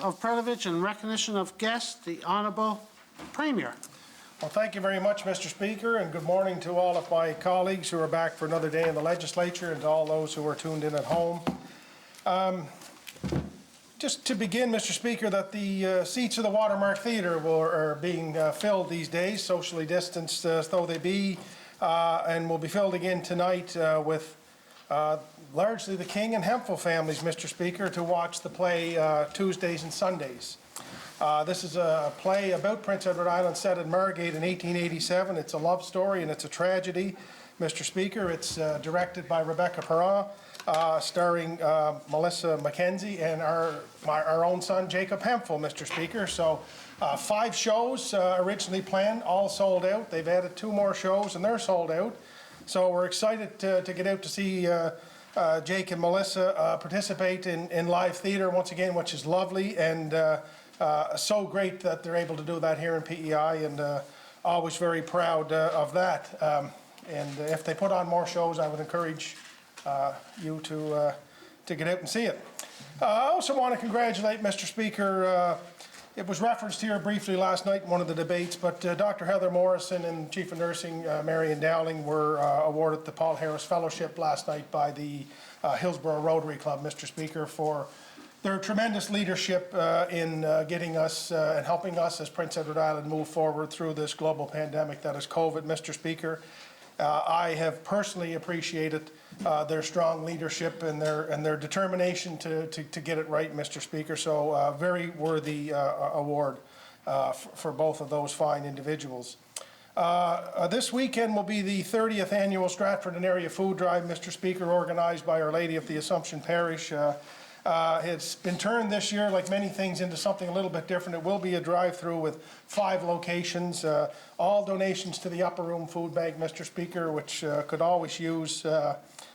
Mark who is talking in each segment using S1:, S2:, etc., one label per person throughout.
S1: of privilege and recognition of guests, the Honourable Premier.
S2: Well, thank you very much, Mr. Speaker, and good morning to all of my colleagues who are back for another day in the legislature and to all those who are tuned in at home. Just to begin, Mr. Speaker, that the seats of the Watermark Theatre are being filled these days, socially distanced as though they be, and will be filled again tonight with largely the King and Hemphill families, Mr. Speaker, to watch the play Tuesdays and Sundays. This is a play about Prince Edward Island set in Margate in 1887. It's a love story and it's a tragedy, Mr. Speaker. It's directed by Rebecca Perrin, starring Melissa Mackenzie and our own son, Jacob Hemphill, Mr. Speaker. So 5 shows originally planned, all sold out. They've added 2 more shows and they're sold out. So we're excited to get out to see Jake and Melissa participate in live theatre once again, which is lovely, and so great that they're able to do that here in PEI, and always very proud of that. And if they put on more shows, I would encourage you to get out and see it. I also want to congratulate, Mr. Speaker, it was referenced here briefly last night in one of the debates, but Dr. Heather Morrison and Chief of Nursing Marion Dowling were awarded the Paul Harris Fellowship last night by the Hillsborough Rotary Club, Mr. Speaker, for their tremendous leadership in getting us and helping us as Prince Edward Island move forward through this global pandemic that is COVID, Mr. Speaker. I have personally appreciated their strong leadership and their determination to get it right, Mr. Speaker. So very worthy award for both of those fine individuals. This weekend will be the 30th annual Stratford and Area Food Drive, Mr. Speaker, organized by Our Lady of the Assumption Parish. It's been turned this year, like many things, into something a little bit different. It will be a drive-through with 5 locations, all donations to the Upper Room Food Bank, Mr. Speaker, which could always use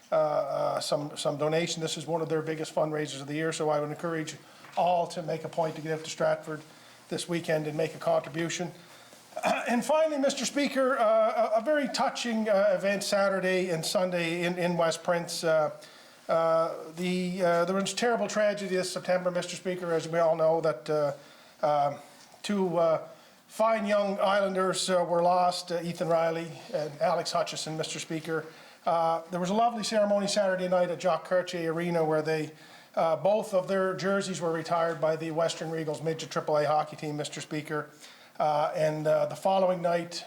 S2: some donation. This is one of their biggest fundraisers of the year, so I would encourage all to make a point to get up to Stratford this weekend and make a contribution. And finally, Mr. Speaker, a very touching event Saturday and Sunday in West Prince. There was a terrible tragedy this September, Mr. Speaker, as we all know, that 2 fine young Islanders were lost, Ethan Riley and Alex Hutchison, Mr. Speaker. There was a lovely ceremony Saturday night at Jacques Cartier Arena where they both of their jerseys were retired by the Western Regals Midget AAA hockey team, Mr. Speaker. And the following night,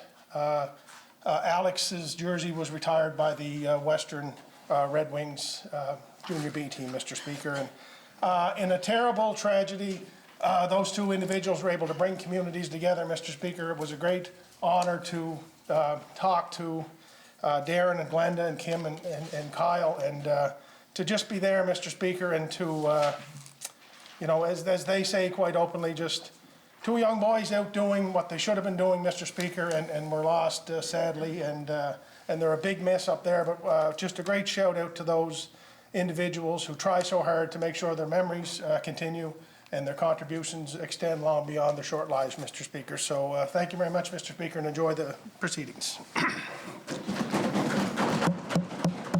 S2: Alex's jersey was retired by the Western Red Wings Junior B team, Mr. Speaker. And in a terrible tragedy, those 2 individuals were able to bring communities together, Mr. Speaker. It was a great honor to talk to Darren and Glenda and Kim and Kyle, and to just be there, Mr. Speaker, and to, you know, as they say quite openly, just 2 young boys out doing what they should have been doing, Mr. Speaker, and were lost, sadly, and they're a big miss up there, but just a great shout out to those individuals who try so hard to make sure their memories continue and their contributions extend long beyond their short lives, Mr. Speaker. So thank you very much, Mr. Speaker, and enjoy the proceedings.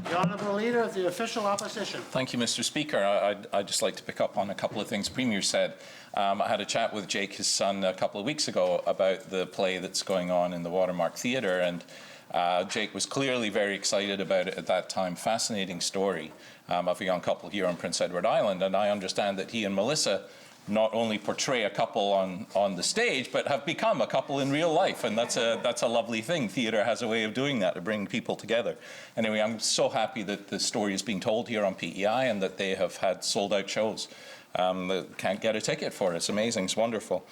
S1: The Honourable Leader of the Official Opposition.
S3: Thank you, Mr. Speaker. I'd just like to pick up on a couple of things Premier said. I had a chat with Jake, his son, a couple of weeks ago about the play that's going on in the Watermark Theatre, and Jake was clearly very excited about it at that time. Fascinating story of a young couple here on Prince Edward Island, and I understand that he and Melissa not only portray a couple on the stage, but have become a couple in real life, and that's a lovely thing. Theatre has a way of doing that, to bring people together. Anyway, I'm so happy that the story is being told here on PEI and that they have had sold-out shows. That can't get a ticket for it. It's amazing. It's wonderful.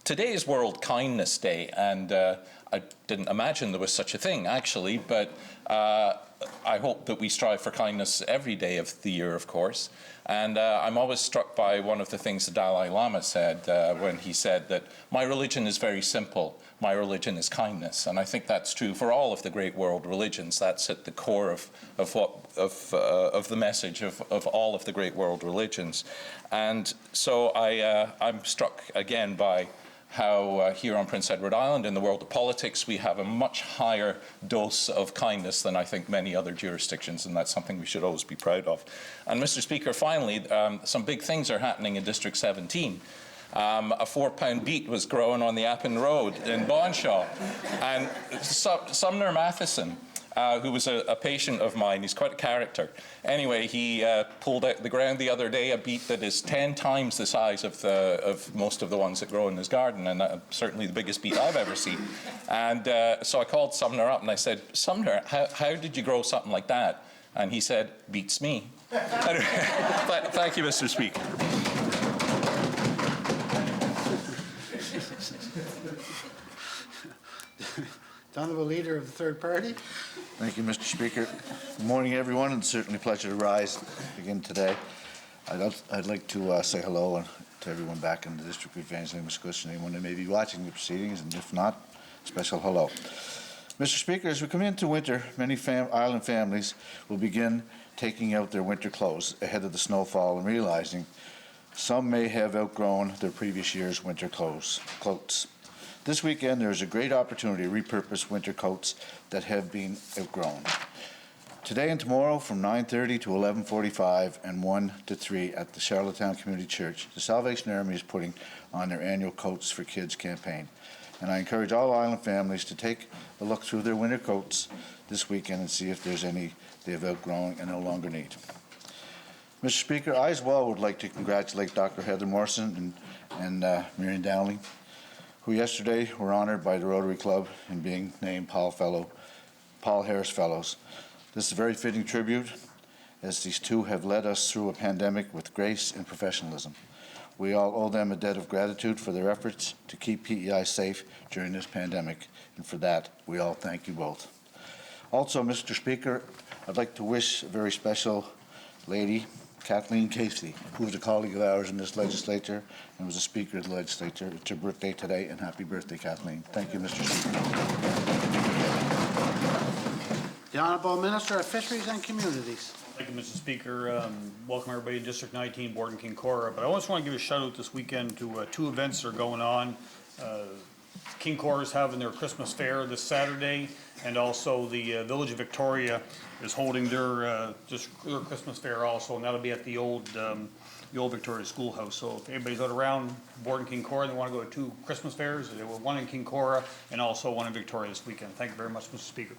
S3: Today is World Kindness Day, and I didn't imagine there was such a thing, actually, but I hope that we strive for kindness every day of the year, of course. And I'm always struck by one of the things the Dalai Lama said when he said that my religion is very simple. My religion is kindness. And I think that's true for all of the great world religions. That's at the core of the message of all of the great world religions. And so I'm struck again by how here on Prince Edward Island, in the world of politics, we have a much higher dose of kindness than I think many other jurisdictions, and that's something we should always be proud of. And Mr. Speaker, finally, some big things are happening in District 17. A £4 beet was grown on the Appin Road in Bonshaw, and Sumner Matheson, who was a patient of mine, he's quite a character. Anyway, he pulled out the ground the other day a beet that is 10 times the size of most of the ones that grow in his garden, and certainly the biggest beet I've ever seen. And so I called Sumner up and I said, Sumner, how did you grow something like that? And he said, beats me. Thank you, Mr. Speaker.
S1: The Honourable Leader of the Third Party.
S4: Thank you, Mr. Speaker. Good morning, everyone, and certainly a pleasure to rise again today. I'd like to say hello to everyone back in the District of Evangeline, Wisconsin, anyone that may be watching the proceedings, and if not, special hello. Mr. Speaker, as we come into winter, many island families will begin taking out their winter clothes ahead of the snowfall and realizing some may have outgrown their previous year's winter coats. This weekend, there is a great opportunity to repurpose winter coats that have been outgrown. Today and tomorrow from 9:30 to 11:45 and 1 to 3 at the Charlottetown Community Church, the Salvation Army is putting on their annual Coats for Kids campaign. And I encourage all island families to take a look through their winter coats this weekend and see if there's any they have outgrown and no longer need. Mr. Speaker, I as well would like to congratulate Dr. Heather Morrison and Marion Dowling, who yesterday were honored by the Rotary Club in being named Paul Harris Fellows. This is a very fitting tribute, as these two have led us through a pandemic with grace and professionalism. We all owe them a debt of gratitude for their efforts to keep PEI safe during this pandemic, and for that, we all thank you both. Also, Mr. Speaker, I'd like to wish a very special lady, Kathleen Casey, who was a colleague of ours in this legislature and was a speaker of the legislature. It's her birthday today, and happy birthday, Kathleen. Thank you, Mr. Speaker.
S1: The Honourable Minister of Fisheries and Communities.
S5: Thank you, Mr. Speaker. Welcome everybody to District 19, Borden Kincora. But I also want to give a shout out this weekend to two events that are going on. Kincora is having their Christmas fair this Saturday, and also the Village of Victoria is holding their Christmas fair also, and that'll be at the old Victoria Schoolhouse. So if anybody's out around Borden Kincora and they want to go to two Christmas fairs, there were one in Kincora and also one in Victoria this weekend. Thank you very much, Mr. Speaker.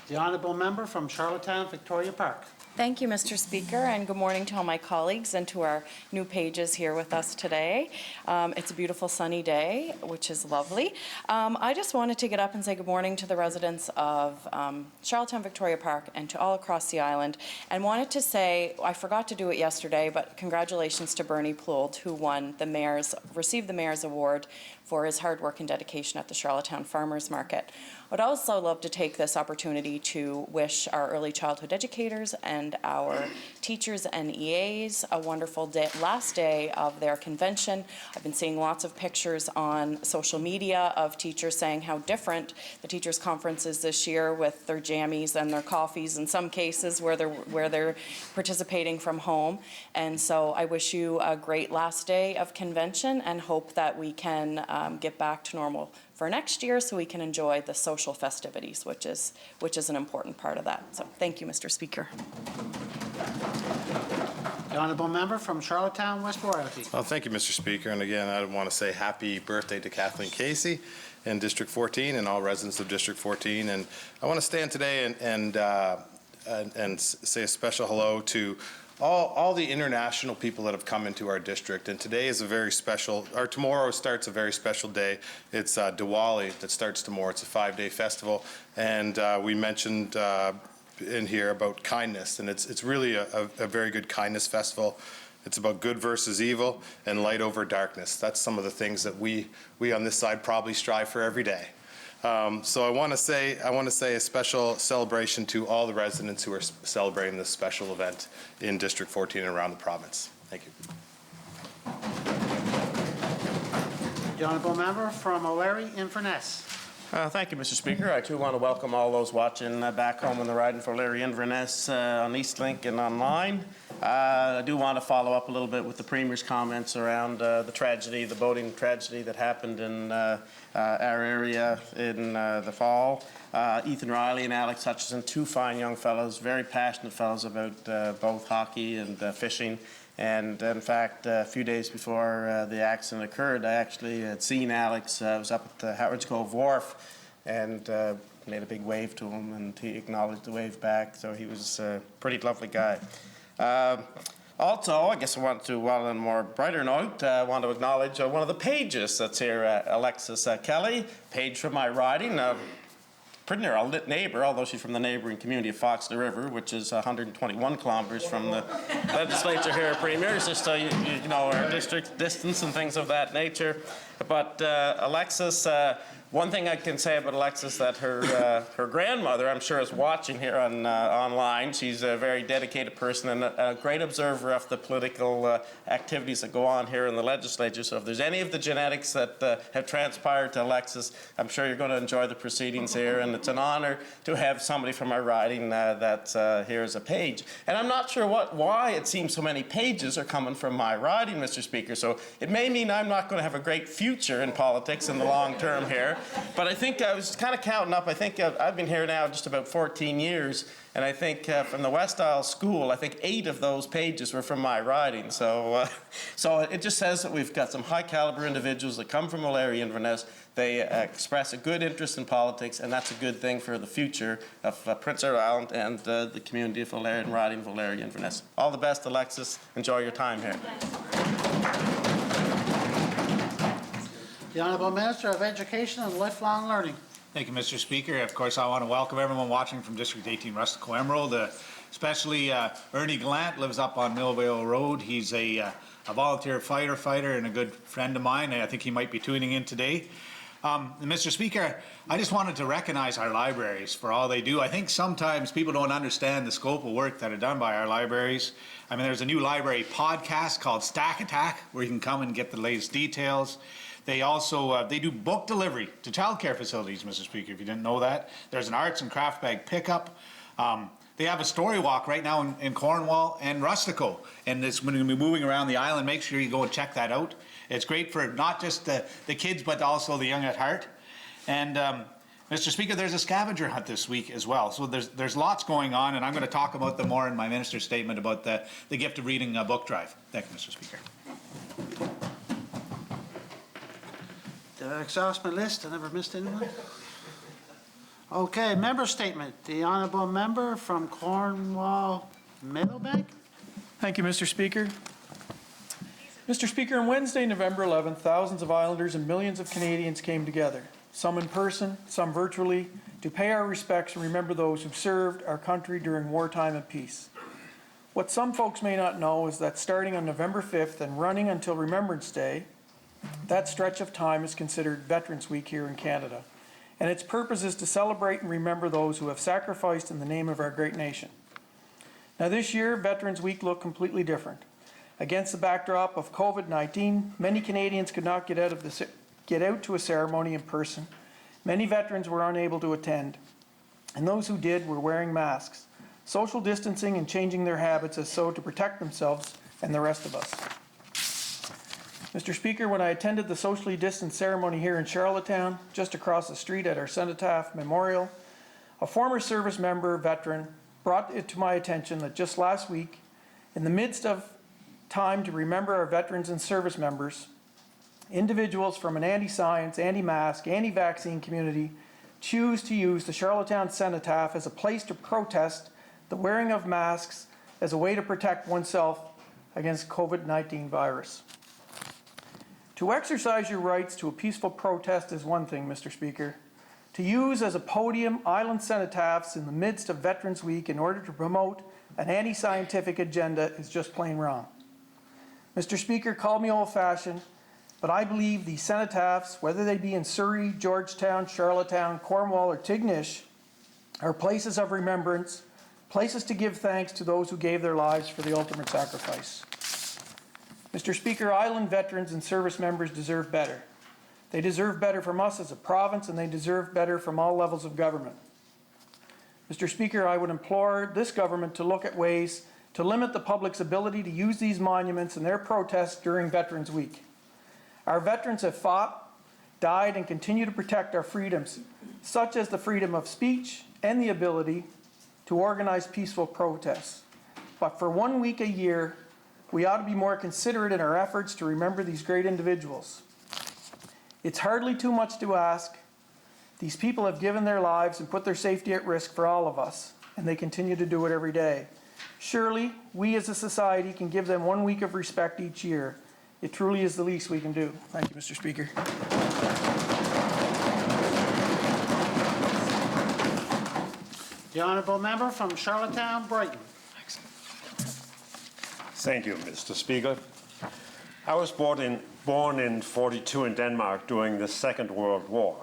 S1: The Honourable Member from Charlottetown, Victoria Park.
S6: Thank you, Mr. Speaker, and good morning to all my colleagues and to our new pages here with us today. It's a beautiful sunny day, which is lovely. I just wanted to get up and say good morning to the residents of Charlottetown, Victoria Park, and to all across the island, and wanted to say, I forgot to do it yesterday, but congratulations to Bernie Plould, who received the Mayor's Award for his hard work and dedication at the Charlottetown Farmers Market. I'd also love to take this opportunity to wish our early childhood educators and our teachers and EAs a wonderful day, last day of their convention. I've been seeing lots of pictures on social media of teachers saying how different the teachers' conference is this year, with their jammies and their coffees in some cases where they're participating from home. And so I wish you a great last day of convention and hope that we can get back to normal for next year so we can enjoy the social festivities, which is an important part of that. So thank you, Mr. Speaker.
S1: The Honourable Member from Charlottetown, West Royalty.
S7: Well, thank you, Mr. Speaker. And again, I want to say happy birthday to Kathleen Casey in District 14 and all residents of District 14. And I want to stand today and say a special hello to all the international people that have come into our district. And today is a very special, or tomorrow starts a very special day. It's Diwali that starts tomorrow. It's a 5-day festival. And we mentioned in here about kindness, and it's really a very good kindness festival. It's about good versus evil and light over darkness. That's some of the things that we on this side probably strive for every day. So I want to say a special celebration to all the residents who are celebrating this special event in District 14 and around the province. Thank you.
S1: The Honourable Member from O'Leary, Inverness.
S8: Thank you, Mr. Speaker. I too want to welcome all those watching back home on the riding for Larry Inverness on Eastlink and online. I do want to follow up a little bit with the Premier's comments around the tragedy, the boating tragedy that happened in our area in the fall. Ethan Riley and Alex Hutchison, two fine young fellows, very passionate fellows about both hockey and fishing. And in fact, a few days before the accident occurred, I actually had seen Alex. I was up at the Howard's Cove Wharf and made a big wave to him, and he acknowledged the wave back. So he was a pretty lovely guy. Also, I guess I want to, well, on a more brighter note, I want to acknowledge one of the pages that's here, Alexis Kelly, page from my riding. Pretty near a neighbor, although she's from the neighboring community of Foxley River, which is 121 kilometers from the legislature here, Premier, just so you know our district distance and things of that nature. But Alexis, one thing I can say about Alexis, that her grandmother, I'm sure, is watching here on online. She's a very dedicated person and a great observer of the political activities that go on here in the legislature. So if there's any of the genetics that have transpired to Alexis, I'm sure you're going to enjoy the proceedings here. And it's an honor to have somebody from our riding that's here as a page. And I'm not sure why it seems so many pages are coming from my riding, Mr. Speaker. So it may mean I'm not going to have a great future in politics in the long term here. But I think I was kind of counting up. I think I've been here now just about 14 years. And I think from the West Isle School, I think 8 of those pages were from my riding. So it just says that we've got some high caliber individuals that come from O'Leary Inverness. They express a good interest in politics, and that's a good thing for the future of Prince Edward Island and the community of O'Leary and riding of O'Leary Inverness. All the best, Alexis. Enjoy your time here.
S1: The Honourable Minister of Education and Lifelong Learning.
S9: Thank you, Mr. Speaker. Of course, I want to welcome everyone watching from District 18, Rustico Emerald, especially Ernie Gallant lives up on Millvale Road. He's a volunteer firefighter and a good friend of mine. I think he might be tuning in today. Mr. Speaker, I just wanted to recognize our libraries for all they do. I think sometimes people don't understand the scope of work that are done by our libraries. I mean, there's a new library podcast called Stack Attack, where you can come and get the latest details. They also they do book delivery to childcare facilities, Mr. Speaker, if you didn't know that. There's an arts and craft bag pickup. They have a story walk right now in Cornwall and Rustico, and it's going to be moving around the island. Make sure you go and check that out. It's great for not just the kids, but also the young at heart. And Mr. Speaker, there's a scavenger hunt this week as well. So there's lots going on, and I'm going to talk about them more in my minister's statement about the gift of reading book drive. Thank you, Mr. Speaker.
S1: Did I exhaust my list? I never missed anyone? Okay, member statement. The Honourable Member from Cornwall Meadowbank.
S10: Thank you, Mr. Speaker. Mr. Speaker, on Wednesday, November 11th, thousands of Islanders and millions of Canadians came together, some in person, some virtually, to pay our respects and remember those who served our country during wartime and peace. What some folks may not know is that starting on November 5th and running until Remembrance Day, that stretch of time is considered Veterans Week here in Canada, and its purpose is to celebrate and remember those who have sacrificed in the name of our great nation. Now this year, Veterans Week looked completely different. Against the backdrop of COVID-19, many Canadians could not get out to a ceremony in person. Many veterans were unable to attend, and those who did were wearing masks, social distancing and changing their habits as so to protect themselves and the rest of us. Mr. Speaker, when I attended the socially distanced ceremony here in Charlottetown, just across the street at our Cenotaph Memorial, a former service member veteran brought it to my attention that just last week, in the midst of time to remember our veterans and service members, individuals from an anti-science, anti-mask, anti-vaccine community choose to use the Charlottetown Cenotaph as a place to protest the wearing of masks as a way to protect oneself against COVID-19 virus. To exercise your rights to a peaceful protest is one thing, Mr. Speaker. To use as a podium island cenotaphs in the midst of Veterans Week in order to promote an anti-scientific agenda is just plain wrong. Mr. Speaker, call me old-fashioned, but I believe the cenotaphs, whether they be in Surrey, Georgetown, Charlottetown, Cornwall, or Tignish, are places of remembrance, places to give thanks to those who gave their lives for the ultimate sacrifice. Mr. Speaker, island veterans and service members deserve better. They deserve better from us as a province, and they deserve better from all levels of government. Mr. Speaker, I would implore this government to look at ways to limit the public's ability to use these monuments in their protests during Veterans Week. Our veterans have fought, died, and continue to protect our freedoms, such as the freedom of speech and the ability to organize peaceful protests. But for 1 week a year, we ought to be more considerate in our efforts to remember these great individuals. It's hardly too much to ask. These people have given their lives and put their safety at risk for all of us, and they continue to do it every day. Surely, we as a society can give them 1 week of respect each year. It truly is the least we can do. Thank you, Mr. Speaker.
S1: The honourable member from Charlottetown, Brighton.
S11: Thank you, Mr. Speaker. I was born in 1942 in Denmark during the Second World War,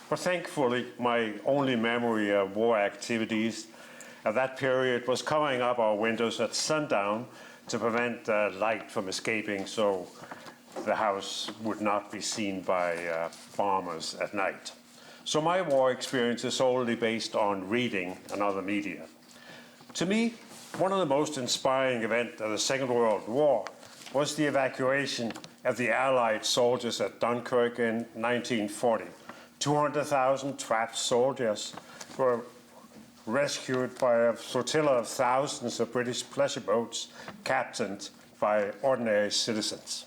S11: but thankfully my only memory of war activities at that period was covering up our windows at sundown to prevent light from escaping so the house would not be seen by farmers at night. So my war experience is solely based on reading and other media. To me, one of the most inspiring events of the Second World War was the evacuation of the Allied soldiers at Dunkirk in 1940. 200,000 trapped soldiers were rescued by a flotilla of thousands of British pleasure boats captained by ordinary citizens.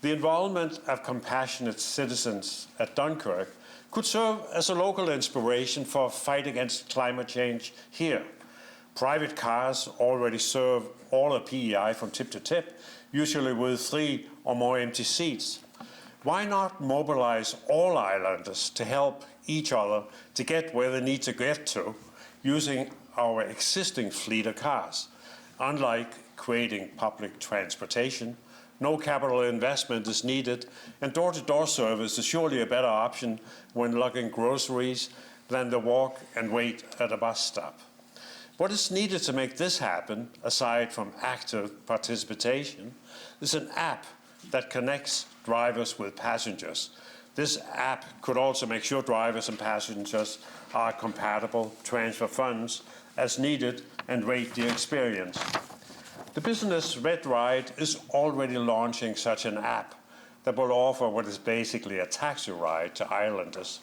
S11: The involvement of compassionate citizens at Dunkirk could serve as a local inspiration for a fight against climate change here. Private cars already serve all of PEI from tip to tip, usually with 3 or more empty seats. Why not mobilize all islanders to help each other to get where they need to get to using our existing fleet of cars? Unlike creating public transportation, no capital investment is needed, and door-to-door service is surely a better option when lugging groceries than the walk and wait at a bus stop. What is needed to make this happen, aside from active participation, is an app that connects drivers with passengers. This app could also make sure drivers and passengers are compatible, transfer funds as needed, and rate the experience. The business Red Ride is already launching such an app that will offer what is basically a taxi ride to islanders.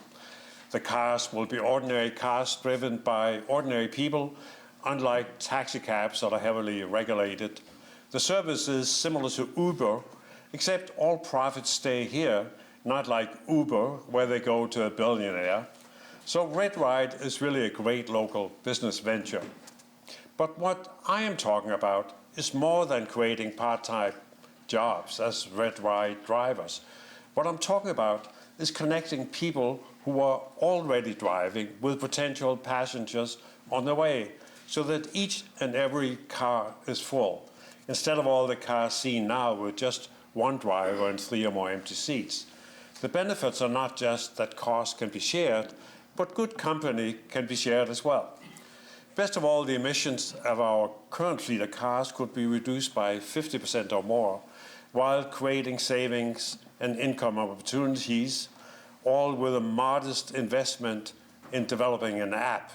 S11: The cars will be ordinary cars driven by ordinary people, unlike taxi cabs that are heavily regulated. The service is similar to Uber, except all profits stay here, not like Uber, where they go to a billionaire. So Red Ride is really a great local business venture. But what I am talking about is more than creating part-time jobs as Red Ride drivers. What I'm talking about is connecting people who are already driving with potential passengers on the way, so that each and every car is full, instead of all the cars seen now with just one driver and 3 or more empty seats. The benefits are not just that costs can be shared, but good company can be shared as well. Best of all, the emissions of our current fleet of cars could be reduced by 50% or more, while creating savings and income opportunities, all with a modest investment in developing an app.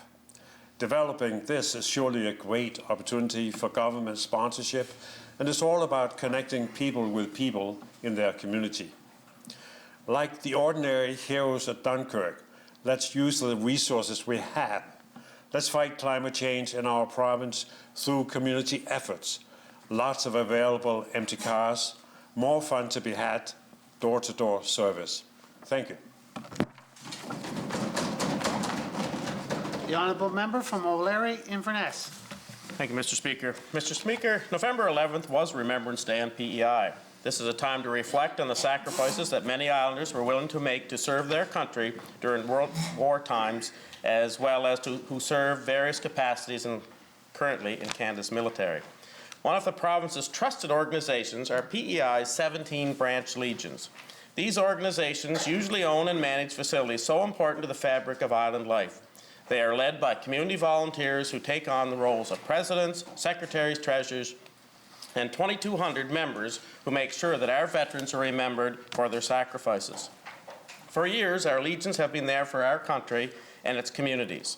S11: Developing this is surely a great opportunity for government sponsorship, and it's all about connecting people with people in their community. Like the ordinary heroes at Dunkirk, let's use the resources we have. Let's fight climate change in our province through community efforts. Lots of available empty cars, more fun to be had, door-to-door service. Thank you.
S1: The honourable member from O'Leary, Inverness.
S8: Thank you, Mr. Speaker. Mr. Speaker, November 11th was Remembrance Day on PEI. This is a time to reflect on the sacrifices that many islanders were willing to make to serve their country during World War times, as well as who serve various capacities currently in Canada's military. One of the province's trusted organizations are PEI's 17 branch legions. These organizations usually own and manage facilities so important to the fabric of island life. They are led by community volunteers who take on the roles of presidents, secretaries, treasurers, and 2,200 members who make sure that our veterans are remembered for their sacrifices. For years, our legions have been there for our country and its communities.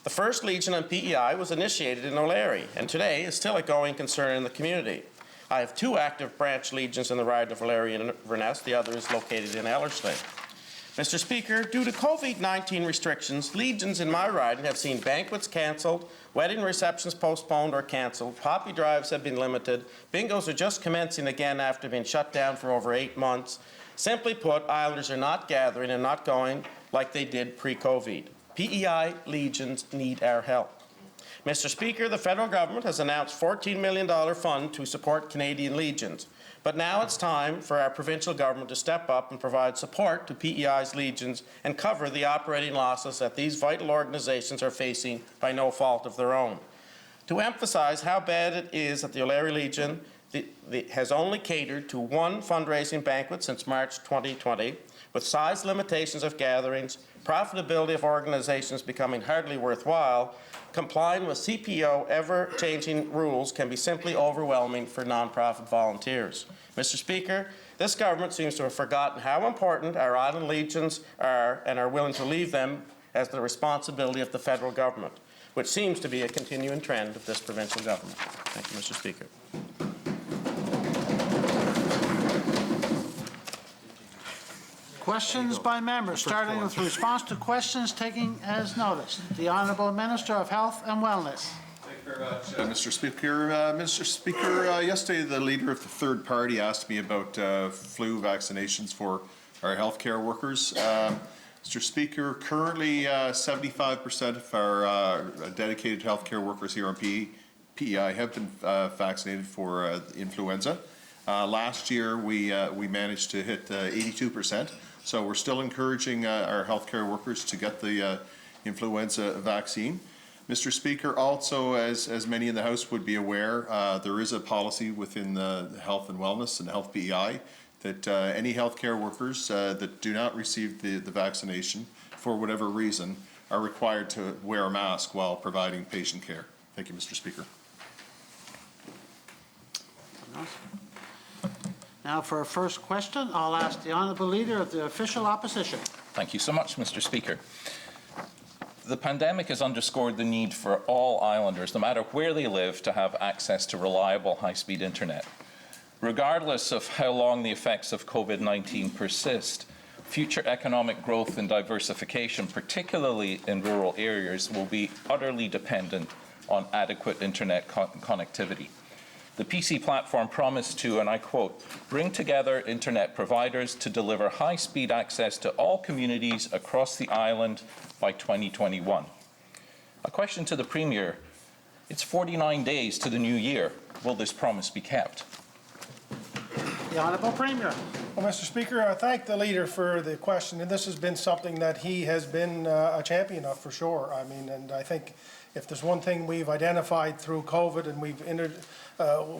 S8: The first Legion on PEI was initiated in O'Leary, and today is still a going concern in the community. I have 2 active branch Legions in the riding of O'Leary and Inverness. The other is located in Ellerslie. Mr. Speaker, due to COVID-19 restrictions, Legions in my riding have seen banquets cancelled, wedding receptions postponed or cancelled, poppy drives have been limited, bingos are just commencing again after being shut down for over 8 months. Simply put, Islanders are not gathering and not going like they did pre-COVID. PEI Legions need our help. Mr. Speaker, the federal government has announced $14 million fund to support Canadian Legions. But now it's time for our provincial government to step up and provide support to PEI's Legions and cover the operating losses that these vital organizations are facing by no fault of their own. To emphasize how bad it is that the O'Leary Legion has only catered to 1 fundraising banquet since March 2020, with size limitations of gatherings, profitability of organizations becoming hardly worthwhile, complying with CPO ever-changing rules can be simply overwhelming for nonprofit volunteers. Mr. Speaker, this government seems to have forgotten how important our island Legions are and are willing to leave them as the responsibility of the federal government, which seems to be a continuing trend of this provincial government. Thank you, Mr. Speaker.
S1: Questions by members, starting with response to questions taking as noticed. The Honourable Minister of Health and Wellness.
S12: Thank you very much, Mr. Speaker. Mr. Speaker, yesterday the leader of the third party asked me about flu vaccinations for our healthcare workers. Mr. Speaker, currently 75% of our dedicated healthcare workers here on PEI have been vaccinated for influenza. Last year we managed to hit 82%. So we're still encouraging our healthcare workers to get the influenza vaccine. Mr. Speaker, also, as many in the House would be aware, there is a policy within the Health and Wellness and Health PEI that any healthcare workers that do not receive the vaccination for whatever reason are required to wear a mask while providing patient care. Thank you, Mr. Speaker.
S1: Now for our first question, I'll ask the Honourable Leader of the Official Opposition.
S3: Thank you so much, Mr. Speaker. The pandemic has underscored the need for all islanders, no matter where they live, to have access to reliable high-speed internet. Regardless of how long the effects of COVID-19 persist, future economic growth and diversification, particularly in rural areas, will be utterly dependent on adequate internet connectivity. The PC platform promised to, and I quote, bring together internet providers to deliver high-speed access to all communities across the island by 2021. A question to the Premier. It's 49 days to the new year. Will this promise be kept?
S1: The Honourable Premier.
S2: Well, Mr. Speaker, I thank the leader for the question, and this has been something that he has been a champion of for sure. I mean, and I think if there's one thing we've identified through COVID, and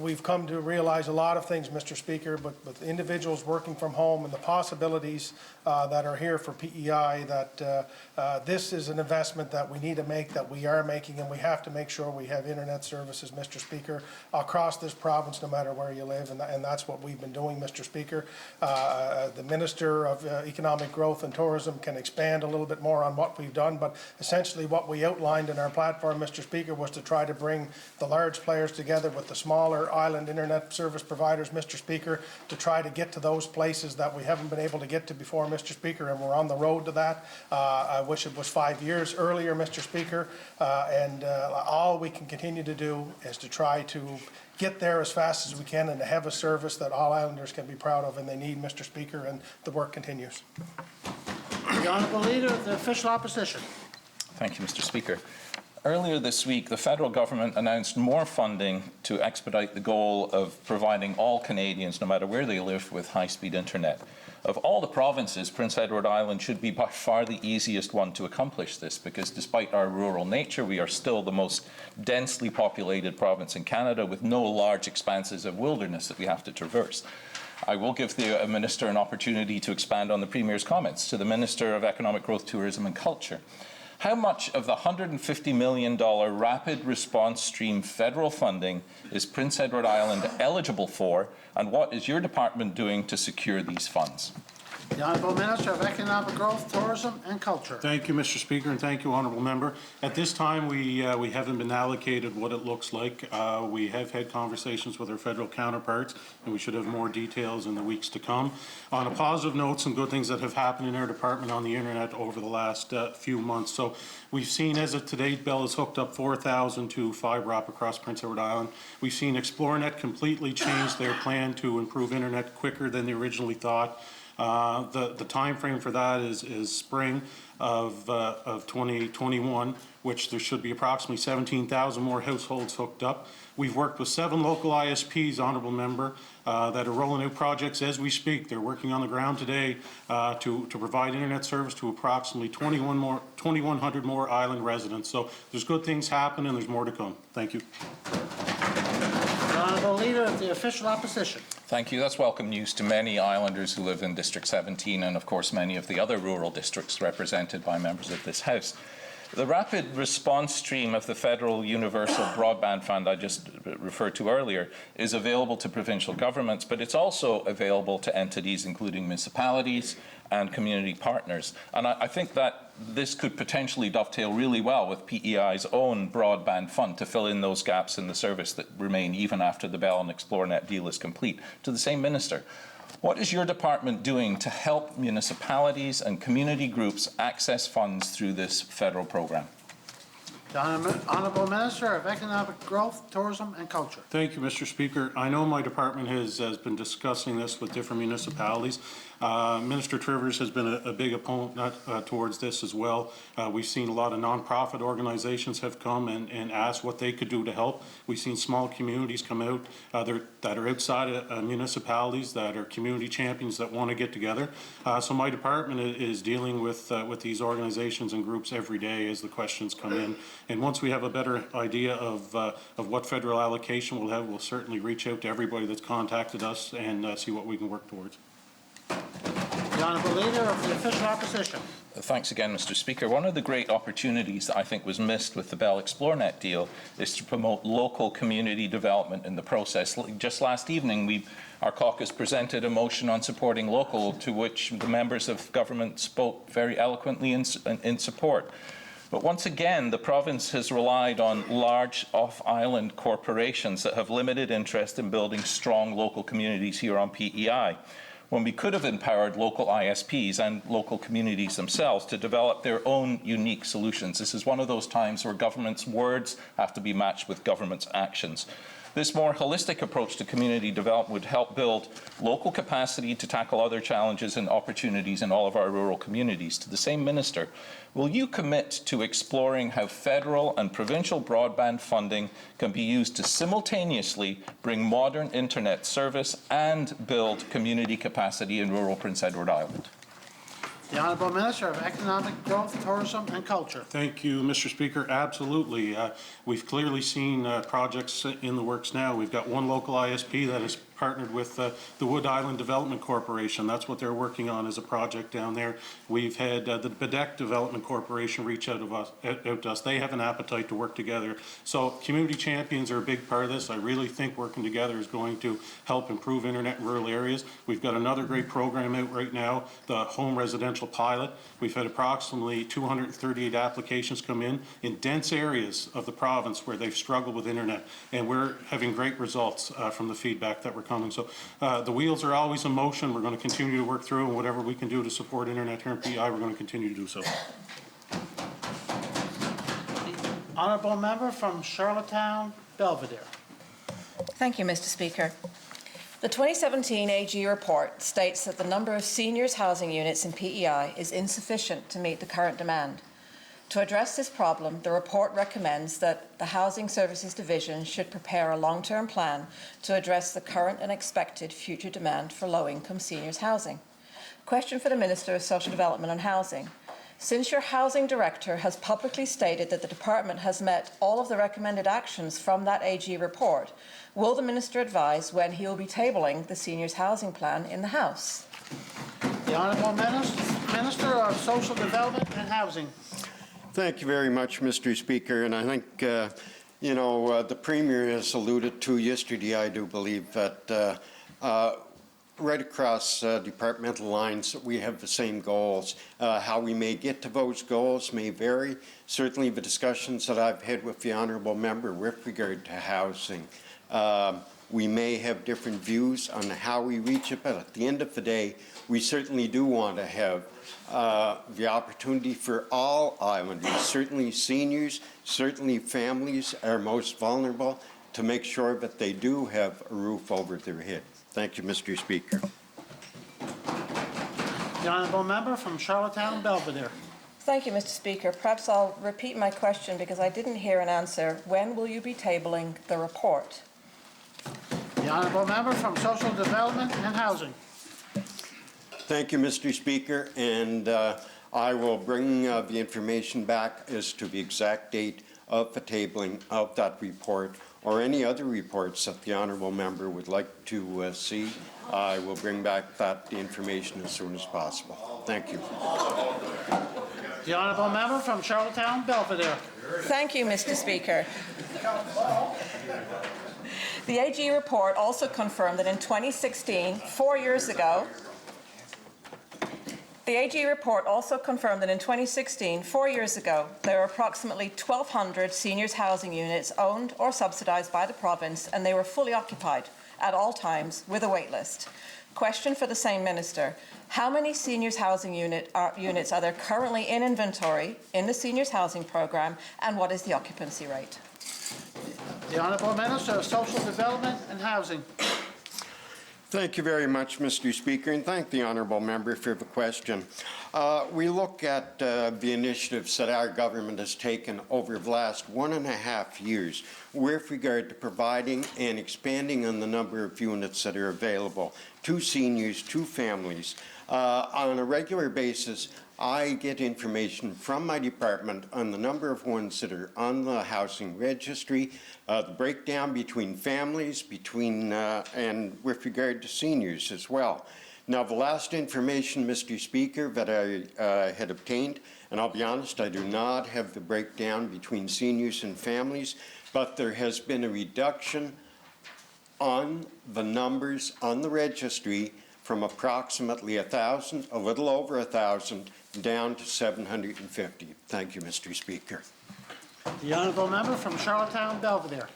S2: we've come to realize a lot of things, Mr. Speaker, but with individuals working from home and the possibilities that are here for PEI, that this is an investment that we need to make, that we are making, and we have to make sure we have internet services, Mr. Speaker, across this province, no matter where you live, and that's what we've been doing, Mr. Speaker. The Minister of Economic Growth and Tourism can expand a little bit more on what we've done, but essentially what we outlined in our platform, Mr. Speaker, was to try to bring the large players together with the smaller island internet service providers, Mr. Speaker, to try to get to those places that we haven't been able to get to before, Mr. Speaker, and we're on the road to that. I wish it was 5 years earlier, Mr. Speaker, and all we can continue to do is to try to get there as fast as we can and to have a service that all islanders can be proud of and they need, Mr. Speaker, and the work continues.
S1: The Honourable Leader of the Official Opposition.
S3: Thank you, Mr. Speaker. Earlier this week, the federal government announced more funding to expedite the goal of providing all Canadians, no matter where they live, with high-speed internet. Of all the provinces, Prince Edward Island should be by far the easiest one to accomplish this, because despite our rural nature, we are still the most densely populated province in Canada, with no large expanses of wilderness that we have to traverse. I will give the Minister an opportunity to expand on the Premier's comments. To the Minister of Economic Growth, Tourism and Culture, how much of the $150 million Rapid Response Stream federal funding is Prince Edward Island eligible for, and what is your department doing to secure these funds?
S1: The Honorable Minister of Economic Growth, Tourism, and Culture.
S13: Thank you, Mr. Speaker, and thank you, Honourable Member. At this time, we haven't been allocated what it looks like. We have had conversations with our federal counterparts, and we should have more details in the weeks to come. On a positive note, some good things that have happened in our department on the internet over the last few months. So we've seen, as of today, Bell has hooked up 4,000 to fiber optic across Prince Edward Island. We've seen ExploreNet completely change their plan to improve internet quicker than they originally thought. The time frame for that is spring of 2021, which there should be approximately 17,000 more households hooked up. We've worked with 7 local ISPs, Honourable Member, that are rolling out projects as we speak. They're working on the ground today to provide internet service to approximately 2,100 more island residents. So there's good things happening, and there's more to come. Thank you.
S1: The Honourable Leader of the Official Opposition.
S3: Thank you. That's welcome news to many islanders who live in District 17 and, of course, many of the other rural districts represented by members of this House. The rapid response stream of the Federal Universal Broadband Fund I just referred to earlier is available to provincial governments, but it's also available to entities including municipalities and community partners. And I think that this could potentially dovetail really well with PEI's own broadband fund to fill in those gaps in the service that remain even after the Bell and ExploreNet deal is complete. To the same minister, what is your department doing to help municipalities and community groups access funds through this federal program?
S1: The Honourable Minister of Economic Growth, Tourism, and Culture.
S13: Thank you, Mr. Speaker. I know my department has been discussing this with different municipalities. Minister Trivers has been a big opponent towards this as well. We've seen a lot of nonprofit organizations have come and asked what they could do to help. We've seen small communities come out that are outside of municipalities, that are community champions that want to get together. So my department is dealing with these organizations and groups every day as the questions come in. And once we have a better idea of what federal allocation we'll have, we'll certainly reach out to everybody that's contacted us and see what we can work towards.
S1: The Honourable Leader of the Official Opposition.
S3: Thanks again, Mr. Speaker. One of the great opportunities that I think was missed with the Bell ExploreNet deal is to promote local community development in the process. Just last evening, our caucus presented a motion on supporting local, to which the members of government spoke very eloquently in support. But once again, the province has relied on large off-island corporations that have limited interest in building strong local communities here on PEI, when we could have empowered local ISPs and local communities themselves to develop their own unique solutions. This is one of those times where government's words have to be matched with government's actions. This more holistic approach to community development would help build local capacity to tackle other challenges and opportunities in all of our rural communities. To the same minister, will you commit to exploring how federal and provincial broadband funding can be used to simultaneously bring modern internet service and build community capacity in rural Prince Edward Island?
S1: The Honourable Minister of Economic Growth, Tourism, and Culture.
S13: Thank you, Mr. Speaker. Absolutely. We've clearly seen projects in the works now. We've got one local ISP that has partnered with the Wood Island Development Corporation. That's what they're working on as a project down there. We've had the Bedeck Development Corporation reach out to us. They have an appetite to work together. So community champions are a big part of this. I really think working together is going to help improve internet in rural areas. We've got another great program out right now, the Home Residential Pilot. We've had approximately 238 applications come in dense areas of the province where they've struggled with internet, and we're having great results from the feedback that we're coming. So the wheels are always in motion. We're going to continue to work through, and whatever we can do to support internet here in PEI, we're going to continue to do so.
S1: Honourable Member from Charlottetown, Belvedere.
S14: Thank you, Mr. Speaker. The 2017 AG report states that the number of seniors housing units in PEI is insufficient to meet the current demand. To address this problem, the report recommends that the Housing Services Division should prepare a long-term plan to address the current and expected future demand for low-income seniors housing. Question for the Minister of Social Development and Housing. Since your Housing Director has publicly stated that the Department has met all of the recommended actions from that AG report, will the Minister advise when he will be tabling the Seniors Housing Plan in the House?
S1: The Honourable Minister of Social Development and Housing.
S15: Thank you very much, Mr. Speaker. And I think, the Premier has alluded to yesterday, I do believe, that right across departmental lines, we have the same goals. How we may get to those goals may vary. Certainly the discussions that I've had with the honourable member with regard to housing, we may have different views on how we reach it, but at the end of the day, we certainly do want to have the opportunity for all islanders, certainly seniors, certainly families are most vulnerable, to make sure that they do have a roof over their head. Thank you, Mr. Speaker.
S1: The honourable member from Charlottetown Belvedere.
S14: Thank you, Mr. Speaker. Perhaps I'll repeat my question because I didn't hear an answer. When will you be tabling the report?
S1: The honourable member from Social Development and Housing.
S15: Thank you, Mr. Speaker, and I will bring the information back as to the exact date of the tabling of that report or any other reports that the honourable member would like to see. I will bring back that information as soon as possible. Thank you.
S1: The honourable member from Charlottetown Belvedere.
S14: Thank you, Mr. Speaker. The AG report also confirmed that in 2016, 4 years ago, the AG report also confirmed that in 2016, 4 years ago, there were approximately 1,200 seniors housing units owned or subsidised by the province, and they were fully occupied at all times with a wait list. Question for the same minister. How many seniors housing units are there currently in inventory in the seniors housing programme, and what is the occupancy rate?
S1: The Honourable Minister of Social Development and Housing.
S15: Thank you very much, Mr. Speaker, and thank the honourable member for the question. We look at the initiatives that our government has taken over the last 1.5 years with regard to providing and expanding on the number of units that are available to seniors, to families. On a regular basis, I get information from my department on the number of ones that are on the housing registry, the breakdown between families, and with regard to seniors as well. Now, the last information, Mr. Speaker, that I had obtained, and I'll be honest, I do not have the breakdown between seniors and families, but there has been a reduction on the numbers on the registry from approximately 1,000, a little over 1,000, down to 750. Thank you, Mr. Speaker.
S1: The Honourable Member from Charlottetown Belvedere.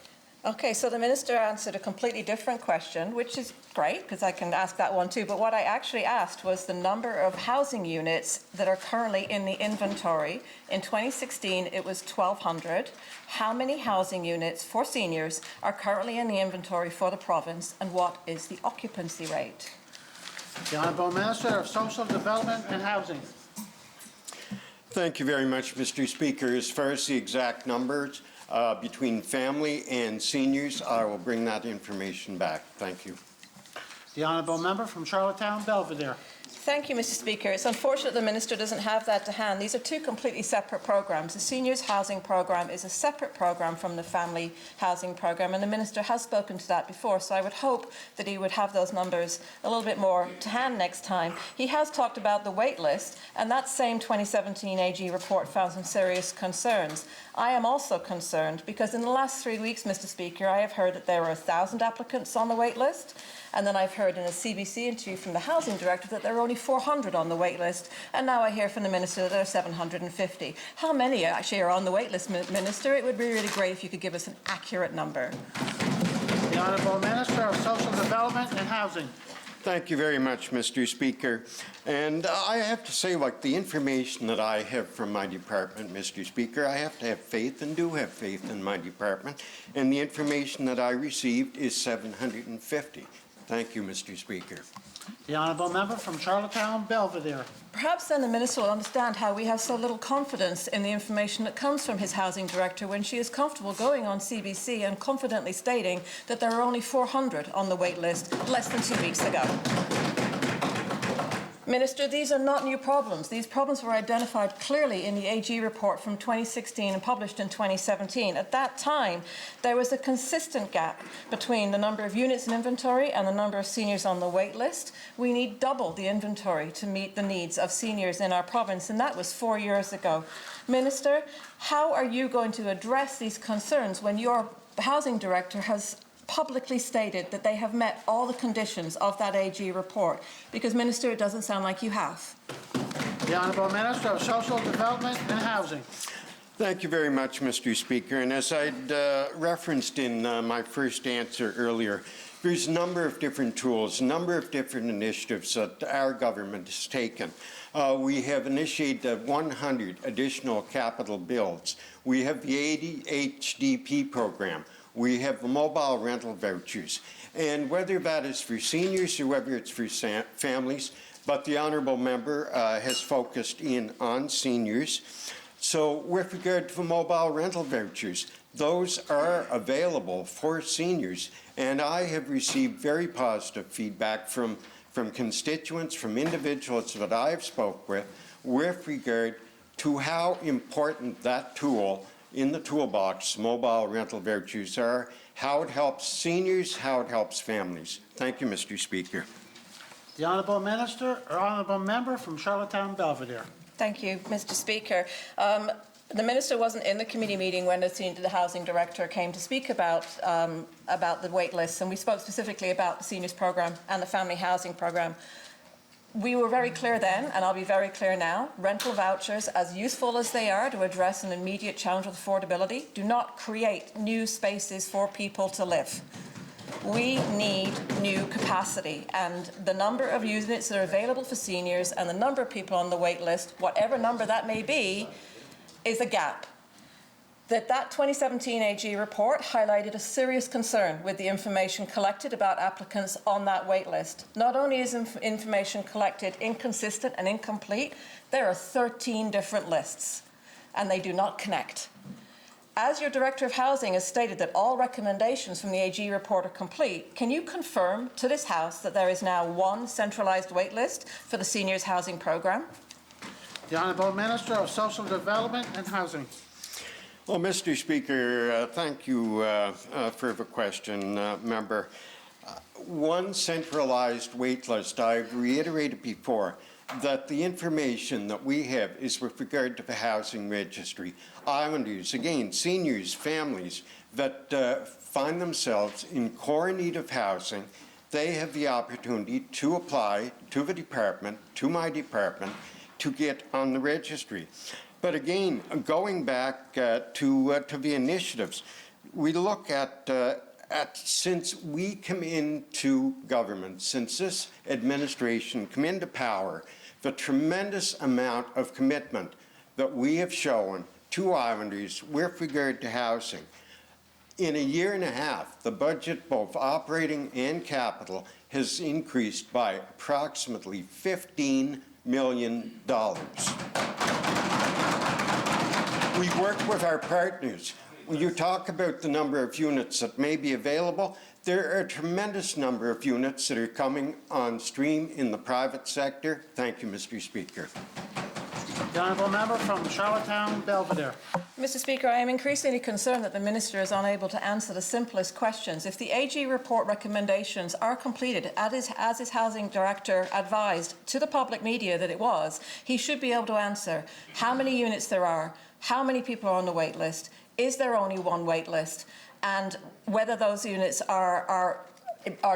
S14: Okay, so the minister answered a completely different question, which is great because I can ask that one too. But what I actually asked was the number of housing units that are currently in the inventory. In 2016, it was 1,200. How many housing units for seniors are currently in the inventory for the province, and what is the occupancy rate?
S1: The Honourable Minister of Social Development and Housing.
S15: Thank you very much, Mr. Speaker. As far as the exact numbers between family and seniors, I will bring that information back. Thank you.
S1: The Honourable Member from Charlottetown Belvedere.
S14: Thank you, Mr. Speaker. It's unfortunate the minister doesn't have that to hand. These are two completely separate programs. The seniors housing program is a separate program from the family housing program, and the minister has spoken to that before, so I would hope that he would have those numbers a little bit more to hand next time. He has talked about the wait list, and that same 2017 AG report found some serious concerns. I am also concerned because in the last 3 weeks, Mr. Speaker, I have heard that there were 1,000 applicants on the wait list. And then I've heard in a CBC interview from the Housing Director that there are only 400 on the wait list. And now I hear from the Minister that there are 750. How many actually are on the wait list, Minister? It would be really great if you could give us an accurate number.
S1: The Honourable Minister of Social Development and Housing.
S15: Thank you very much, Mr. Speaker. And I have to say, like the information that I have from my department, Mr. Speaker, I have to have faith and do have faith in my department. And the information that I received is 750. Thank you, Mr. Speaker.
S1: The Honourable Member from Charlottetown Belvedere.
S14: Perhaps then the Minister will understand how we have so little confidence in the information that comes from his Housing Director when she is comfortable going on CBC and confidently stating that there are only 400 on the wait list less than 2 weeks ago. Minister, these are not new problems. These problems were identified clearly in the AG report from 2016 and published in 2017. At that time, there was a consistent gap between the number of units in inventory and the number of seniors on the wait list. We need double the inventory to meet the needs of seniors in our province, and that was 4 years ago. Minister, how are you going to address these concerns when your Housing Director has publicly stated that they have met all the conditions of that AG report? Because, Minister, it doesn't sound like you have.
S1: The Honourable Minister of Social Development and Housing.
S15: Thank you very much, Mr. Speaker. And as I'd referenced in my first answer earlier, there's a number of different tools, a number of different initiatives that our government has taken. We have initiated 100 additional capital builds. We have the ADHDP program. We have the mobile rental vouchers. And whether that is for seniors or whether it's for families, but the honourable member has focused in on seniors. So with regard to the mobile rental vouchers, those are available for seniors. And I have received very positive feedback from constituents, from individuals that I have spoke with regard to how important that tool in the toolbox, mobile rental vouchers, are, how it helps seniors, how it helps families. Thank you, Mr. Speaker.
S1: The Honourable Minister or Honourable Member from Charlottetown Belvedere.
S14: Thank you, Mr. Speaker. The Minister wasn't in the committee meeting when the Housing Director came to speak about the wait lists, and we spoke specifically about the Seniors Programme and the Family Housing Programme. We were very clear then, and I'll be very clear now, rental vouchers, as useful as they are to address an immediate challenge with affordability, do not create new spaces for people to live. We need new capacity, and the number of units that are available for seniors and the number of people on the wait list, whatever number that may be, is a gap. That 2017 AG report highlighted a serious concern with the information collected about applicants on that wait list. Not only is information collected inconsistent and incomplete, there are 13 different lists, and they do not connect. As your Director of Housing has stated that all recommendations from the AG report are complete, can you confirm to this House that there is now one centralised wait list for the Seniors Housing Programme?
S1: The Honourable Minister of Social Development and Housing.
S15: Well, Mr. Speaker, thank you for the question, member. One centralized wait list, I've reiterated before that the information that we have is with regard to the housing registry. Islanders, again, seniors, families that find themselves in core need of housing, they have the opportunity to apply to the department, to my department, to get on the registry. But again, going back to the initiatives, we look at since we come into government, since this administration come into power, the tremendous amount of commitment that we have shown to Islanders with regard to housing. In a year and a half, the budget, both operating and capital, has increased by approximately $15 million. We work with our partners. When you talk about the number of units that may be available, there are a tremendous number of units that are coming on stream in the private sector. Thank you, Mr. Speaker.
S1: The Honourable Member from Charlottetown Belvedere.
S14: Mr. Speaker, I am increasingly concerned that the Minister is unable to answer the simplest questions. If the AG report recommendations are completed, as his Housing Director advised to the public media that it was, he should be able to answer how many units there are, how many people are on the wait list, is there only one wait list, and whether those units are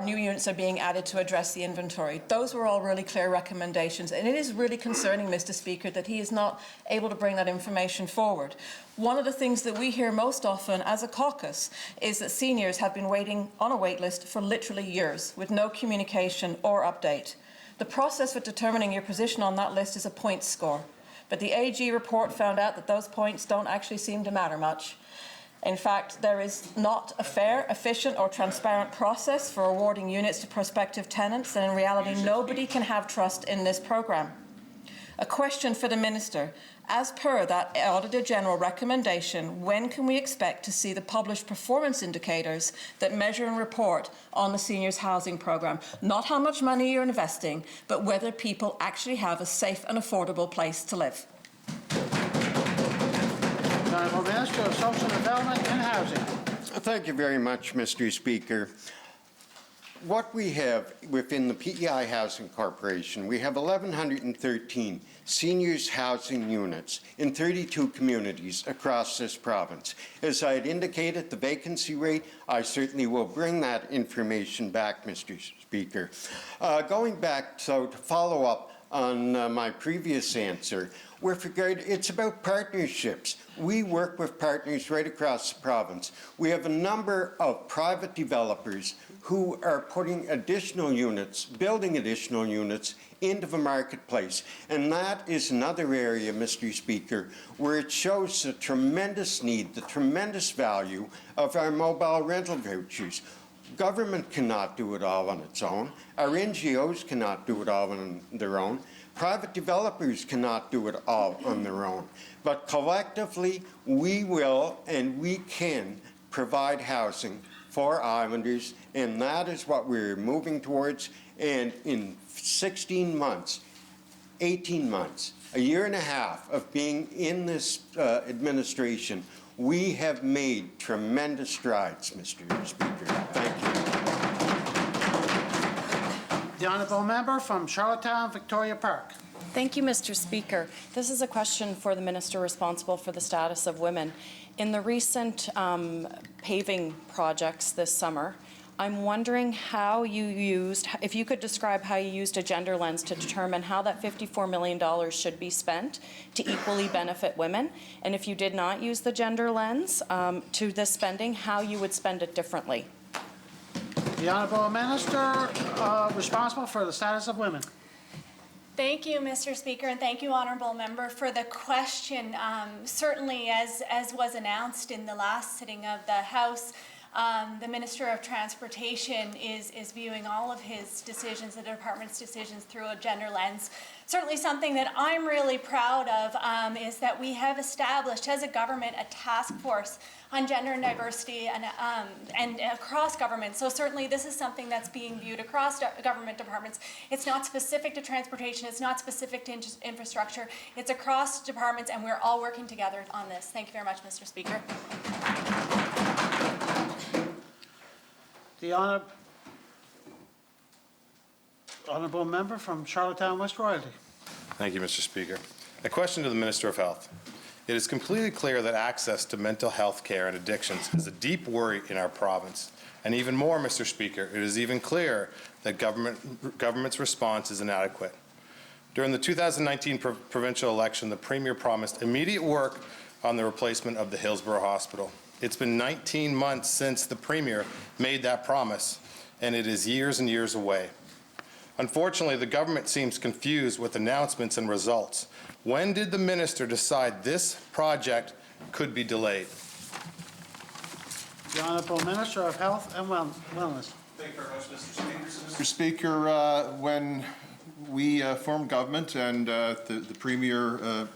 S14: new units are being added to address the inventory. Those were all really clear recommendations, and it is really concerning, Mr. Speaker, that he is not able to bring that information forward. One of the things that we hear most often as a caucus is that seniors have been waiting on a wait list for literally years with no communication or update. The process for determining your position on that list is a points score. But the AG report found out that those points don't actually seem to matter much. In fact, there is not a fair, efficient or transparent process for awarding units to prospective tenants, and in reality, nobody can have trust in this programme. A question for the Minister. As per that Auditor General recommendation, when can we expect to see the published performance indicators that measure and report on the Seniors Housing Programme? Not how much money you're investing, but whether people actually have a safe and affordable place to live.
S1: The Honourable Minister of Social Development and Housing.
S15: Thank you very much, Mr. Speaker. what we have within the PEI Housing Corporation, we have 1,113 seniors housing units in 32 communities across this province. As I had indicated, the vacancy rate, I certainly will bring that information back, Mr. Speaker. Going back, so to follow up on my previous answer, with regard, it's about partnerships. We work with partners right across the province. We have a number of private developers who are putting additional units, building additional units into the marketplace. And that is another area, Mr. Speaker, where it shows the tremendous need, the tremendous value of our mobile rental vouchers. Government cannot do it all on its own. Our NGOs cannot do it all on their own. Private developers cannot do it all on their own. But collectively, we will and we can provide housing for Islanders, and that is what we're moving towards. And in 16 months, 18 months, a year and a half of being in this administration, we have made tremendous strides, Mr. Speaker. Thank you.
S1: The honourable member from Charlottetown, Victoria Park.
S6: Thank you, Mr. Speaker. This is a question for the minister responsible for the status of women. In the recent paving projects this summer, I'm wondering how you used, if you could describe how you used a gender lens to determine how that $54 million should be spent to equally benefit women, and if you did not use the gender lens to this spending, how you would spend it differently.
S1: The honourable minister responsible for the status of women.
S16: Thank you, Mr. Speaker, and thank you, honourable member, for the question. Certainly, as was announced in the last sitting of the House, the Minister of Transportation is viewing all of his decisions, the department's decisions, through a gender lens. Certainly something that I'm really proud of is that we have established as a government a task force on gender and diversity and across government. So certainly this is something that's being viewed across government departments. It's not specific to transportation, it's not specific to infrastructure, it's across departments, and we're all working together on this. Thank you very much, Mr. Speaker.
S1: The honourable member from Charlottetown, West Royalty.
S7: Thank you, Mr. Speaker. A question to the Minister of Health. It is completely clear that access to mental health care and addictions is a deep worry in our province. And even more, Mr. Speaker, it is even clearer that government's response is inadequate. During the 2019 provincial election, the Premier promised immediate work on the replacement of the Hillsborough Hospital. It's been 19 months since the Premier made that promise, and it is years and years away. Unfortunately, the government seems confused with announcements and results. When did the minister decide this project could be delayed?
S1: The Honourable Minister of Health and Wellness.
S12: Thank you very much, Mr. Speaker. Mr. Speaker, when we formed government and the Premier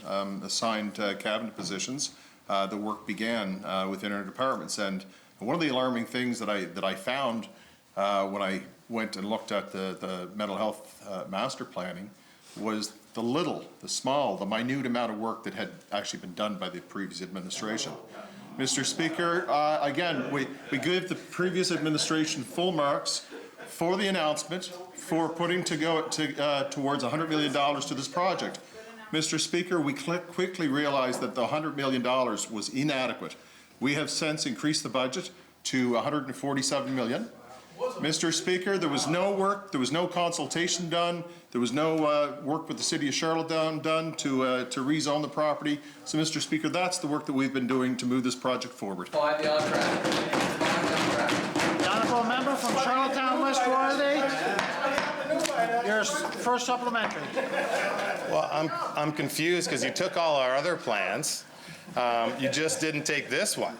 S12: assigned cabinet positions, the work began within our departments. And one of the alarming things that I found when I went and looked at the mental health master planning was the small, the minute amount of work that had actually been done by the previous administration. Mr. Speaker, again, we give the previous administration full marks for the announcement for putting towards $100 million to this project. Mr. Speaker, we quickly realized that the $100 million was inadequate. We have since increased the budget to $147 million. Mr. Speaker, there was no work, there was no consultation done, there was no work with the City of Charlottetown done to rezone the property. So, Mr. Speaker, that's the work that we've been doing to move this project forward.
S1: The honourable member from Charlottetown, West Royalty. Your first supplementary.
S7: Well, I'm confused because you took all our other plans. You just didn't take this one.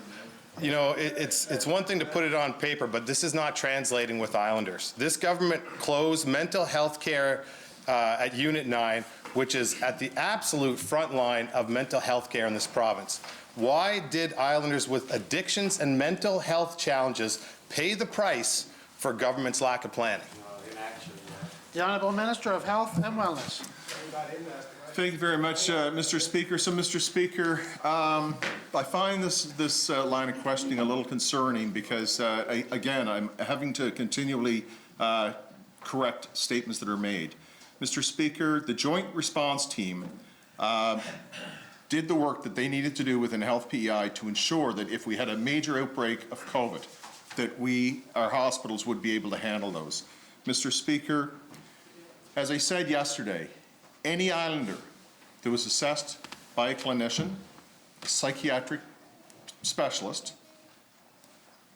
S7: You know, it's one thing to put it on paper, but this is not translating with Islanders. This government closed mental health care at Unit 9, which is at the absolute front line of mental health care in this province. Why did Islanders with addictions and mental health challenges pay the price for government's lack of planning?
S1: The Honourable Minister of Health and Wellness.
S12: Thank you very much, Mr. Speaker. So, Mr. Speaker, I find this line of questioning a little concerning because, again, I'm having to continually correct statements that are made. Mr. Speaker, the Joint Response Team did the work that they needed to do within Health PEI to ensure that if we had a major outbreak of COVID, that our hospitals would be able to handle those. Mr. Speaker, as I said yesterday, any islander that was assessed by a clinician, a psychiatric specialist,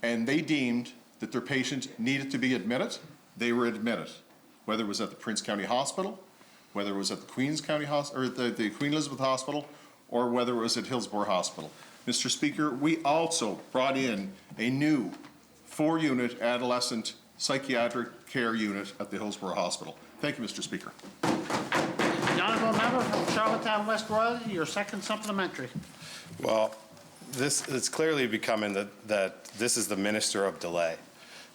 S12: and they deemed that their patient needed to be admitted, they were admitted, whether it was at the Prince County Hospital, whether it was at the Queen's County Hospital, or the Queen Elizabeth Hospital, or whether it was at Hillsborough Hospital. Mr. Speaker, we also brought in a new 4-unit adolescent psychiatric care unit at the Hillsborough Hospital. Thank you, Mr. Speaker.
S1: The honourable member from Charlottetown West Royalty, your second supplementary.
S7: Well, it's clearly becoming that this is the minister of delay.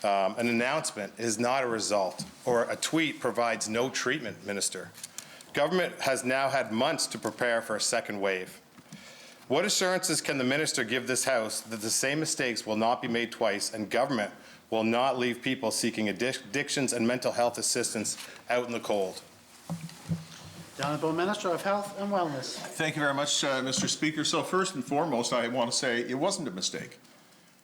S7: An announcement is not a result, or a tweet provides no treatment, Minister. Government has now had months to prepare for a second wave. What assurances can the minister give this House that the same mistakes will not be made twice and government will not leave people seeking addictions and mental health assistance out in the cold?
S1: The Honourable Minister of Health and Wellness.
S12: Thank you very much, Mr. Speaker. So first and foremost, I want to say it wasn't a mistake.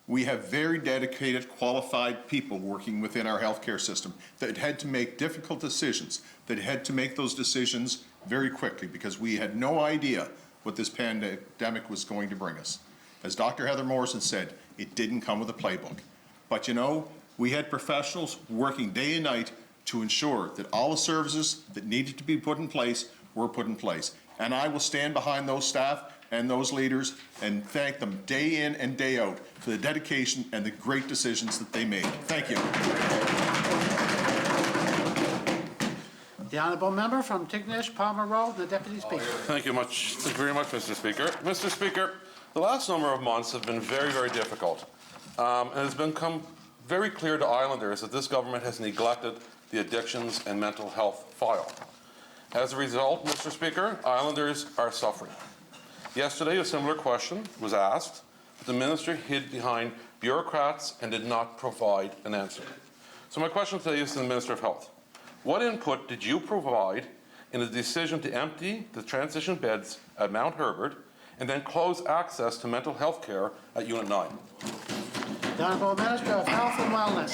S12: We have very dedicated, qualified people working within our healthcare system that had to make difficult decisions, that had to make those decisions very quickly because we had no idea what this pandemic was going to bring us. As Dr. Heather Morrison said, it didn't come with a playbook. But you know, we had professionals working day and night to ensure that all the services that needed to be put in place were put in place. And I will stand behind those staff and those leaders and thank them day in and day out for the dedication and the great decisions that they made. Thank you.
S1: The honourable member from Tignish, Palmer Road, the Deputy Speaker.
S17: Thank you very much, Mr. Speaker. Mr. Speaker, the last number of months have been very, very difficult. And it's become very clear to Islanders that this government has neglected the addictions and mental health file. As a result, Mr. Speaker, Islanders are suffering. Yesterday, a similar question was asked, but the minister hid behind bureaucrats and did not provide an answer. So my question today is to the Minister of Health. What input did you provide in the decision to empty the transition beds at Mount Herbert and then close access to mental health care at Unit 9?
S1: The Honourable Minister of Health and Wellness.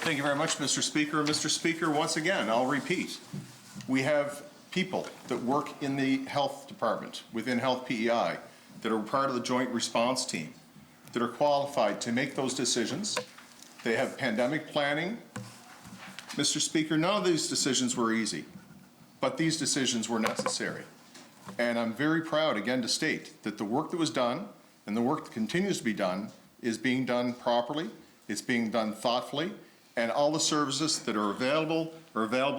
S12: Thank you very much, Mr. Speaker. Mr. Speaker, once again, I'll repeat. We have people that work in the health department within Health PEI that are part of the Joint Response Team that are qualified to make those decisions. They have pandemic planning. Mr. Speaker, none of these decisions were easy, but these decisions were necessary. And I'm very proud, again, to state that the work that was done and the work that continues to be done is being done properly, it's being done thoughtfully, and all the services that are available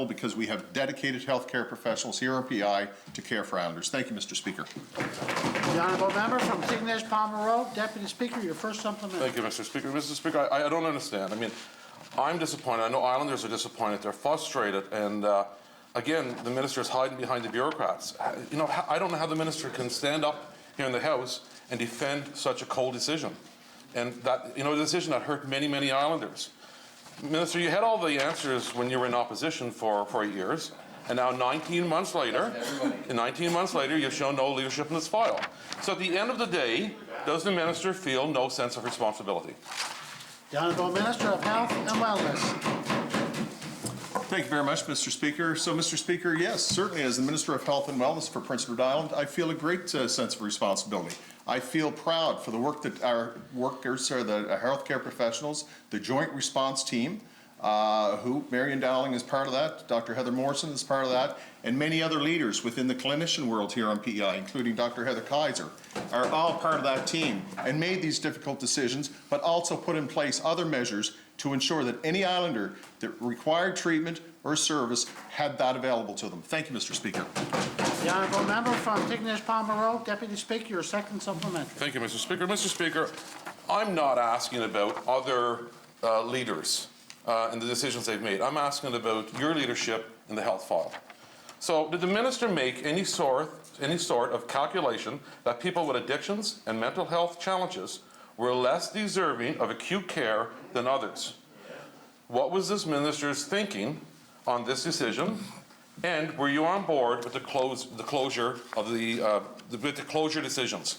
S12: because we have dedicated healthcare professionals here on PEI to care for Islanders. Thank you, Mr. Speaker.
S1: The honourable member from Tignish, Palmer Road, Deputy Speaker, your first supplementary.
S17: Thank you, Mr. Speaker. Mr. Speaker, I don't understand. I mean, I'm disappointed. I know Islanders are disappointed. They're frustrated. And again, the minister is hiding behind the bureaucrats. You know, I don't know how the minister can stand up here in the House and defend such a cold decision. And that, you know, a decision that hurt many, many Islanders. Minister, you had all the answers when you were in opposition for 8 years, and now 19 months later, you've shown no leadership in this file. So at the end of the day, does the minister feel no sense of responsibility?
S1: The Honourable Minister of Health and Wellness.
S12: Thank you very much, Mr. Speaker. So, Mr. Speaker, yes, certainly as the Minister of Health and Wellness for Prince Edward Island, I feel a great sense of responsibility. I feel proud for the work that our workers, or the healthcare professionals, the Joint Response Team, who Marion Dowling is part of that, Dr. Heather Morrison is part of that, and many other leaders within the clinician world here on PEI, including Dr. Heather Kaiser, are all part of that team and made these difficult decisions, but also put in place other measures to ensure that any Islander that required treatment or service had that available to them. Thank you, Mr. Speaker.
S1: The honourable member from Tignish, Palmer Road, Deputy Speaker, your second supplementary.
S17: Thank you, Mr. Speaker. Mr. Speaker, I'm not asking about other leaders and the decisions they've made. I'm asking about your leadership in the health file. So did the minister make any sort of calculation that people with addictions and mental health challenges were less deserving of acute care than others? What was this minister's thinking on this decision? And were you on board with the closure of with the closure decisions?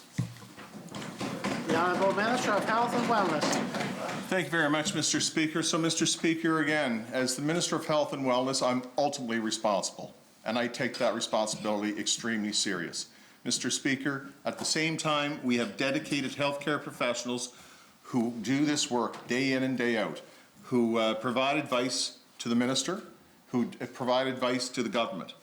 S1: The Honourable Minister of Health and Wellness.
S12: Thank you very much, Mr. Speaker. So, Mr. Speaker, again, as the Minister of Health and Wellness, I'm ultimately responsible, and I take that responsibility extremely serious. Mr. Speaker, at the same time, we have dedicated healthcare professionals who do this work day in and day out, who provide advice to the Minister, who provide advice to the government.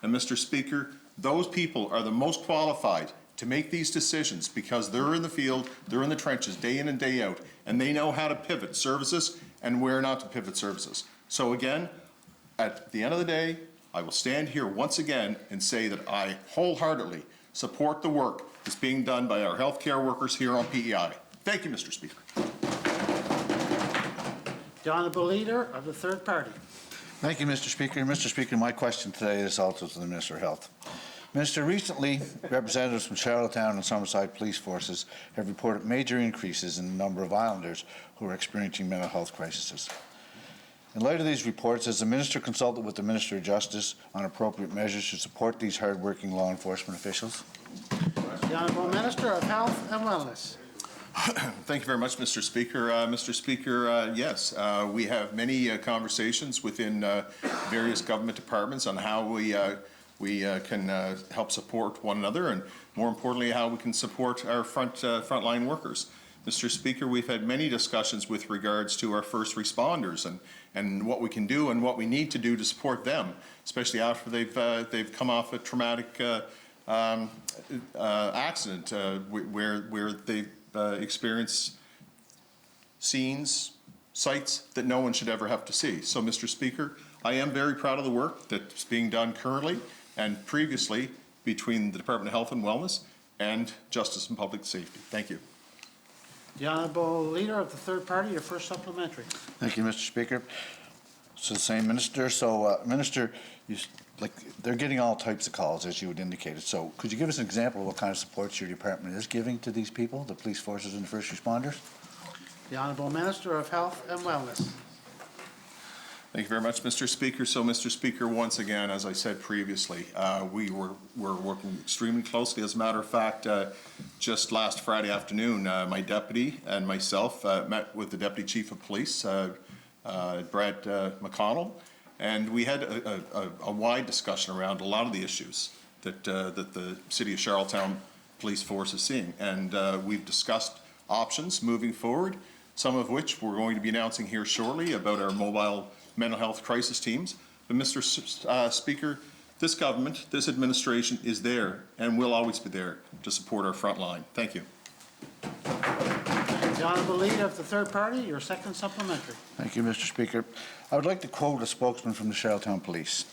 S12: And Mr. Speaker, those people are the most qualified to make these decisions because they're in the field, they're in the trenches day in and day out, and they know how to pivot services and where not to pivot services. So again, at the end of the day, I will stand here once again and say that I wholeheartedly support the work that's being done by our healthcare workers here on PEI. Thank you, Mr. Speaker.
S1: The Honourable Leader of the Third Party.
S4: Thank you, Mr. Speaker. Mr. Speaker, my question today is also to the Minister of Health. Minister, recently, representatives from Charlottetown and Summerside police forces have reported major increases in the number of islanders who are experiencing mental health crises. In light of these reports, has the Minister consulted with the Minister of Justice on appropriate measures to support these hard-working law enforcement officials?
S1: The Honourable Minister of Health and Wellness.
S12: Thank you very much, Mr. Speaker. Mr. Speaker, yes, we have many conversations within various government departments on how we can help support one another, and more importantly, how we can support our frontline workers. Mr. Speaker, we've had many discussions with regards to our first responders and what we can do and what we need to do to support them, especially after they've come off a traumatic accident where they've experienced scenes, sights that no one should ever have to see. So, Mr. Speaker, I am very proud of the work that's being done currently and previously between the Department of Health and Wellness and Justice and Public Safety. Thank you.
S1: The Honourable Leader of the Third Party, your first supplementary.
S4: Thank you, Mr. Speaker. So the same Minister. So, Minister, they're getting all types of calls, as you had indicated. So could you give us an example of what kind of supports your department is giving to these people, the police forces and the first responders?
S1: The Honourable Minister of Health and Wellness.
S12: Thank you very much, Mr. Speaker. So, Mr. Speaker, once again, as I said previously, we're working extremely closely. As a matter of fact, just last Friday afternoon, my deputy and myself met with the Deputy Chief of Police, Brad McConnell, and we had a wide discussion around a lot of the issues that the City of Charlottetown Police Force is seeing. And we've discussed options moving forward, some of which we're going to be announcing here shortly about our mobile mental health crisis teams. But Mr. Speaker, this government, this administration is there and will always be there to support our front line. Thank you.
S1: The Honourable Leader of the Third Party, your second supplementary.
S4: Thank you, Mr. Speaker. I would like to quote a spokesman from the Charlottetown Police.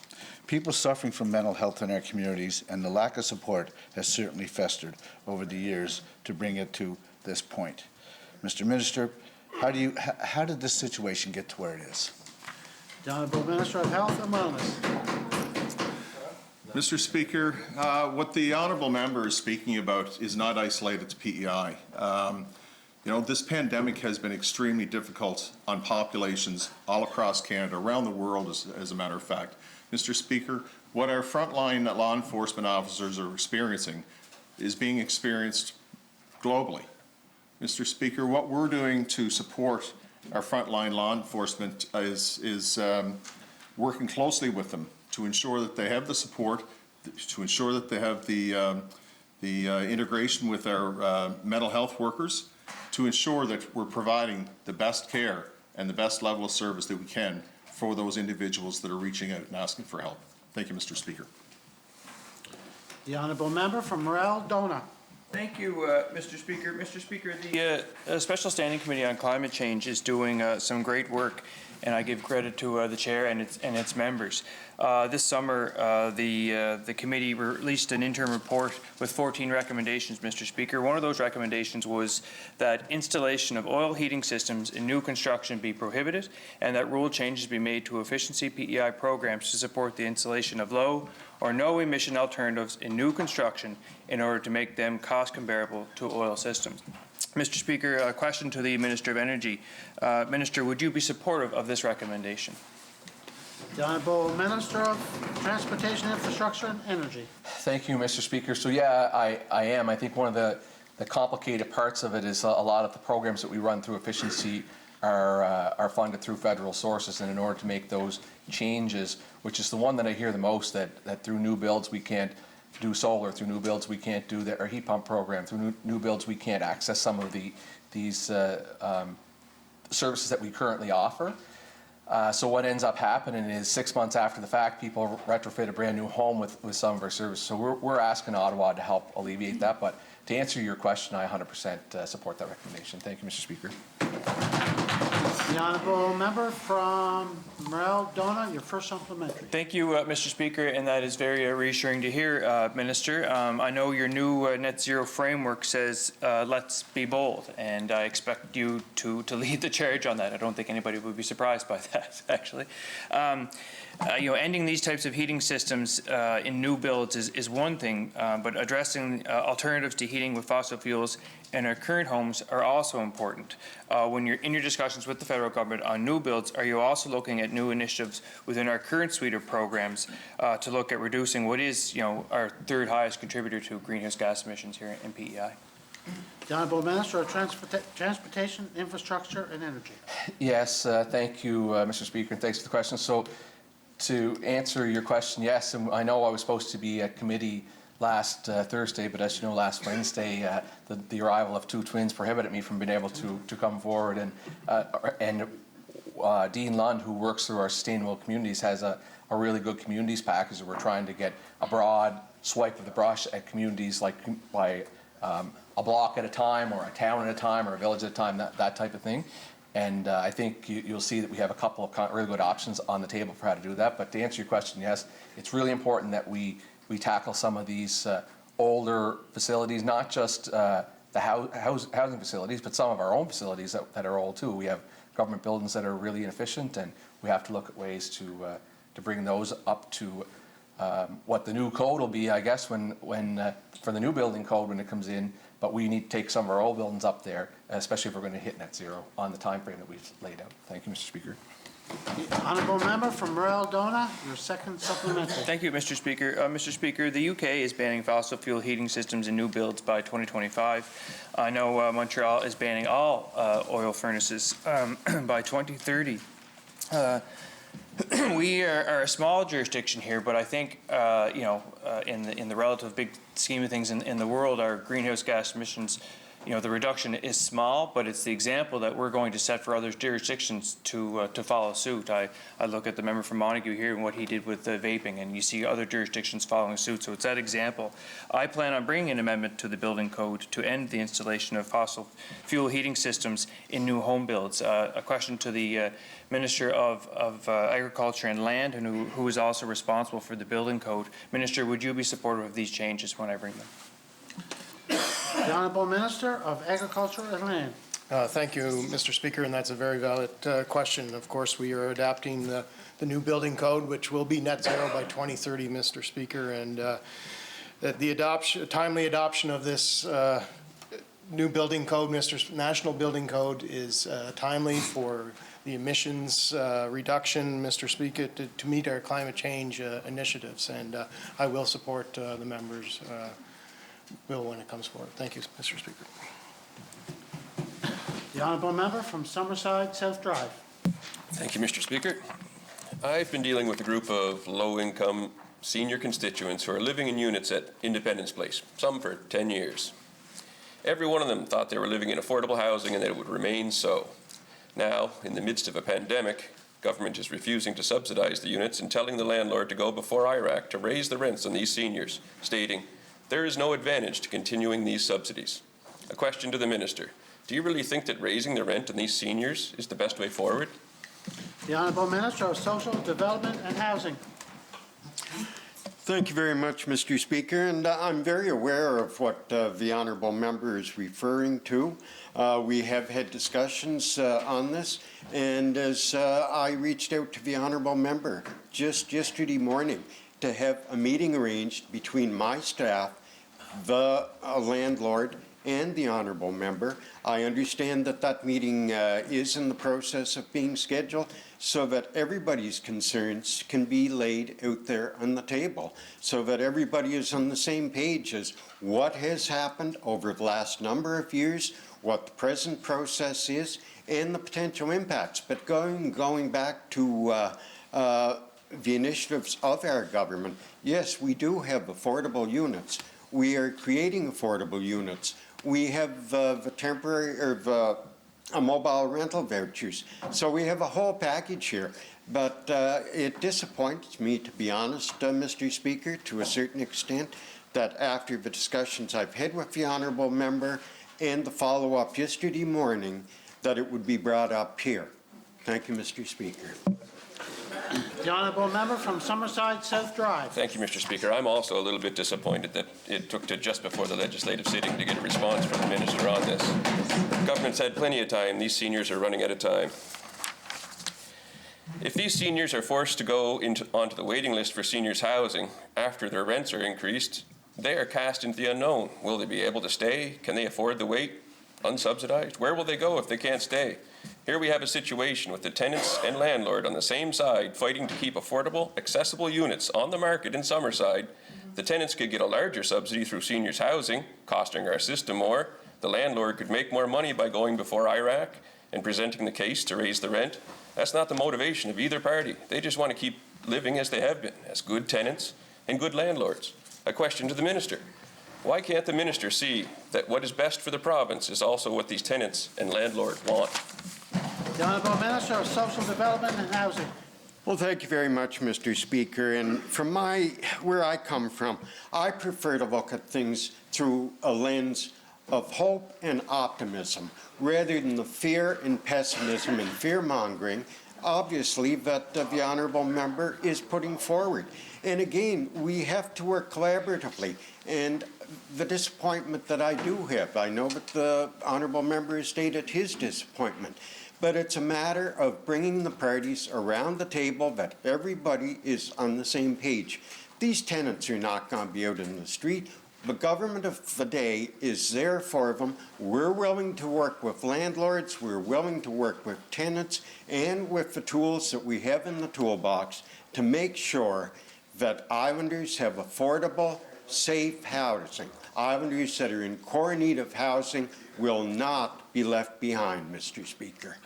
S4: People suffering from mental health in our communities and the lack of support has certainly festered over the years to bring it to this point. Mr. Minister, how did this situation get to where it is?
S1: The Honourable Minister of Health and Wellness.
S12: Mr. Speaker, what the honourable member is speaking about is not isolated to PEI. You know, this pandemic has been extremely difficult on populations all across Canada, around the world, as a matter of fact. Mr. Speaker, what our frontline law enforcement officers are experiencing is being experienced globally. Mr. Speaker, what we're doing to support our frontline law enforcement is working closely with them to ensure that they have the support, to ensure that they have the integration with our mental health workers, to ensure that we're providing the best care and the best level of service that we can for those individuals that are reaching out and asking for help. Thank you, Mr. Speaker.
S1: The Honourable Member from Morel-Donagh.
S18: Thank you, Mr. Speaker. Mr. Speaker, the Special Standing Committee on Climate Change is doing some great work, and I give credit to the chair and its members. This summer, the committee released an interim report with 14 recommendations, Mr. Speaker. One of those recommendations was that installation of oil heating systems in new construction be prohibited, and that rule changes be made to efficiency PEI programs to support the installation of low or no emission alternatives in new construction in order to make them cost comparable to oil systems. Mr. Speaker, a question to the Minister of Energy. Minister, would you be supportive of this recommendation?
S1: The Honourable Minister of Transportation, Infrastructure and Energy.
S19: Thank you, Mr. Speaker. So yeah, I am. I think one of the complicated parts of it is a lot of the programs that we run through efficiency are funded through federal sources, and in order to make those changes, which is the one that I hear the most, that through new builds we can't do solar, through new builds we can't do our heat pump program, through new builds we can't access some of these services that we currently offer. So what ends up happening is 6 months after the fact, people retrofit a brand new home with some of our services. So we're asking Ottawa to help alleviate that. But to answer your question, I 100% support that recommendation. Thank you, Mr. Speaker.
S1: The Honourable Member from Morel-Donagh, your first supplementary.
S18: Thank you, Mr. Speaker, and that is very reassuring to hear, Minister. I know your new net zero framework says, let's be bold, and I expect you to lead the charge on that. I don't think anybody would be surprised by that, actually. Ending these types of heating systems in new builds is one thing, but addressing alternatives to heating with fossil fuels in our current homes are also important. When you're in your discussions with the federal government on new builds, are you also looking at new initiatives within our current suite of programs to look at reducing what is, our third highest contributor to greenhouse gas emissions here in PEI?
S1: The Honourable Minister of Transportation, Infrastructure and Energy.
S19: Yes, thank you, Mr. Speaker, and thanks for the question. So to answer your question, yes, and I know I was supposed to be at committee last Thursday, but as you know, last Wednesday, the arrival of two twins prohibited me from being able to come forward. And Dean Lund, who works through our Sustainable Communities, has a really good communities package that we're trying to get a broad swipe of the brush at communities like by a block at a time, or a town at a time, or a village at a time, that type of thing. And I think you'll see that we have a couple of really good options on the table for how to do that. But to answer your question, yes, it's really important that we tackle some of these older facilities, not just the housing facilities, but some of our own facilities that are old too. We have government buildings that are really inefficient, and we have to look at ways to bring those up to what the new code will be, I guess, when for the new building code when it comes in. But we need to take some of our old buildings up there, especially if we're going to hit net zero on the time frame that we've laid out. Thank you, Mr. Speaker.
S1: The Honourable Member from Morel-Donagh, your second supplementary.
S18: Thank you, Mr. Speaker. Mr. Speaker, the UK is banning fossil fuel heating systems in new builds by 2025. I know Montreal is banning all oil furnaces by 2030. We are a small jurisdiction here, but I think in the relative big scheme of things in the world, our greenhouse gas emissions, the reduction is small, but it's the example that we're going to set for other jurisdictions to follow suit. I look at the member from Montague here and what he did with vaping, and you see other jurisdictions following suit. So it's that example. I plan on bringing an amendment to the building code to end the installation of fossil fuel heating systems in new home builds. A question to the Minister of Agriculture and Land, and who is also responsible for the building code. Minister, would you be supportive of these changes when I bring them?
S1: The Honourable Minister of Agriculture and Land.
S2: Thank you, Mr. Speaker, and that's a very valid question. Of course, we are adapting the new building code, which will be net zero by 2030, Mr. Speaker, and the timely adoption of this new building code, National Building Code, is timely for the emissions reduction, Mr. Speaker, to meet our climate change initiatives, and I will support the members' bill when it comes forward. Thank you, Mr. Speaker.
S1: The Honourable Member from Summerside South Drive.
S20: Thank you, Mr. Speaker. I've been dealing with a group of low-income senior constituents who are living in units at Independence Place, some for 10 years. Every one of them thought they were living in affordable housing and that it would remain so. Now, in the midst of a pandemic, government is refusing to subsidize the units and telling the landlord to go before IRAC to raise the rents on these seniors, stating, there is no advantage to continuing these subsidies. A question to the Minister. Do you really think that raising the rent on these seniors is the best way forward?
S1: The Honourable Minister of Social Development and Housing.
S15: Thank you very much, Mr. Speaker, and I'm very aware of what the honourable member is referring to. We have had discussions on this, and as I reached out to the honourable member just yesterday morning to have a meeting arranged between my staff, the landlord, and the honourable member. I understand that that meeting is in the process of being scheduled so that everybody's concerns can be laid out there on the table, so that everybody is on the same page as what has happened over the last number of years, what the present process is, and the potential impacts. But going back to the initiatives of our government, yes, we do have affordable units. We are creating affordable units. We have the temporary or mobile rental vouchers. So we have a whole package here. But it disappoints me, to be honest, Mr. Speaker, to a certain extent, that after the discussions I've had with the honourable member and the follow-up yesterday morning, that it would be brought up here. Thank you, Mr. Speaker.
S1: The honourable member from Summerside South Drive.
S20: Thank you, Mr. Speaker. I'm also a little bit disappointed that it took to just before the legislative sitting to get a response from the minister on this. The government's had plenty of time. These seniors are running out of time. If these seniors are forced to go onto the waiting list for seniors housing after their rents are increased, they are cast into the unknown. Will they be able to stay? Can they afford the wait? Unsubsidized? Where will they go if they can't stay? Here we have a situation with the tenants and landlord on the same side fighting to keep affordable, accessible units on the market in Summerside. The tenants could get a larger subsidy through seniors housing, costing our system more. The landlord could make more money by going before IRAC and presenting the case to raise the rent. That's not the motivation of either party. They just want to keep living as they have been, as good tenants and good landlords. A question to the minister. Why can't the minister see that what is best for the province is also what these tenants and landlords want?
S1: The Honourable Minister of Social Development and Housing.
S15: Well, thank you very much, Mr. Speaker. And from where I come from, I prefer to look at things through a lens of hope and optimism, rather than the fear and pessimism and fear-mongering, obviously, that the honourable member is putting forward. And again, we have to work collaboratively. And the disappointment that I do have, I know that the honourable member has stated his disappointment, but it's a matter of bringing the parties around the table that everybody is on the same page. These tenants are not going to be out in the street. The government of the day is there for them. We're willing to work with landlords, we're willing to work with tenants, and with the tools that we have in the toolbox to make sure that Islanders have affordable, safe housing. Islanders that are in core need of housing will not be left behind, Mr. Speaker.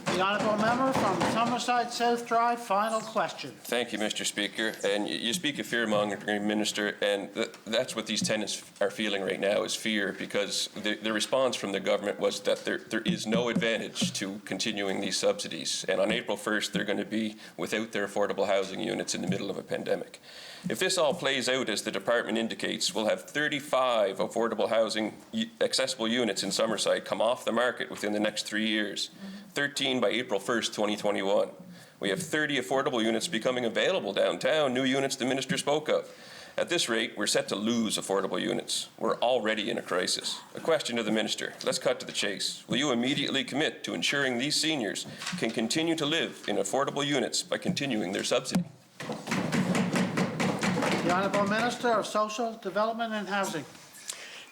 S1: The honourable member from Summerside South Drive, final question.
S20: Thank you, Mr. Speaker. And you speak of fear-mongering, Minister, and that's what these tenants are feeling right now is fear, because the response from the government was that there is no advantage to continuing these subsidies. And on April 1st, they're going to be without their affordable housing units in the middle of a pandemic. If this all plays out as the department indicates, we'll have 35 affordable housing accessible units in Summerside come off the market within the next 3 years. 13 by April 1st, 2021. We have 30 affordable units becoming available downtown, new units the minister spoke of. At this rate, we're set to lose affordable units. We're already in a crisis. A question to the minister. Let's cut to the chase. Will you immediately commit to ensuring these seniors can continue to live in affordable units by continuing their subsidy?
S1: The Honourable Minister of Social Development and Housing.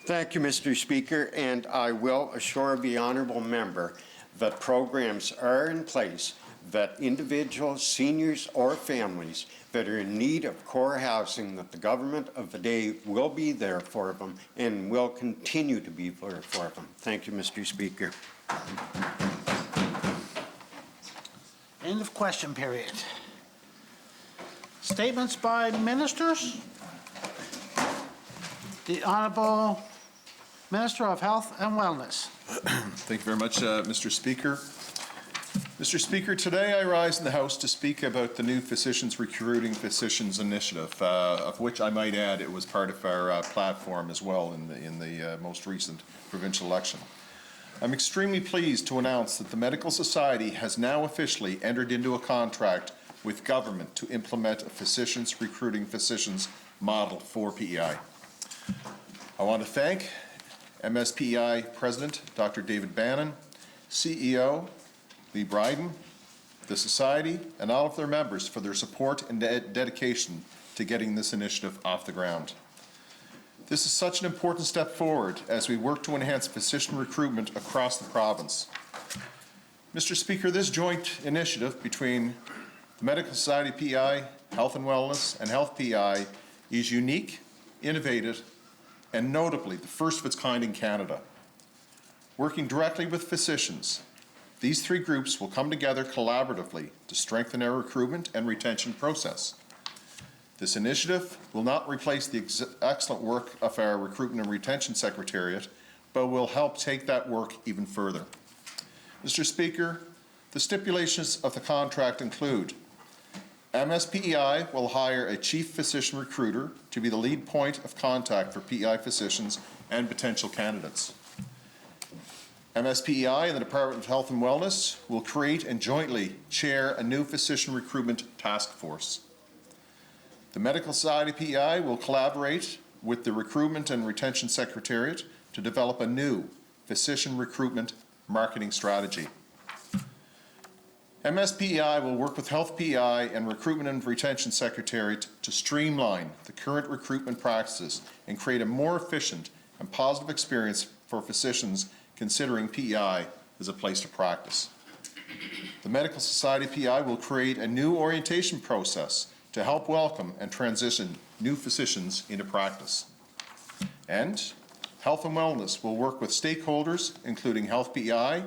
S15: Thank you, Mr. Speaker, and I will assure the honourable member that programs are in place that individuals, seniors or families that are in need of core housing, that the government of the day will be there for them and will continue to be there for them. Thank you, Mr. Speaker.
S1: End of question period. Statements by ministers. The Honourable Minister of Health and Wellness.
S12: Thank you very much, Mr. Speaker. Mr. Speaker, today I rise in the House to speak about the new Physicians Recruiting Physicians Initiative, of which I might add it was part of our platform as well in the most recent provincial election. I'm extremely pleased to announce that the Medical Society has now officially entered into a contract with government to implement a Physicians Recruiting Physicians model for PEI. I want to thank MSPEI President Dr. David Bannon, CEO Lee Bryden, the Society, and all of their members for their support and dedication to getting this initiative off the ground. This is such an important step forward as we work to enhance physician recruitment across the province. Mr. Speaker, this joint initiative between the Medical Society PEI, Health and Wellness, and Health PEI is unique, innovative, and notably the first of its kind in Canada. Working directly with physicians, these three groups will come together collaboratively to strengthen our recruitment and retention process. This initiative will not replace the excellent work of our Recruitment and Retention Secretariat, but will help take that work even further. Mr. Speaker, the stipulations of the contract include MSPEI will hire a chief physician recruiter to be the lead point of contact for PEI physicians and potential candidates. MSPEI and the Department of Health and Wellness will create and jointly chair a new physician recruitment task force. The Medical Society PEI will collaborate with the Recruitment and Retention Secretariat to develop a new physician recruitment marketing strategy. MSPEI will work with Health PEI and Recruitment and Retention Secretariat to streamline the current recruitment practices and create a more efficient and positive experience for physicians considering PEI as a place to practice. The Medical Society PEI will create a new orientation process to help welcome and transition new physicians into practice. And Health and Wellness will work with stakeholders, including Health PEI,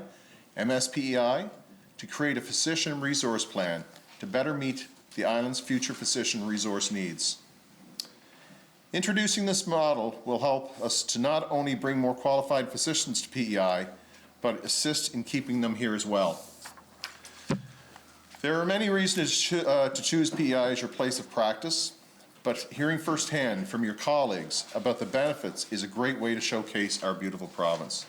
S12: MSPEI, to create a physician resource plan to better meet the island's future physician resource needs. Introducing this model will help us to not only bring more qualified physicians to PEI, but assist in keeping them here as well. There are many reasons to choose PEI as your place of practice, but hearing firsthand from your colleagues about the benefits is a great way to showcase our beautiful province.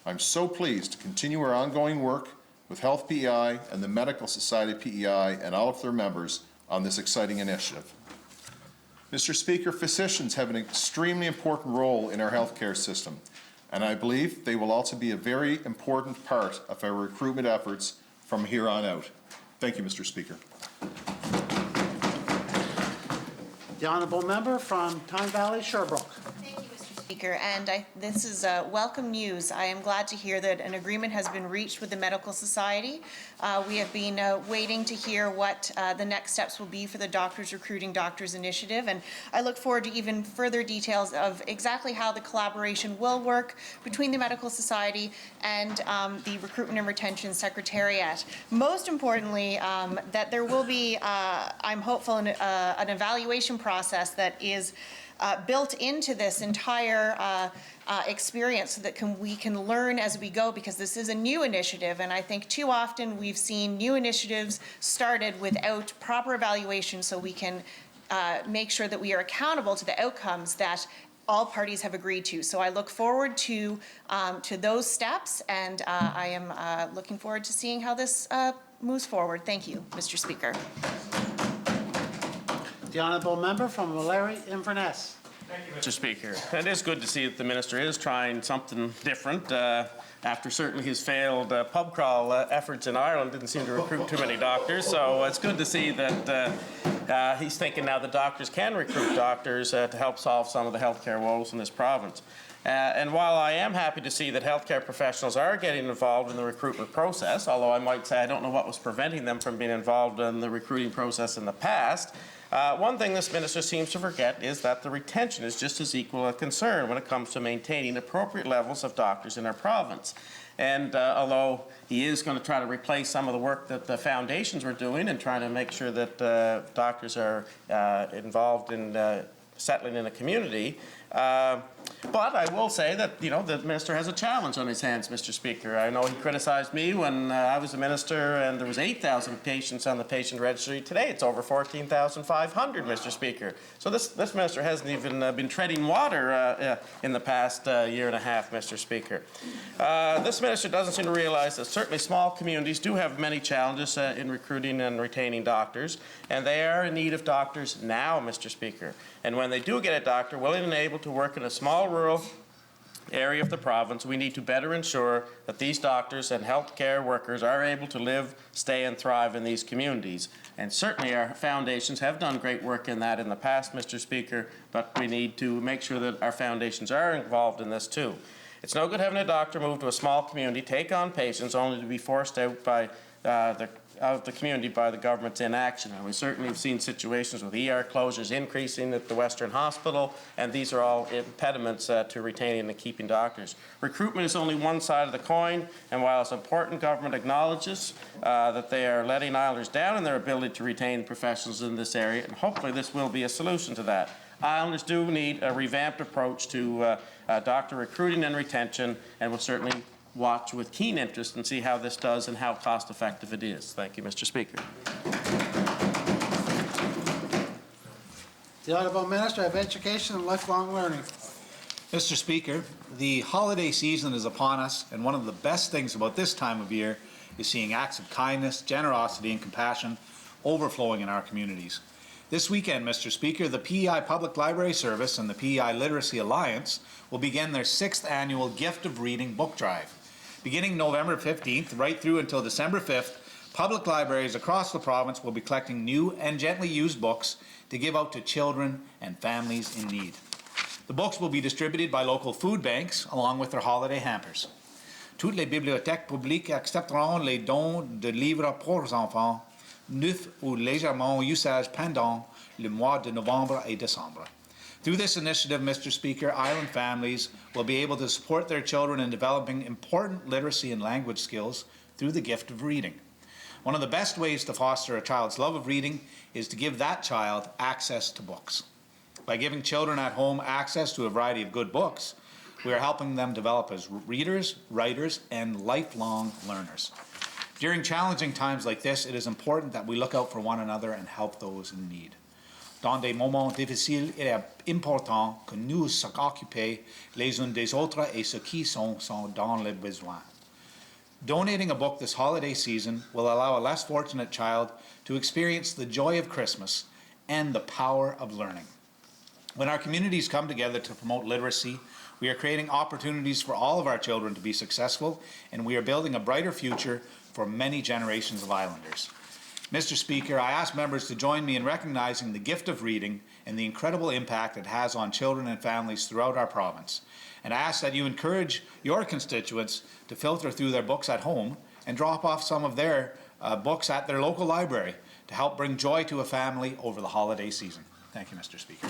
S12: I'm so pleased to continue our ongoing work with Health PEI and the Medical Society PEI and all of their members on this exciting initiative. Mr. Speaker, physicians have an extremely important role in our healthcare system, and I believe they will also be a very important part of our recruitment efforts from here on out. Thank you, Mr. Speaker.
S1: The honourable member from Tyne Valley, Sherbrooke.
S21: Thank you, Mr. Speaker, and this is welcome news. I am glad to hear that an agreement has been reached with the Medical Society. We have been waiting to hear what the next steps will be for the Doctors Recruiting Doctors initiative, and I look forward to even further details of exactly how the collaboration will work between the Medical Society and the Recruitment and Retention Secretariat. Most importantly, that there will be, I'm hopeful, an evaluation process that is built into this entire experience so that we can learn as we go, because this is a new initiative, and I think too often we've seen new initiatives started without proper evaluation, so we can make sure that we are accountable to the outcomes that all parties have agreed to. So I look forward to those steps, and I am looking forward to seeing how this moves forward. Thank you, Mr. Speaker.
S1: The honourable member from Larry-Inverness.
S8: Mr. Speaker, it is good to see that the minister is trying something different after certainly his failed pub crawl efforts in Ireland didn't seem to recruit too many doctors. So it's good to see that he's thinking now that doctors can recruit doctors to help solve some of the healthcare woes in this province. And while I am happy to see that healthcare professionals are getting involved in the recruitment process, although I might say I don't know what was preventing them from being involved in the recruiting process in the past, one thing this minister seems to forget is that the retention is just as equal a concern when it comes to maintaining appropriate levels of doctors in our province. And although he is going to try to replace some of the work that the foundations were doing and trying to make sure that doctors are involved in settling in a community, but I will say that, you know, the minister has a challenge on his hands, Mr. Speaker. I know he criticized me when I was a minister and there was 8,000 patients on the patient registry. Today it's over 14,500, Mr. Speaker. So this minister hasn't even been treading water in the past year and a half, Mr. Speaker. This minister doesn't seem to realize that certainly small communities do have many challenges in recruiting and retaining doctors, and they are in need of doctors now, Mr. Speaker. And when they do get a doctor willing and able to work in a small rural area of the province, we need to better ensure that these doctors and healthcare workers are able to live, stay, and thrive in these communities. And certainly our foundations have done great work in that in the past, Mr. Speaker, but we need to make sure that our foundations are involved in this too. It's no good having a doctor move to a small community, take on patients, only to be forced out by out of the community by the government's inaction. And we certainly have seen situations with ER closures increasing at the Western Hospital, and these are all impediments to retaining and keeping doctors. Recruitment is only one side of the coin, and while it's important government acknowledges that they are letting Islanders down in their ability to retain professionals in this area, and hopefully this will be a solution to that. Islanders do need a revamped approach to doctor recruiting and retention, and will certainly watch with keen interest and see how this does and how cost effective it is. Thank you, Mr. Speaker.
S1: The Honourable Minister of Education and Lifelong Learning.
S9: Mr. Speaker, the holiday season is upon us, and one of the best things about this time of year is seeing acts of kindness, generosity, and compassion overflowing in our communities. This weekend, Mr. Speaker, the PEI Public Library Service and the PEI Literacy Alliance will begin their 6th annual Gift of Reading book drive. Beginning November 15th, right through until December 5th, public libraries across the province will be collecting new and gently used books to give out to children and families in need. The books will be distributed by local food banks along with their holiday hampers. Toutes les bibliothèques publiques accepteront les dons de livres pour enfants, neufs ou légèrement usage pendant le mois de novembre et décembre. Through this initiative, Mr. Speaker, island families will be able to support their children in developing important literacy and language skills through the gift of reading. One of the best ways to foster a child's love of reading is to give that child access to books. By giving children at home access to a variety of good books, we are helping them develop as readers, writers, and lifelong learners. During challenging times like this, it is important that we look out for one another and help those in need. Dans des moments difficiles, il est important que nous s'occupions les uns des autres et ceux qui sont dans le besoin. Donating a book this holiday season will allow a less fortunate child to experience the joy of Christmas and the power of learning. When our communities come together to promote literacy, we are creating opportunities for all of our children to be successful, and we are building a brighter future for many generations of Islanders. Mr. Speaker, I ask members to join me in recognizing the gift of reading and the incredible impact it has on children and families throughout our province. And I ask that you encourage your constituents to filter through their books at home and drop off some of their books at their local library to help bring joy to a family over the holiday season. Thank you, Mr. Speaker.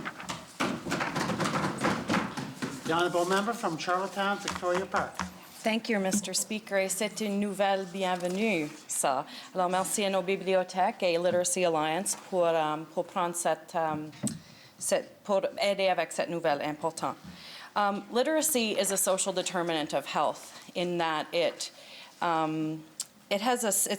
S1: The Honourable Member from Charlottetown, Victoria Park.
S6: Thank you, Mr. Speaker. Et c'est une nouvelle bienvenue, ça. Alors, merci à nos bibliothèques et Literacy Alliance pour prendre pour aider avec cette nouvelle importante. Literacy is a social determinant of health in that it's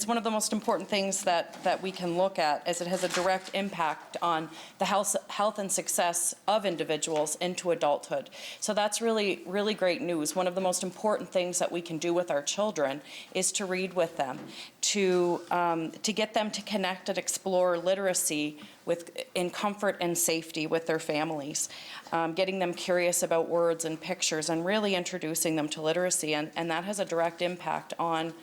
S6: one of the most important things that we can look at, as it has a direct impact on the health and success of individuals into adulthood. So that's really, really great news. One of the most important things that we can do with our children is to read with them, to get them to connect and explore literacy in comfort and safety with their families, getting them curious about words and pictures, and really introducing them to literacy, and that has a direct impact on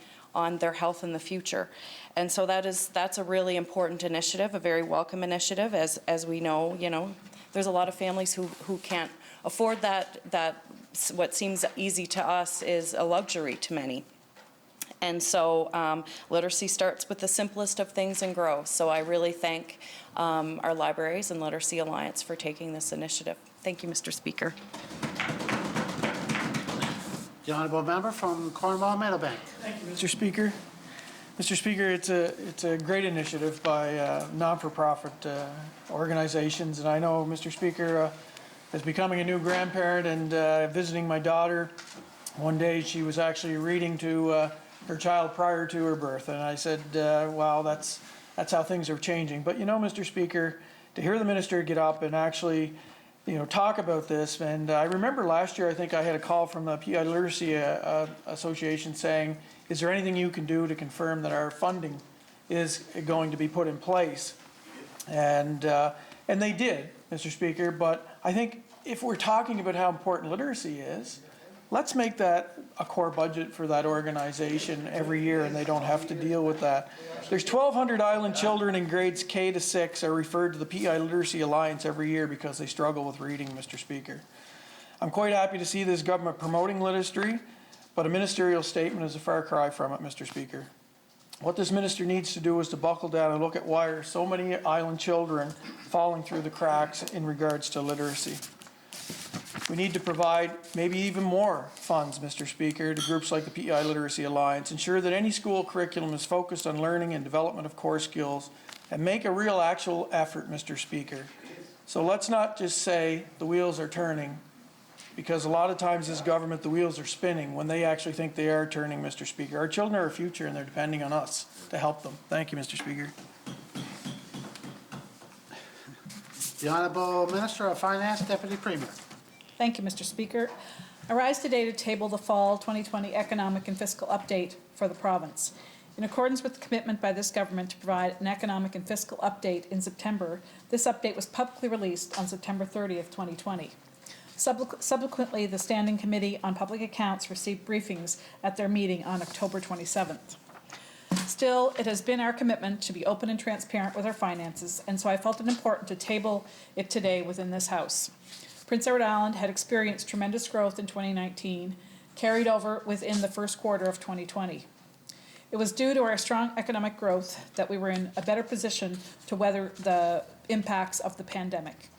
S6: their health in the future. And so that's a really important initiative, a very welcome initiative. As we know, there's a lot of families who can't afford that what seems easy to us is a luxury to many. And so literacy starts with the simplest of things and grows. So I really thank our libraries and Literacy Alliance for taking this initiative. Thank you, Mr. Speaker.
S1: The Honourable Member from Cornwall Meadowbank.
S10: Thank you, Mr. Speaker. Mr. Speaker, it's a great initiative by non-for-profit organizations, and I know, Mr. Speaker, as becoming a new grandparent and visiting my daughter, one day she was actually reading to her child prior to her birth, and I said, wow, that's how things are changing. But Mr. Speaker, to hear the minister get up and actually talk about this. And I remember last year, I think I had a call from the PEI Literacy Association saying, is there anything you can do to confirm that our funding is going to be put in place? And they did, Mr. Speaker. But I think if we're talking about how important literacy is, Let's make that a core budget for that organization every year, and they don't have to deal with that. There's 1,200 island children in grades K to 6 are referred to the PEI Literacy Alliance every year because they struggle with reading, Mr. Speaker. I'm quite happy to see this government promoting literacy, but a ministerial statement is a far cry from it, Mr. Speaker. What this minister needs to do is to buckle down and look at why are so many island children falling through the cracks in regards to literacy. We need to provide maybe even more funds, Mr. Speaker, to groups like the PEI Literacy Alliance, ensure that any school curriculum is focused on learning and development of core skills, and make a real actual effort, Mr. Speaker. So let's not just say the wheels are turning, because a lot of times as government, the wheels are spinning when they actually think they are turning, Mr. Speaker. Our children are our future, and they're depending on us to help them. Thank you, Mr. Speaker.
S1: The Honourable Minister of Finance, Deputy Premier.
S5: Thank you, Mr. Speaker. I rise today to table the Fall 2020 Economic and Fiscal Update for the province. In accordance with the commitment by this government to provide an economic and fiscal update in September, this update was publicly released on September 30th, 2020. Subsequently, the Standing Committee on Public Accounts received briefings at their meeting on October 27th. Still, it has been our commitment to be open and transparent with our finances, and so I felt it important to table it today within this House. Prince Edward Island had experienced tremendous growth in 2019, carried over within the first quarter of 2020. It was due to our strong economic growth that we were in a better position to weather the impacts of the pandemic.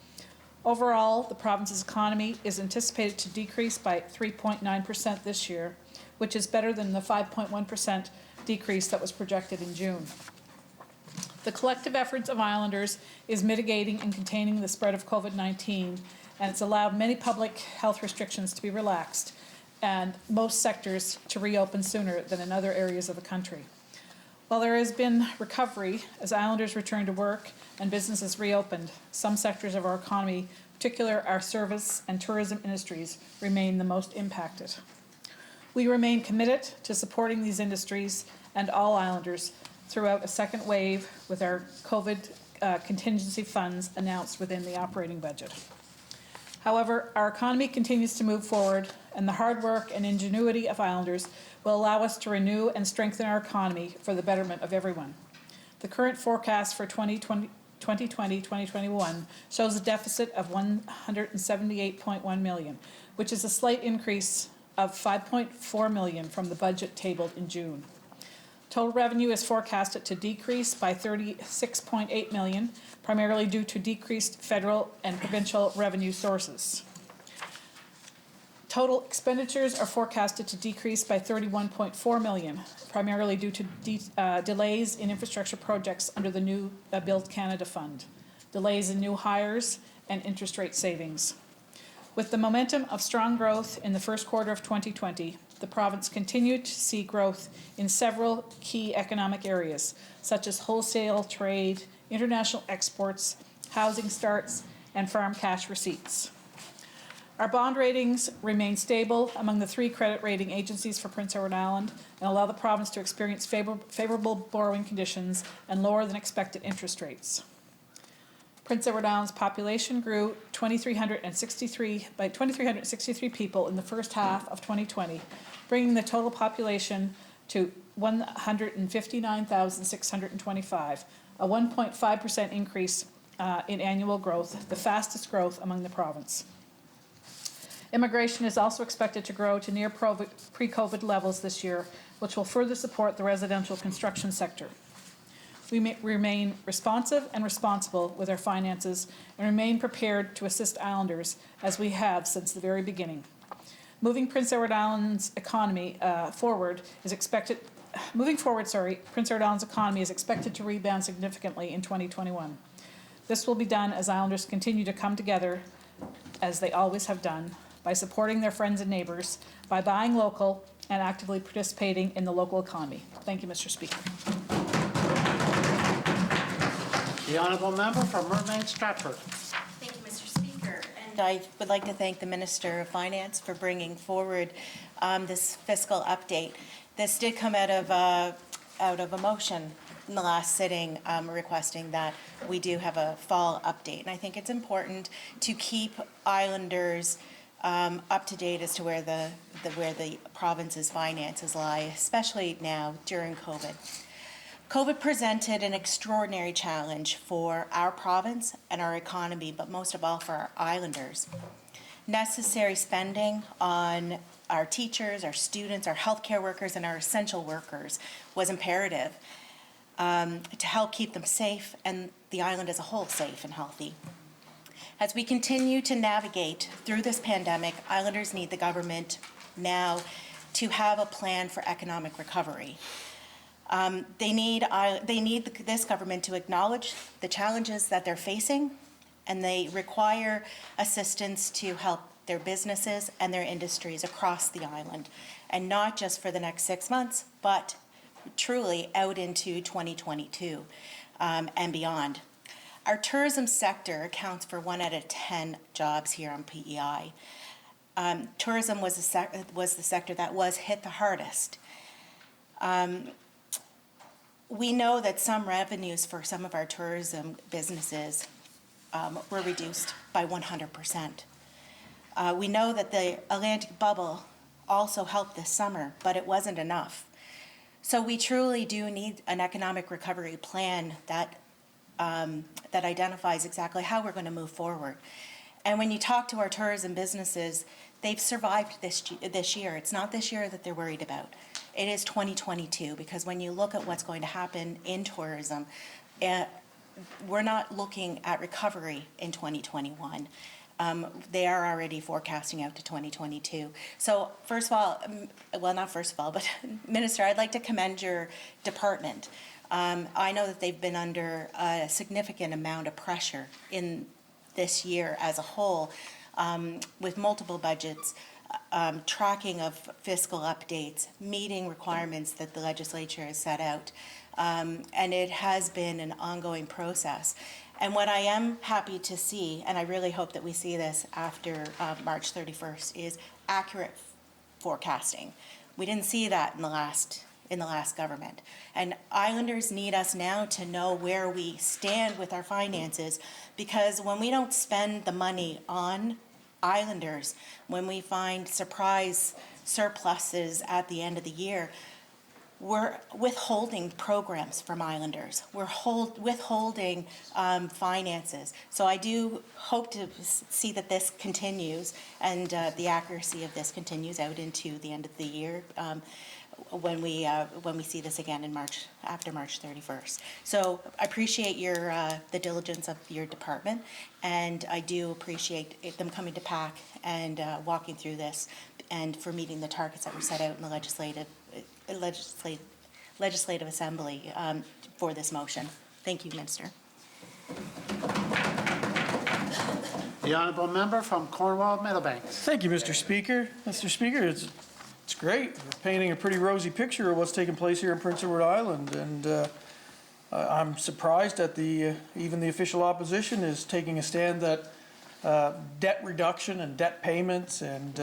S5: Overall, the province's economy is anticipated to decrease by 3.9% this year, which is better than the 5.1% decrease that was projected in June. The collective efforts of Islanders is mitigating and containing the spread of COVID-19, and it's allowed many public health restrictions to be relaxed and most sectors to reopen sooner than in other areas of the country. While there has been recovery as Islanders return to work and businesses reopened, some sectors of our economy, particularly our service and tourism industries, remain the most impacted. We remain committed to supporting these industries and all Islanders throughout a second wave with our COVID contingency funds announced within the operating budget. However, our economy continues to move forward, and the hard work and ingenuity of Islanders will allow us to renew and strengthen our economy for the betterment of everyone. The current forecast for 2020-2021 shows a deficit of $178.1 million, which is a slight increase of $5.4 million from the budget tabled in June. Total revenue is forecasted to decrease by $36.8 million, primarily due to decreased federal and provincial revenue sources. Total expenditures are forecasted to decrease by $31.4 million, primarily due to delays in infrastructure projects under the new Build Canada Fund, delays in new hires, and interest rate savings. With the momentum of strong growth in the first quarter of 2020, the province continued to see growth in several key economic areas, such as wholesale trade, international exports, housing starts, and farm cash receipts. Our bond ratings remain stable among the 3 credit rating agencies for Prince Edward Island and allow the province to experience favorable borrowing conditions and lower than expected interest rates. Prince Edward Island's population grew 2,363 people in the first half of 2020, bringing the total population to 159,625, a 1.5% increase in annual growth, the fastest growth among the province. Immigration is also expected to grow to near pre-COVID levels this year, which will further support the residential construction sector. We remain responsive and responsible with our finances and remain prepared to assist Islanders as we have since the very beginning. Moving Prince Edward Island's economy forward, Prince Edward Island's economy is expected to rebound significantly in 2021. This will be done as Islanders continue to come together, as they always have done, by supporting their friends and neighbours, by buying local, and actively participating in the local economy. Thank you, Mr. Speaker.
S1: The Honourable Member from Mermaid Stratford.
S21: Thank you, Mr. Speaker. And I would like to thank the Minister of Finance for bringing forward this fiscal update. This did come out of a motion in the last sitting requesting that we do have a fall update. And I think it's important to keep Islanders
S11: up to date as to where the province's finances lie, especially now during COVID. COVID presented an extraordinary challenge for our province and our economy, but most of all for our islanders. Necessary spending on our teachers, our students, our healthcare workers, and our essential workers was imperative to help keep them safe and the island as a whole safe and healthy. As we continue to navigate through this pandemic, islanders need the government now to have a plan for economic recovery. They need this government to acknowledge the challenges that they're facing, and they require assistance to help their businesses and their industries across the island, and not just for the next 6 months, but truly out into 2022 and beyond. Our tourism sector accounts for 1 out of 10 jobs here on PEI. Tourism was the sector that was hit the hardest. We know that some revenues for some of our tourism businesses were reduced by 100%. We know that the Atlantic bubble also helped this summer, but it wasn't enough. So we truly do need an economic recovery plan that identifies exactly how we're going to move forward. And when you talk to our tourism businesses, they've survived this year. It's not this year that they're worried about. It is 2022, because when you look at what's going to happen in tourism, we're not looking at recovery in 2021. They are already forecasting out to 2022. So first of all, well, not first of all, but Minister, I'd like to commend your department. I know that they've been under a significant amount of pressure in this year as a whole, with multiple budgets, tracking of fiscal updates, meeting requirements that the legislature has set out. And it has been an ongoing process. And what I am happy to see, and I really hope that we see this after March 31st, is accurate forecasting. We didn't see that in the last government. And islanders need us now to know where we stand with our finances, because when we don't spend the money on islanders, when we find surprise surpluses at the end of the year, we're withholding programs from islanders. We're withholding finances. So I do hope to see that this continues, and the accuracy of this continues out into the end of the year, when we see this again in March, after March 31st. So I appreciate the diligence of your department, and I do appreciate them coming to PAC and walking through this, and for meeting the targets that were set out in the legislative assembly for this motion. Thank you, Minister.
S1: The honourable member from Cornwall Meadowbanks.
S10: Thank you, Mr. Speaker. Mr. Speaker, it's great. You're painting a pretty rosy picture of what's taking place here in Prince Edward Island, and I'm surprised that even the official opposition is taking a stand that debt reduction and debt payments and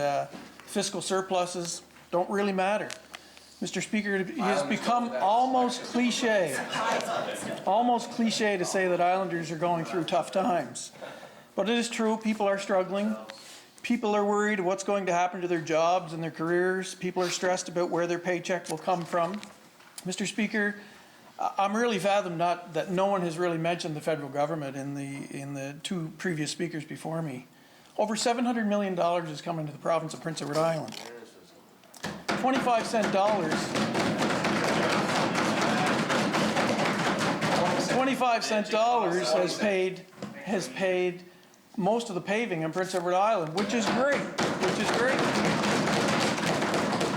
S10: fiscal surpluses don't really matter. Mr. Speaker, it has become almost cliche to say that Islanders are going through tough times. But it is true, people are struggling. People are worried what's going to happen to their jobs and their careers. People are stressed about where their paycheck will come from. Mr. Speaker, I'm really fathomed that no one has really mentioned the federal government in the two previous speakers before me. Over $700 million is coming to the province of Prince Edward Island. 25-cent dollars. 25-cent dollars has paid most of the paving in Prince Edward Island, which is great.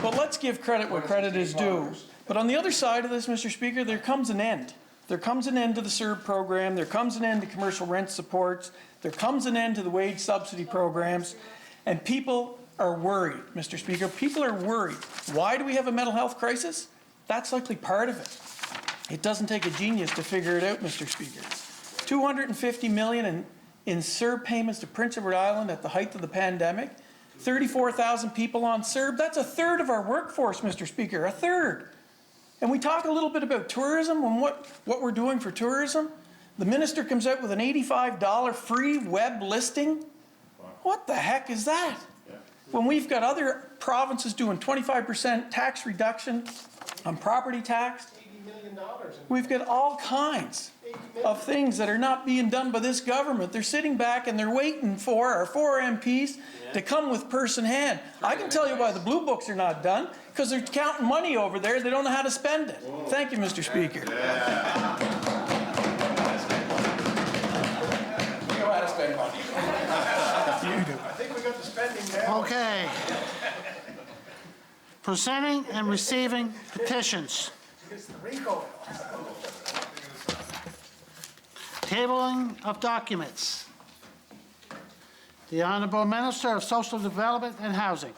S10: But let's give credit where credit is due. But on the other side of this, Mr. Speaker, there comes an end. There comes an end to the CERB program. There comes an end to commercial rent supports. There comes an end to the wage subsidy programs. And people are worried, Mr. Speaker. People are worried. Why do we have a mental health crisis? That's likely part of it. It doesn't take a genius to figure it out, Mr. Speaker. $250 million in CERB payments to Prince Edward Island at the height of the pandemic. 34,000 people on CERB. That's a third of our workforce, Mr. Speaker, a third. And we talk a little bit about tourism and what we're doing for tourism. The minister comes out with an $85 free web listing. What the heck is that? when we've got other provinces doing 25% tax reduction on property tax? We've got all kinds of things that are not being done by this government. They're sitting back and they're waiting for our 4 MPs to come with purse in hand. I can tell you why the blue books are not done, because they're counting money over there. They don't know how to spend it. Thank you, Mr. Speaker.
S19: We know how to spend money.
S2: You do. I think we got the spending down.
S1: Okay. Presenting and receiving petitions.
S2: It's the RICO.
S1: Tabling of documents. The Honourable Minister of Social Development and Housing.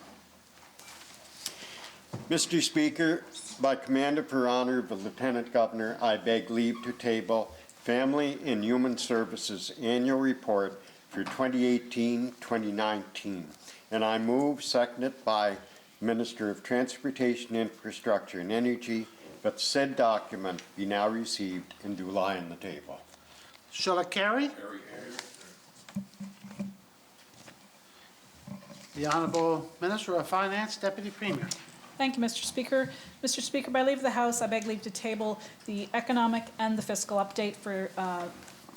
S15: Mr. Speaker, by command of Her Honour the Lieutenant Governor, I beg leave to table Family and Human Services Annual Report for 2018-2019. And I move, seconded by Minister of Transportation, Infrastructure and Energy, that said document be now received and do lie on the table.
S1: Shall it carry? The Honourable Minister of Finance, Deputy Premier.
S5: Thank you, Mr. Speaker. Mr. Speaker, by leave of the House, I beg leave to table the economic and the fiscal update for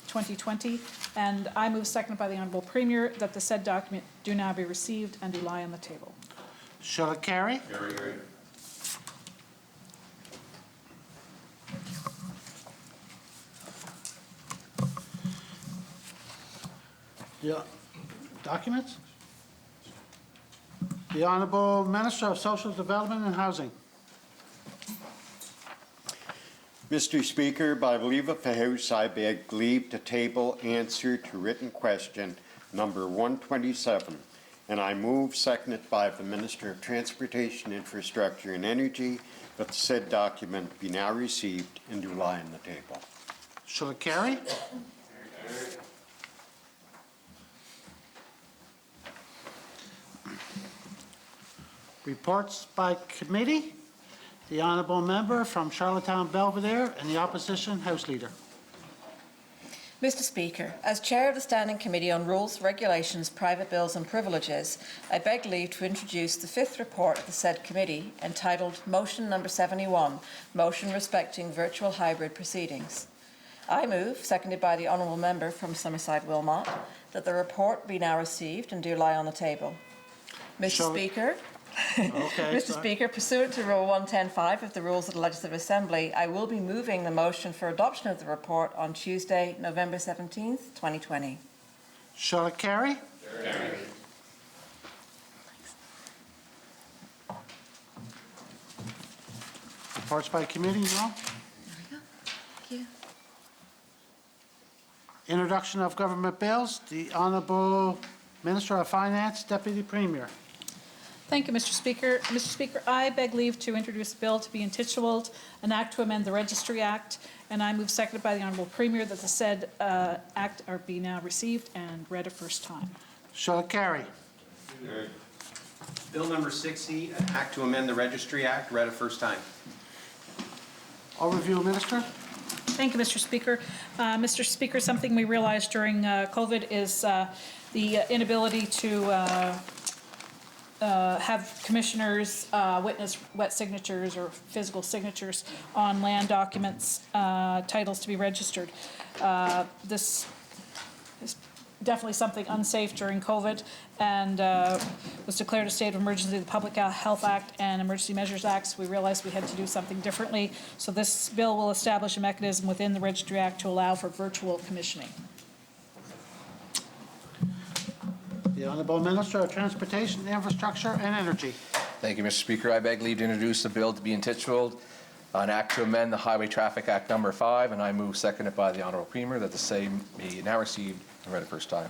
S5: 2020. And I move, seconded by the Honourable Premier, that the said document do now be received and do lie on the table.
S1: Shall it carry?
S12: Carry.
S1: Yeah. Documents? The Honourable Minister of Social Development and Housing.
S15: Mr. Speaker, by leave of the House, I beg leave to table answer to written question number 127, and I move, seconded by the Minister of Transportation, Infrastructure and Energy, that the said document be now received and do lie on the table.
S1: Shall it carry? Reports by committee. The Honourable Member from Charlottetown Belvedere and the Opposition House Leader.
S14: Mr. Speaker, as Chair of the Standing Committee on Rules, Regulations, Private Bills and Privileges, I beg leave to introduce the 5th report of the said committee, entitled Motion Number 71, Motion Respecting Virtual Hybrid Proceedings. I move, seconded by the Honourable Member from Summerside Wilmot, that the report be now received and do lie on the table. Mr. Speaker, Mr. Speaker, pursuant to Rule 110.5 of the Rules of the Legislative Assembly, I will be moving the motion for adoption of the report on Tuesday, November 17th, 2020.
S1: Shall it carry?
S12: Carry.
S1: Reports by committee, no?
S14: Thank you.
S1: Introduction of government bills. The Honourable Minister of Finance, Deputy Premier.
S5: Thank you, Mr. Speaker. Mr. Speaker, I beg leave to introduce a bill to be intituled An Act to Amend the Registry Act, and I move, seconded by the Honourable Premier, that the said act be now received and read a first time.
S1: Shall it carry?
S3: Bill number 60, an act to amend the Registry Act, read a first time.
S1: Overview, Minister.
S5: Thank you, Mr. Speaker. Mr. Speaker, something we realized during COVID is the inability to have commissioners witness wet signatures or physical signatures on land documents, titles to be registered. This is definitely something unsafe during COVID, and was declared a state of emergency. The Public Health Act and Emergency Measures Acts, we realized we had to do something differently. So this bill will establish a mechanism within the Registry Act to allow for virtual commissioning.
S1: The Honourable Minister of Transportation, Infrastructure and Energy.
S19: Thank you, Mr. Speaker. I beg leave to introduce a bill to be intituled An Act to Amend the Highway Traffic Act Number 5, and I move, seconded by the Honourable Premier, that the same be now received and read a first time.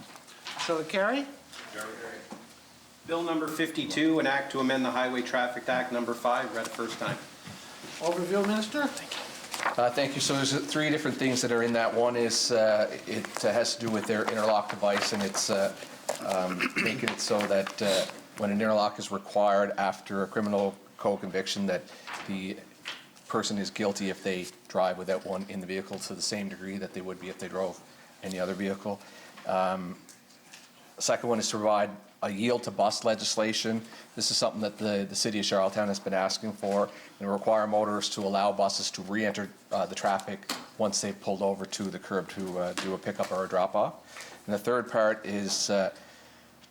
S1: Shall it carry?
S3: Bill number 52, an act to amend the Highway Traffic Act number 5, read a first time.
S1: Overview, Minister.
S19: Thank you. So there's 3 different things that are in that. One is it has to do with their interlock device, and it's making it so that when an interlock is required after a criminal co-conviction, that the person is guilty if they drive without one in the vehicle to the same degree that they would be if they drove any other vehicle. The second one is to provide a yield to bus legislation. This is something that the city of Charlottetown has been asking for, and require motorists to allow buses to re-enter the traffic once they've pulled over to the curb to do a pickup or a drop-off. And the third part is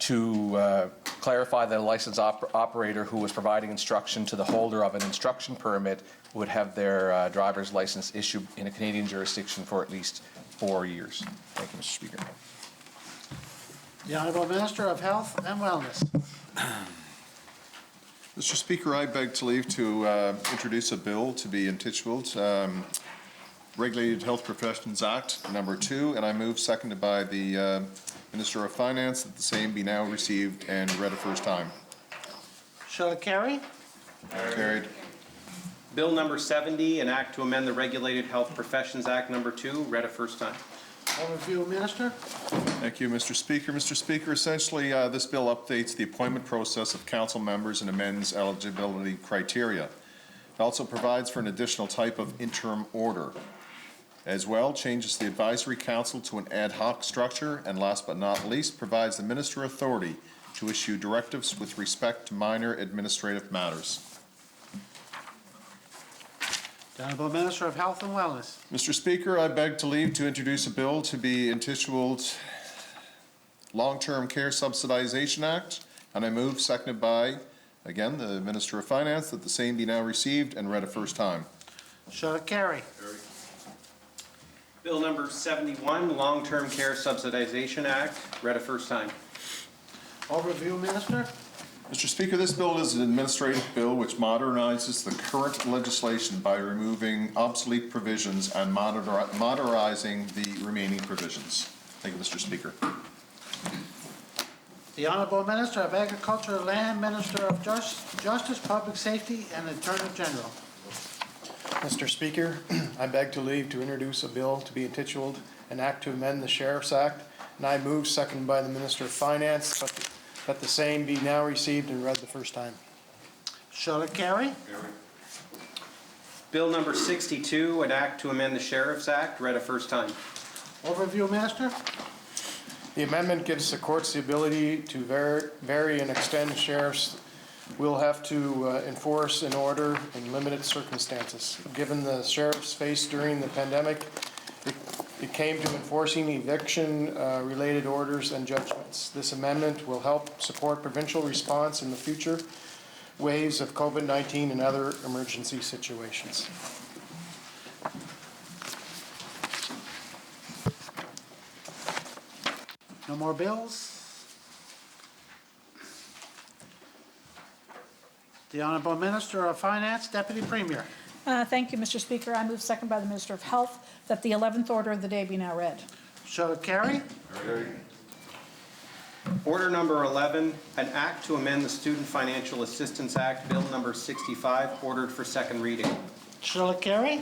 S19: to clarify that a licensed operator who was providing instruction to the holder of an instruction permit would have their driver's license issued in a Canadian jurisdiction for at least 4 years. Thank you, Mr. Speaker.
S1: The Honourable Minister of Health and Wellness.
S12: Mr. Speaker, I beg to leave to introduce a bill to be intituled Regulated Health Professions Act Number 2, and I move, seconded by the Minister of Finance, that the same be now received and read a first time.
S1: Shall it carry?
S12: Carried.
S3: Bill number 70, an act to amend the Regulated Health Professions Act Number 2, read a first time.
S1: Overview, Minister.
S12: Thank you, Mr. Speaker. Mr. Speaker, essentially, this bill updates the appointment process of council members and amends eligibility criteria. It also provides for an additional type of interim order. As well, changes the advisory council to an ad hoc structure, and last but not least, provides the minister authority to issue directives with respect to minor administrative matters.
S1: The Honourable Minister of Health and Wellness.
S12: Mr. Speaker, I beg to leave to introduce a bill to be intituled Long-Term Care Subsidization Act, and I move, seconded by, again, the Minister of Finance, that the same be now received and read a first time.
S1: Shall it carry?
S3: Bill number 71, Long-Term Care Subsidization Act, read a first time.
S1: Overview, Minister.
S12: Mr. Speaker, this bill is an administrative bill which modernizes the current legislation by removing obsolete provisions and modernizing the remaining provisions. Thank you, Mr. Speaker.
S1: The Honourable Minister of Agriculture, Land, Minister of Justice, Public Safety, and Attorney General.
S2: Mr. Speaker, I beg to leave to introduce a bill to be intituled An Act to Amend the Sheriff's Act, and I move, seconded by the Minister of Finance, that the same be now received and read the first time.
S1: Shall it carry?
S3: Bill number 62, an act to amend the Sheriff's Act, read a first time.
S1: Overview, Minister.
S2: The amendment gives the courts the ability to vary and extend sheriffs will have to enforce an order in limited circumstances. Given the sheriffs faced during the pandemic, it came to enforcing eviction-related orders and judgments. This amendment will help support provincial response in the future waves of COVID-19 and other emergency situations.
S1: No more bills? The Honourable Minister of Finance, Deputy Premier.
S5: Thank you, Mr. Speaker. I move, second by the Minister of Health, that the 11th order of the day be now read.
S1: Shall it carry?
S3: Order number 11, an act to amend the Student Financial Assistance Act, Bill number 65, ordered for second reading.
S1: Shall it carry?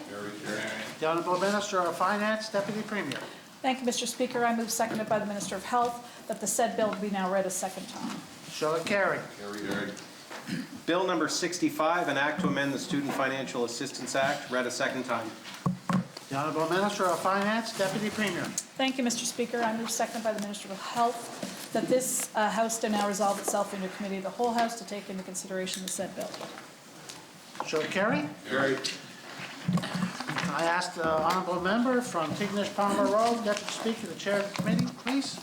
S1: The Honourable Minister of Finance, Deputy Premier.
S5: Thank you, Mr. Speaker. I move, seconded by the Minister of Health, that the said bill be now read a second time.
S1: Shall it carry?
S3: Bill number 65, an act to amend the Student Financial Assistance Act, read a second time.
S1: The Honourable Minister of Finance, Deputy Premier.
S5: Thank you, Mr. Speaker. I move, seconded by the Minister of Health, that this House do now resolve itself into Committee of the Whole House to take into consideration the said bill.
S1: Shall it carry? I ask the Honourable Member from Tignish Palmer Road, Deputy Speaker, the Chair of the Committee, please.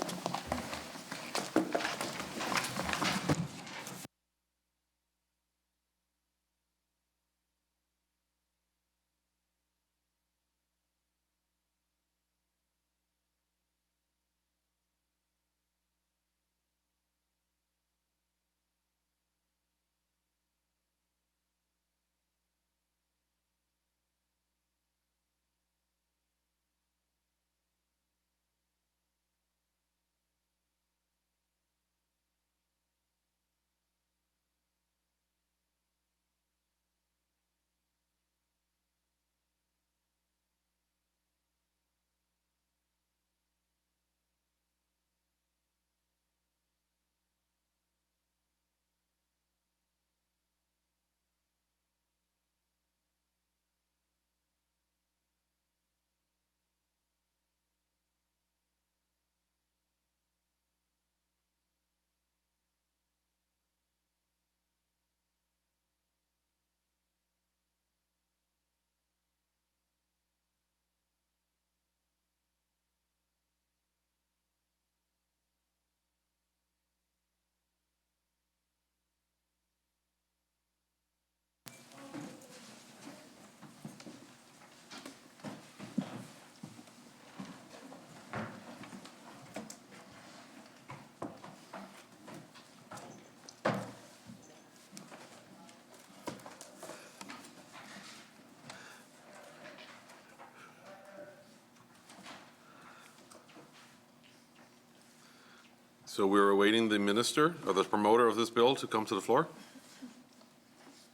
S17: So we're awaiting the minister or the promoter of this bill to come to the floor.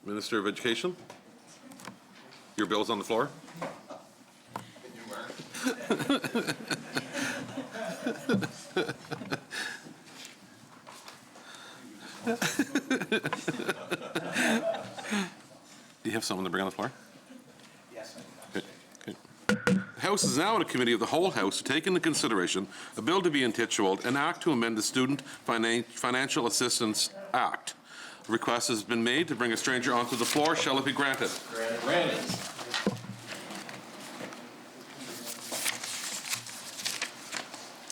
S17: Minister of Education, your bill's on the floor. Do you have someone to bring on the floor?
S9: Yes.
S17: Okay. The House is now in a committee of the whole House to take into consideration a bill to be intituled an act to amend the Student Financial Assistance Act. A request has been made to bring a stranger onto the floor. Shall it be granted?
S9: Granted.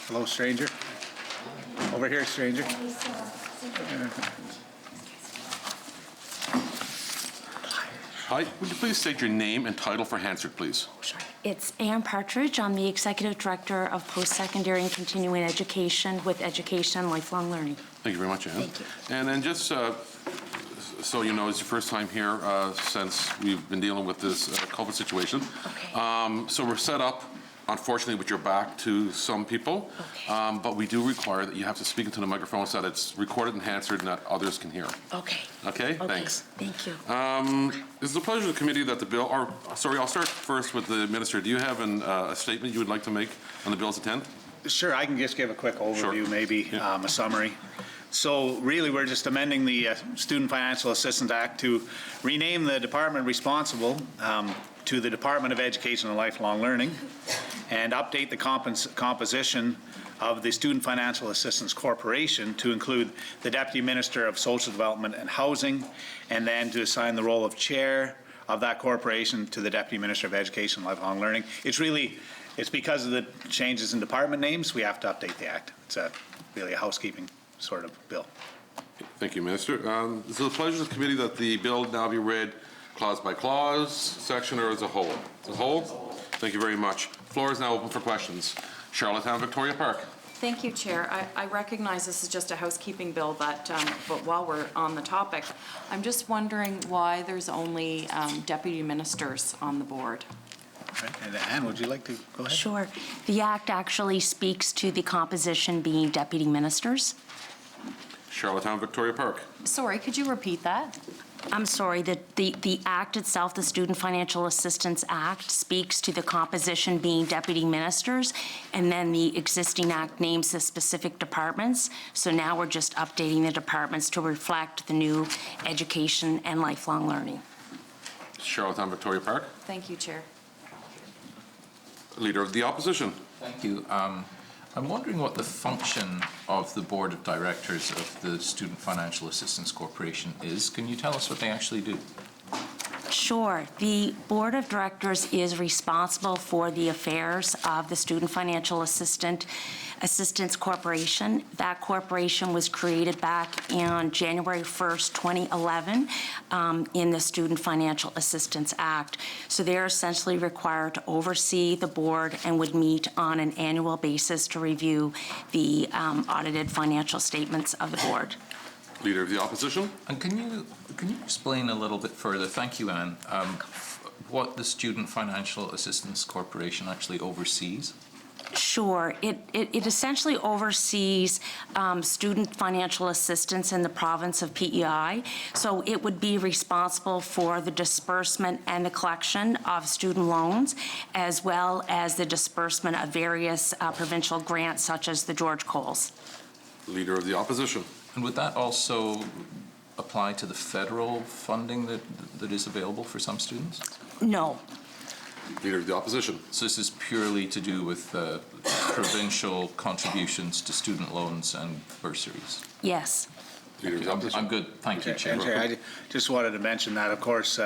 S9: Hello, stranger. Over here, stranger.
S17: Hi, would you please state your name and title for Hansard, please?
S13: It's Ann Partridge. I'm the Executive Director of Post-Secondary and Continuing Education with Education and Lifelong Learning.
S17: Thank you very much, Ann.
S13: Thank you.
S17: And then just so you know, it's your first time here since we've been dealing with this COVID situation.
S13: Okay.
S17: So we're set up, unfortunately, with your back to some people, but we do require that you have to speak into the microphone so that it's recorded and answered and that others can hear.
S13: Okay.
S17: Okay?
S13: Okay.
S17: Thanks.
S13: Thank you.
S17: It's a pleasure to the committee that the bill, or sorry, I'll start first with the minister. Do you have a statement you would like to make on the bill's intent?
S9: Sure, I can just give a quick overview, maybe a summary. So really, we're just amending the Student Financial Assistance Act to rename the department responsible to the Department of Education and Lifelong Learning and update the composition of the Student Financial Assistance Corporation to include the Deputy Minister of Social Development and Housing, and then to assign the role of chair of that corporation to the Deputy Minister of Education and Lifelong Learning. It's because of the changes in department names, we have to update the act. It's really a housekeeping sort of bill.
S17: Thank you, Minister. It's a pleasure to the committee that the bill now be read clause by clause, section, or as a whole. As a whole? Thank you very much. Floor is now open for questions. Charlottetown, Victoria Park.
S6: Thank you, Chair. I recognize this is just a housekeeping bill, but while we're on the topic, I'm just wondering why there's only deputy ministers on the board.
S9: Right. And Anne, would you like to go ahead?
S13: Sure. The Act actually speaks to the composition being deputy ministers.
S17: Charlottetown, Victoria Park.
S6: Sorry, could you repeat that?
S13: I'm sorry, the Act itself, the Student Financial Assistance Act, speaks to the composition being deputy ministers, and then the existing Act names the specific departments. So now we're just updating the departments to reflect the new education and lifelong learning.
S17: Charlottetown, Victoria Park.
S6: Thank you, Chair.
S17: Leader of the Opposition.
S22: Thank you. I'm wondering what the function of the Board of Directors of the Student Financial Assistance Corporation is. Can you tell us what they actually do?
S13: Sure. The Board of Directors is responsible for the affairs of the Student Financial Assistance Corporation. That corporation was created back on January 1st, 2011 in the Student Financial Assistance Act. So they're essentially required to oversee the board and would meet on an annual basis to review the audited financial statements of the board.
S17: Leader of the Opposition.
S22: And can you explain a little bit further, thank you, Anne, what the Student Financial Assistance Corporation actually oversees?
S13: Sure. It essentially oversees student financial assistance in the province of PEI. So it would be responsible for the disbursement and the collection of student loans, as well as the disbursement of various provincial grants, such as the George Coles.
S17: Leader of the Opposition.
S22: And would that also apply to the federal funding that is available for some students?
S13: No.
S17: Leader of the Opposition.
S22: So this is purely to do with provincial contributions to student loans and bursaries?
S13: Yes.
S17: Leader of the Opposition.
S22: I'm good. Thank you, Chair.
S9: I just wanted to mention that, of course,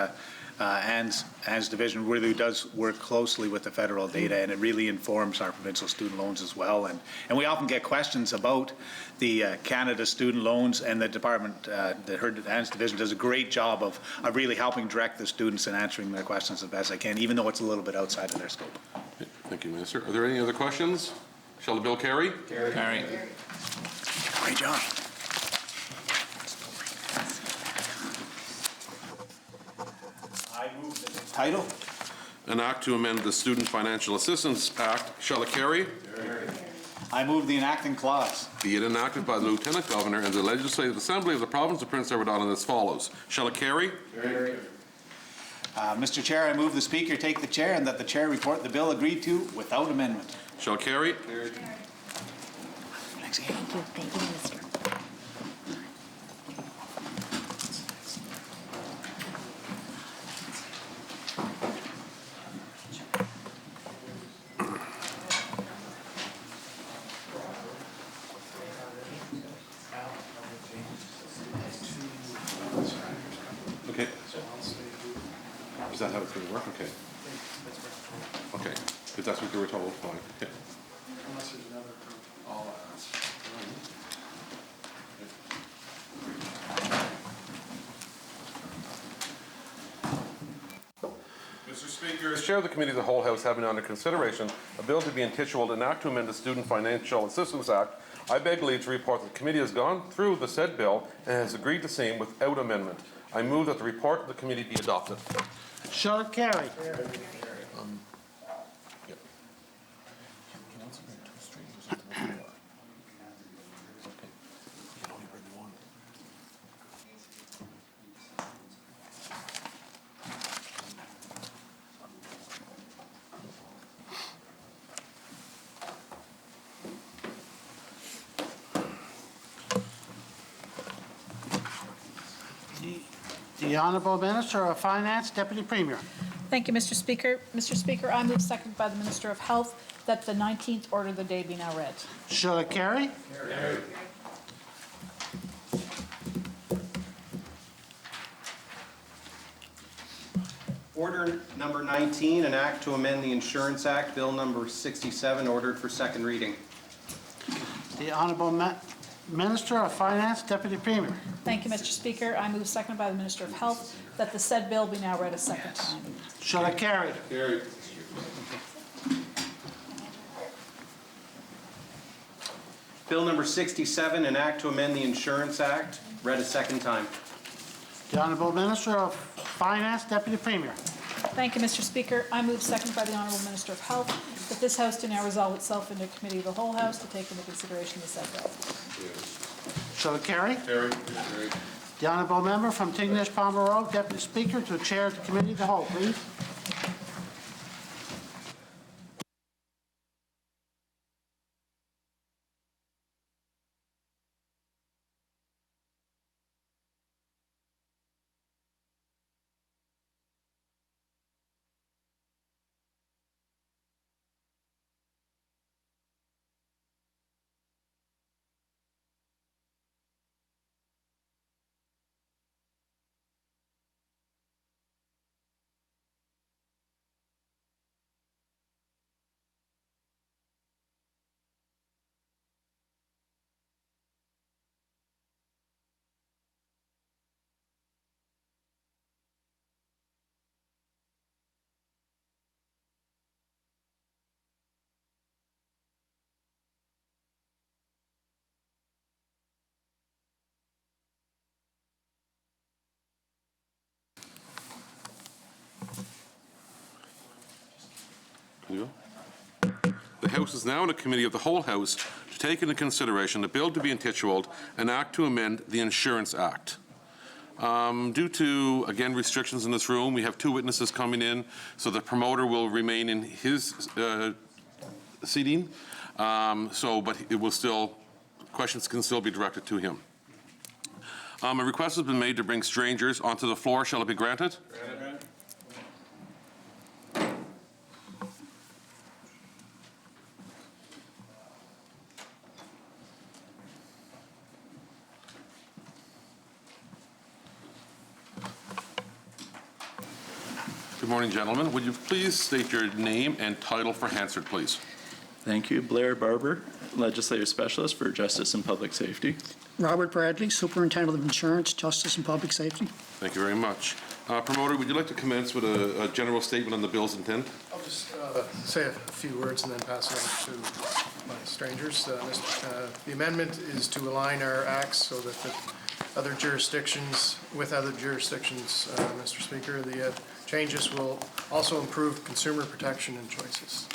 S9: Anne's division really does work closely with the federal data, and it really informs our provincial student loans as well. And we often get questions about the Canada student loans, and the department, Anne's division does a great job of really helping direct the students and answering their questions as best they can, even though it's a little bit outside of their scope.
S17: Thank you, Minister. Are there any other questions? Shall the bill carry?
S22: Carry.
S9: Great job. I move the title.
S17: An act to amend the Student Financial Assistance Act. Shall it carry?
S9: I move the enacting clause.
S17: Be it enacted by the Lieutenant Governor and the Legislative Assembly of the Province of Prince Edward Island as follows. Shall it carry?
S9: Mr. Chair, I move the Speaker take the chair and that the chair report the bill agreed to without amendment.
S17: Shall it carry?
S11: Thank you, Minister.
S17: Okay. Is that how it's going to work? Okay. Okay. If that's what you were told, fine. Yeah. Mr. Speaker, as Chair of the Committee of the Whole House having under consideration a bill to be intituled an Act to amend the Student Financial Assistance Act, I beg leave to report that the committee has gone through the said bill and has agreed to same without amendment. I move that the report of the committee be adopted.
S1: Shall it carry? The Honourable Minister of Finance, Deputy Premier.
S5: Thank you, Mr. Speaker. Mr. Speaker, I move, seconded by the Minister of Health, that the 19th order of the day be now read.
S1: Shall it carry?
S3: Order number 19, an act to amend the Insurance Act, Bill number 67, ordered for second reading.
S1: The Honourable Minister of Finance, Deputy Premier.
S5: Thank you, Mr. Speaker. I move, seconded by the Minister of Health, that the said bill be now read a second time.
S1: Shall it carry?
S17: Carried.
S3: Bill number 67, an act to amend the Insurance Act, read a second time.
S1: The Honourable Minister of Finance, Deputy Premier.
S5: Thank you, Mr. Speaker. I move, seconded by the Honourable Minister of Health, that this House do now resolve itself into a committee of the whole House to take into consideration the said bill.
S1: Shall it carry?
S17: Carried.
S1: The Honourable Member from Tignish Palmer Road, Deputy Speaker, to chair the Committee of the Whole, please.
S17: The House is now in a committee of the whole House to take into consideration a bill to be intituled an Act to amend the Insurance Act. Due to, again, restrictions in this room, we have two witnesses coming in, so the promoter will remain in his seating. But it will still, questions can still be directed to him. A request has been made to bring strangers onto the floor. Shall it be granted? Good morning, gentlemen. Would you please state your name and title for Hansard, please?
S7: Thank you. Blair Barber, Legislative Specialist for Justice and Public Safety.
S16: Robert Bradley, Superintendent of Insurance, Justice and Public Safety.
S17: Thank you very much. Promoter, would you like to commence with a general statement on the bill's intent?
S2: I'll just say a few words and then pass it on to my strangers. The amendment is to align our acts so that the other jurisdictions, with other jurisdictions, Mr. Speaker, the changes will also improve consumer protection and choices.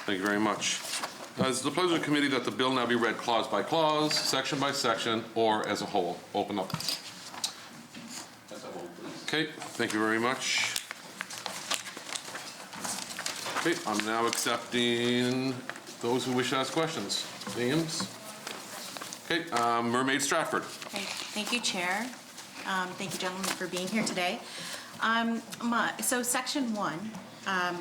S17: Thank you very much. It's the pleasure of the committee that the bill now be read clause by clause, section by section, or as a whole. Open up. Okay, thank you very much. Okay, I'm now accepting those who wish to ask questions. Names? Okay, Mermaid Stratford.
S11: Okay, thank you, Chair. Thank you, gentlemen, for being here today. So Section 1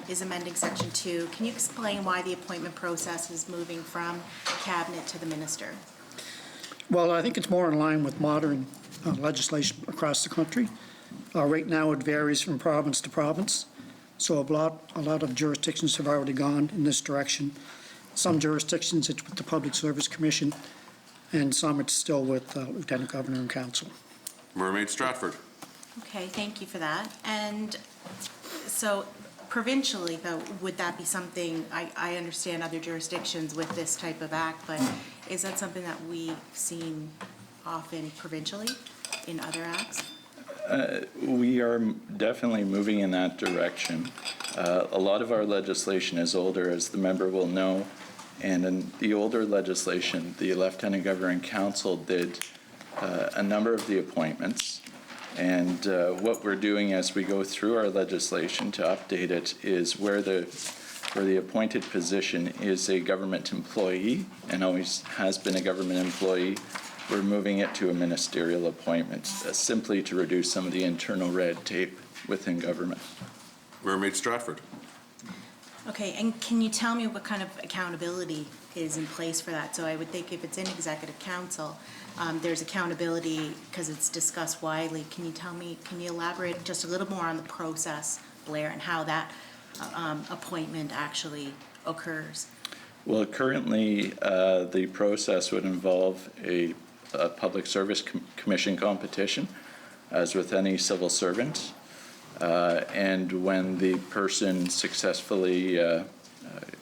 S11: is amending Section 2. Can you explain why the appointment process is moving from Cabinet to the Minister?
S16: Well, I think it's more in line with modern legislation across the country. Right now, it varies from province to province. So a lot of jurisdictions have already gone in this direction. Some jurisdictions, it's with the Public Service Commission, and some it's still with Lieutenant Governor and Council.
S17: Mermaid Stratford.
S11: Okay, thank you for that. And so provincially, though, would that be something, I understand other jurisdictions with this type of act, but is that something that we've seen often provincially in other acts?
S7: We are definitely moving in that direction. A lot of our legislation is older, as the member will know, and in the older legislation, the Lieutenant Governor and Council did a number of the appointments. And what we're doing as we go through our legislation to update it is where the appointed position is a government employee and always has been a government employee, we're moving it to a ministerial appointment, simply to reduce some of the internal red tape within government.
S17: Mermaid Stratford.
S11: Okay, and can you tell me what kind of accountability is in place for that? So I would think if it's in Executive Council, there's accountability because it's discussed widely. Can you elaborate just a little more on the process, Blair, and how that appointment actually occurs?
S7: Well, currently, the process would involve a Public Service Commission competition, as with any civil servant. And when the person successfully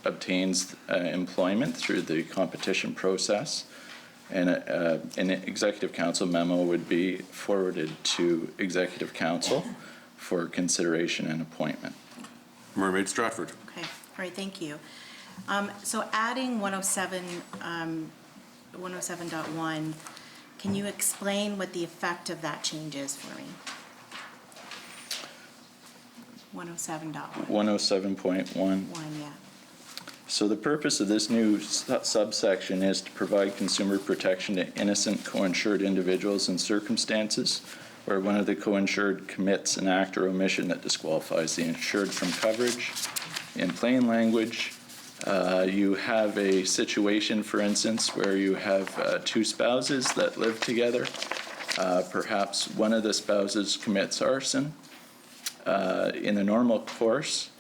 S7: obtains employment through the competition process, and an Executive Council memo would be forwarded to Executive Council for consideration and appointment.
S17: Mermaid Stratford.
S11: Okay, all right, thank you. So adding 107.1, can you explain what the effect of that change is for me? 107.1.
S7: 107.1.
S11: Yeah.
S7: So the purpose of this new subsection is to provide consumer protection to innocent co-insured individuals in circumstances where one of the co-insured commits an act or omission that disqualifies the insured from coverage. In plain language, you have a situation, for instance, where you have two spouses that live together. Perhaps one of the spouses commits arson. In the normal course,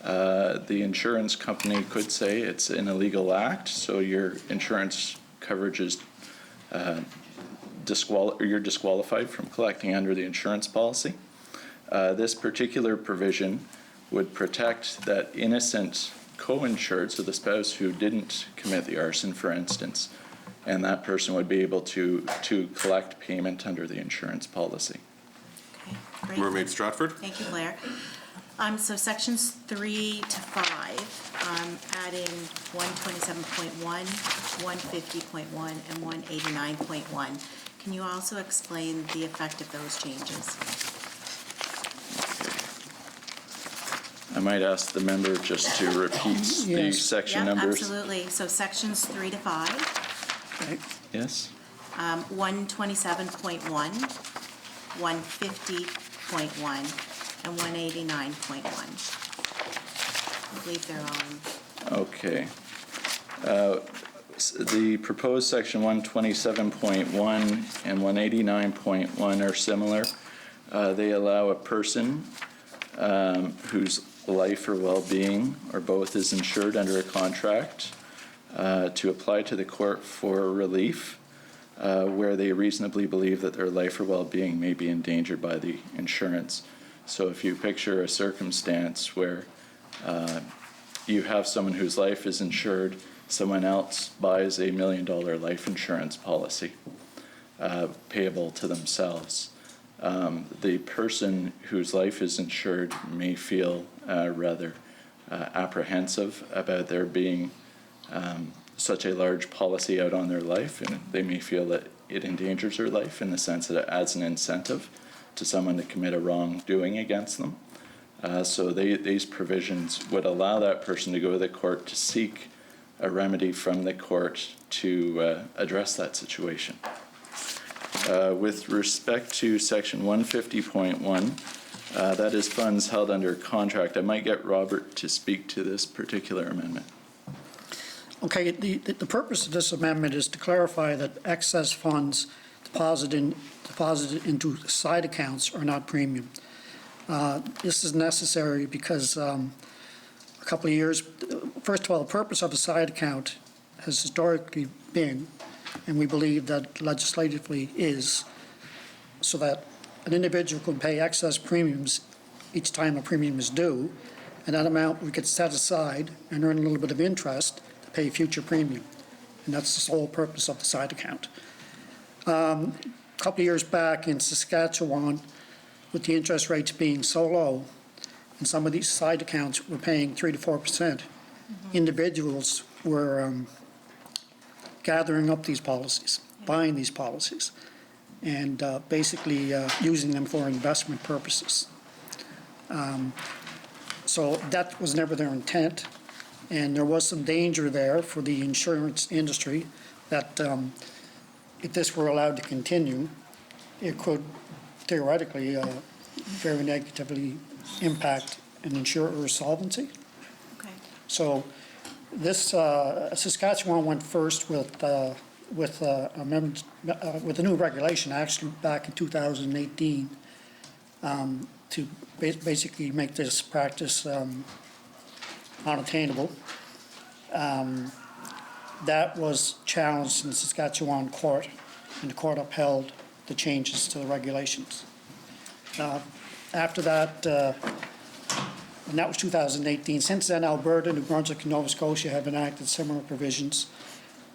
S7: the insurance company could say it's an illegal act, so your insurance coverage is you're disqualified from collecting under the insurance policy. This particular provision would protect that innocent co-insured, so the spouse who didn't commit the arson, for instance, and that person would be able to collect payment under the insurance policy.
S11: Okay, great.
S17: Mermaid Stratford.
S11: Thank you, Blair. So sections 3 to 5, adding 127.1, 150.1, and 189.1. Can you also explain the effect of those changes?
S7: I might ask the member just to repeat the section numbers.
S11: Absolutely. So sections 3 to 5.
S16: Okay.
S7: Yes.
S11: 127.1, 150.1, and 189.1. I believe they're on.
S7: Okay. The proposed section 127.1 and 189.1 are similar. They allow a person whose life or well-being or both is insured under a contract to apply to the court for relief where they reasonably believe that their life or well-being may be endangered by the insurance. So if you picture a circumstance where you have someone whose life is insured, someone else buys $1 million life insurance policy payable to themselves. The person whose life is insured may feel rather apprehensive about there being such a large policy out on their life, and they may feel that it endangers their life in the sense that it adds an incentive to someone to commit a wrongdoing against them. So these provisions would allow that person to go to the court to seek a remedy from the court to address that situation. With respect to section 150.1, that is funds held under contract. I might get Robert to speak to this particular amendment.
S16: Okay, the purpose of this amendment is to clarify that excess funds deposited into side accounts are not premium. This is necessary because a couple of years, first of all, the purpose of a side account has historically been, and we believe that legislatively is, so that an individual can pay excess premiums each time a premium is due, and that amount we could set aside and earn a little bit of interest to pay future premium. And that's the sole purpose of the side account. A couple of years back in Saskatchewan, with the interest rates being so low, and some of these side accounts were paying 3 to 4%, individuals were gathering up these policies, buying these policies, and basically using them for investment purposes. So that was never their intent, and there was some danger there for the insurance industry that if this were allowed to continue, it could theoretically very negatively impact an insurer's solvency.
S11: Okay.
S16: So this, Saskatchewan went first with a new regulation, actually back in 2018, to basically make this practice unattainable. That was challenged in the Saskatchewan court, and the court upheld the changes to the regulations. After that, and that was 2018. Since then, Alberta, New Brunswick, and Nova Scotia have enacted similar provisions.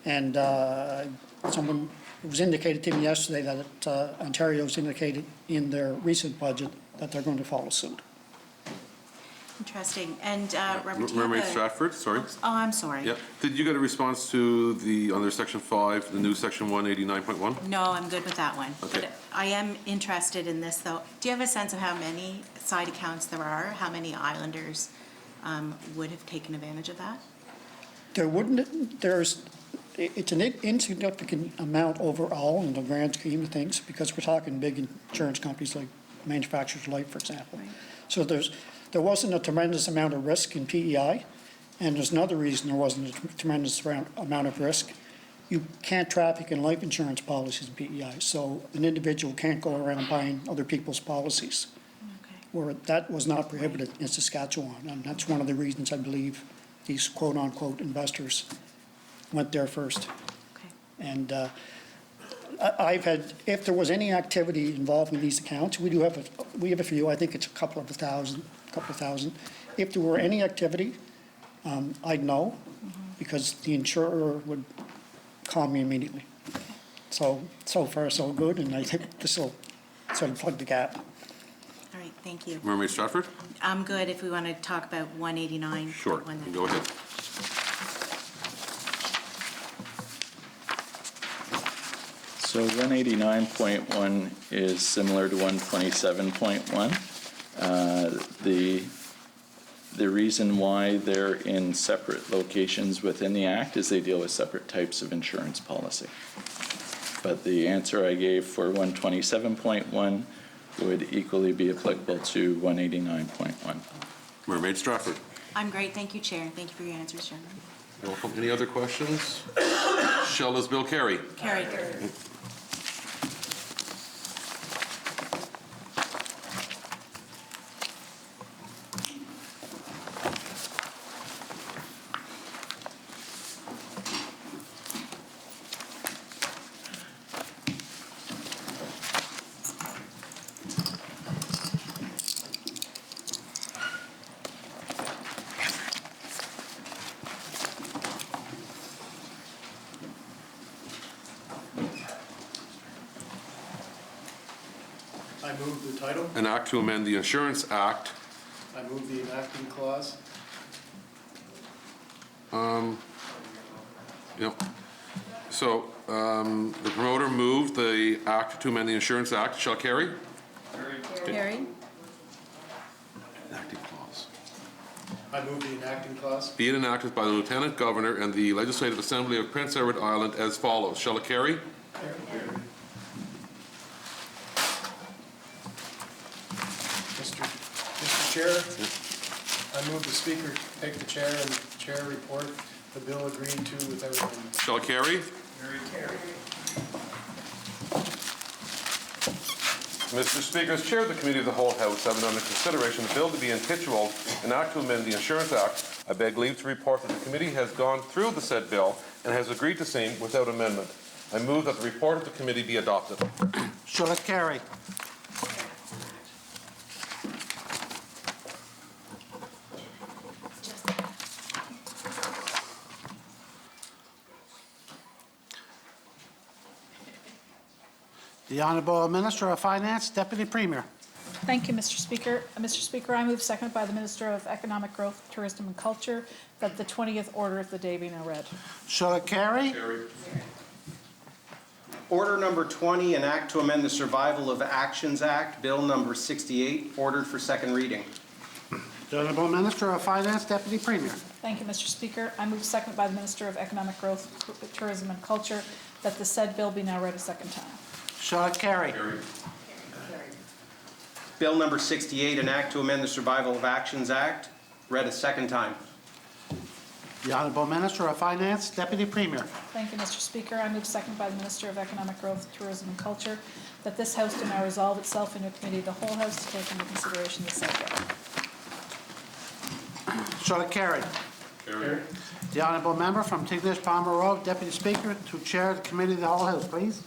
S16: And someone, it was indicated to me yesterday that Ontario's indicated in their recent budget that they're going to follow suit.
S11: Interesting. And Robert, do you
S17: Mermaid
S11: have a-
S17: Stratford, sorry.
S11: Oh, I'm sorry.
S17: Yeah. Did you get a response to under section 5, the new section 189.1?
S11: No, I'm good with that one.
S17: Okay.
S11: But I am interested in this, though. Do you have a sense of how many side accounts there are? How many islanders would have taken advantage of that?
S16: There wouldn't, it's an insignificant amount overall in the grand scheme of things, because we're talking big insurance companies like Manufacturers Life, for example.
S11: Right.
S16: So there wasn't a tremendous amount of risk in PEI, and there's another reason there wasn't a tremendous amount of risk. You can't traffic in life insurance policies in PEI, so an individual can't go around buying other people's policies.
S11: Okay.
S16: Where that was not prohibited in Saskatchewan, and that's one of the reasons I believe these quote-unquote investors went there first.
S11: Okay.
S16: And I've had, if there was any activity involving these accounts, we have a few, I think it's a couple of thousand. If there were any activity, I'd know, because the insurer would call me immediately. So far, so good, and I think this will sort of plug the gap.
S11: All right, thank you.
S17: Mermaid Stratford?
S11: I'm good if we want to talk about 189.
S17: Sure. Go ahead.
S7: So 189.1 is similar to 127.1. The reason why they're in separate locations within the Act is they deal with separate types of insurance policy. But the answer I gave for 127.1 would equally be applicable to 189.1.
S17: Mermaid Stratford.
S11: I'm great, thank you, Chair. Thank you for your answers, Chairman.
S17: You're welcome. Any other questions? Shall this bill carry?
S11: Carried.
S4: I move the title.
S17: An act to amend the Insurance Act.
S4: I move the enacting clause.
S17: Yep. So the promoter moved the act to amend the Insurance Act. Shall carry?
S14: Carried.
S17: Enacting clause.
S4: I move the enacting clause.
S17: Be it enacted by the Lieutenant Governor and the Legislative Assembly of Prince Edward Island as follows. Shall it carry?
S2: Mr. Chair, I move the Speaker take the chair and the chair report the bill agreed to without amendment.
S17: Shall it carry? Mr. Speaker, as Chair of the Committee of the Whole House, having under consideration the bill to be intituled an act to amend the Insurance Act, I beg leave to report that the committee has gone through the said bill and has agreed to same without amendment. I move that the report of the committee be adopted.
S1: Shall it carry? The Honourable Minister of Finance, Deputy Premier.
S5: Thank you, Mr. Speaker. Mr. Speaker, I move seconded by the Minister of Economic Growth, Tourism and Culture that the 20th order of the day be now read.
S1: Shall it carry?
S3: Order number 20, an act to amend the Survival of Actions Act, Bill number 68, ordered for second reading.
S1: The Honourable Minister of Finance, Deputy Premier.
S5: Thank you, Mr. Speaker. I move seconded by the Minister of Economic Growth, Tourism and Culture that the said bill be now read a second time.
S1: Shall it carry?
S3: Bill number 68, an act to amend the Survival of Actions Act, read a second time.
S1: The Honourable Minister of Finance, Deputy Premier.
S5: Thank you, Mr. Speaker. I move seconded by the Minister of Economic Growth, Tourism and Culture that this House do now resolve itself into a committee of the whole House to take into consideration the said bill.
S1: Shall it carry? The Honourable Member from Tignish Palmer Road, Deputy Speaker, to chair the Committee of the Whole House, please.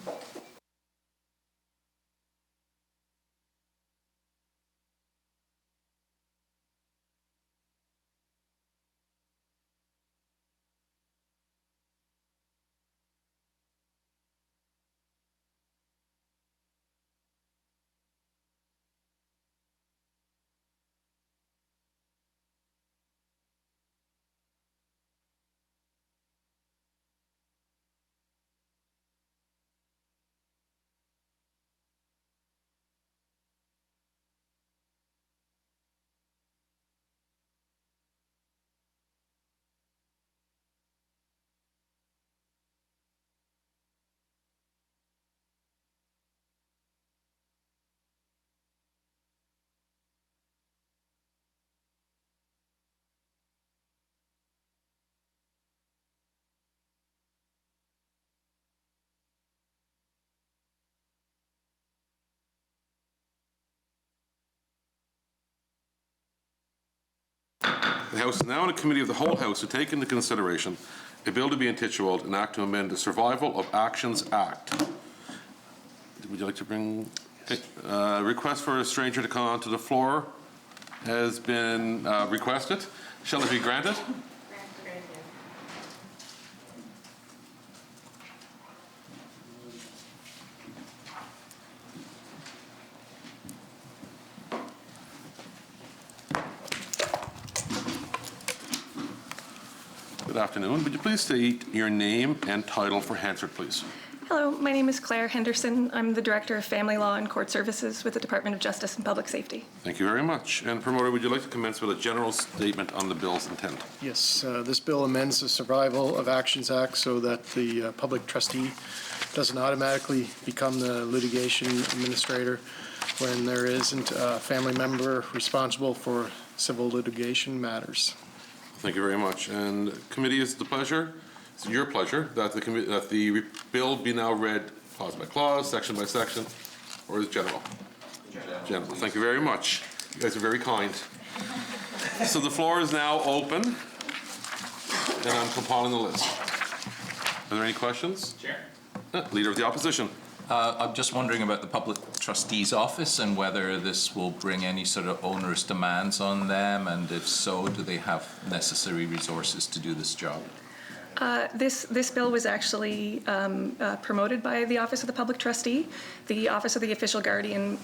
S17: The House is now in a committee of the whole House to take into consideration a bill to be intituled an act to amend the Survival of Actions Act. Would you like to bring request for a stranger to come onto the floor has been requested. Shall it be granted? Good afternoon. Would you please state your name and title for Hansard, please?
S18: Hello, my name is Claire Henderson. I'm the Director of Family Law and Court Services with the Department of Justice and Public Safety.
S17: Thank you very much. And Promoter, would you like to commence with a general statement on the bill's intent?
S2: Yes, this bill amends the Survival of Actions Act so that the public trustee doesn't automatically become the litigation administrator when there isn't a family member responsible for civil litigation matters.
S17: Thank you very much. And committee, it's your pleasure that the bill be now read clause by clause, section by section, or is general? General. Thank you very much. You guys are very kind. So the floor is now open, and I'm compiling the list. Are there any questions?
S22: Chair.
S17: Leader of the Opposition.
S22: I'm just wondering about the Public Trustee's Office and whether this will bring any sort of onerous demands on them, and if so, do they have necessary resources to do this job?
S18: This bill was actually promoted by the Office of the Public Trustee. The Office of the Official Guardian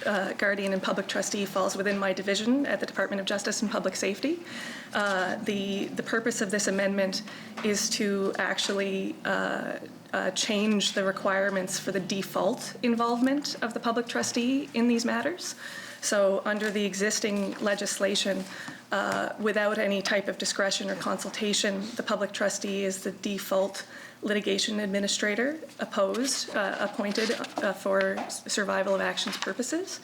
S18: and Public Trustee falls within my division at the Department of Justice and Public Safety. The purpose of this amendment is to actually change the requirements for the default involvement of the public trustee in these matters. So under the existing legislation, without any type of discretion or consultation, the public trustee is the default litigation administrator appointed for survival of actions purposes.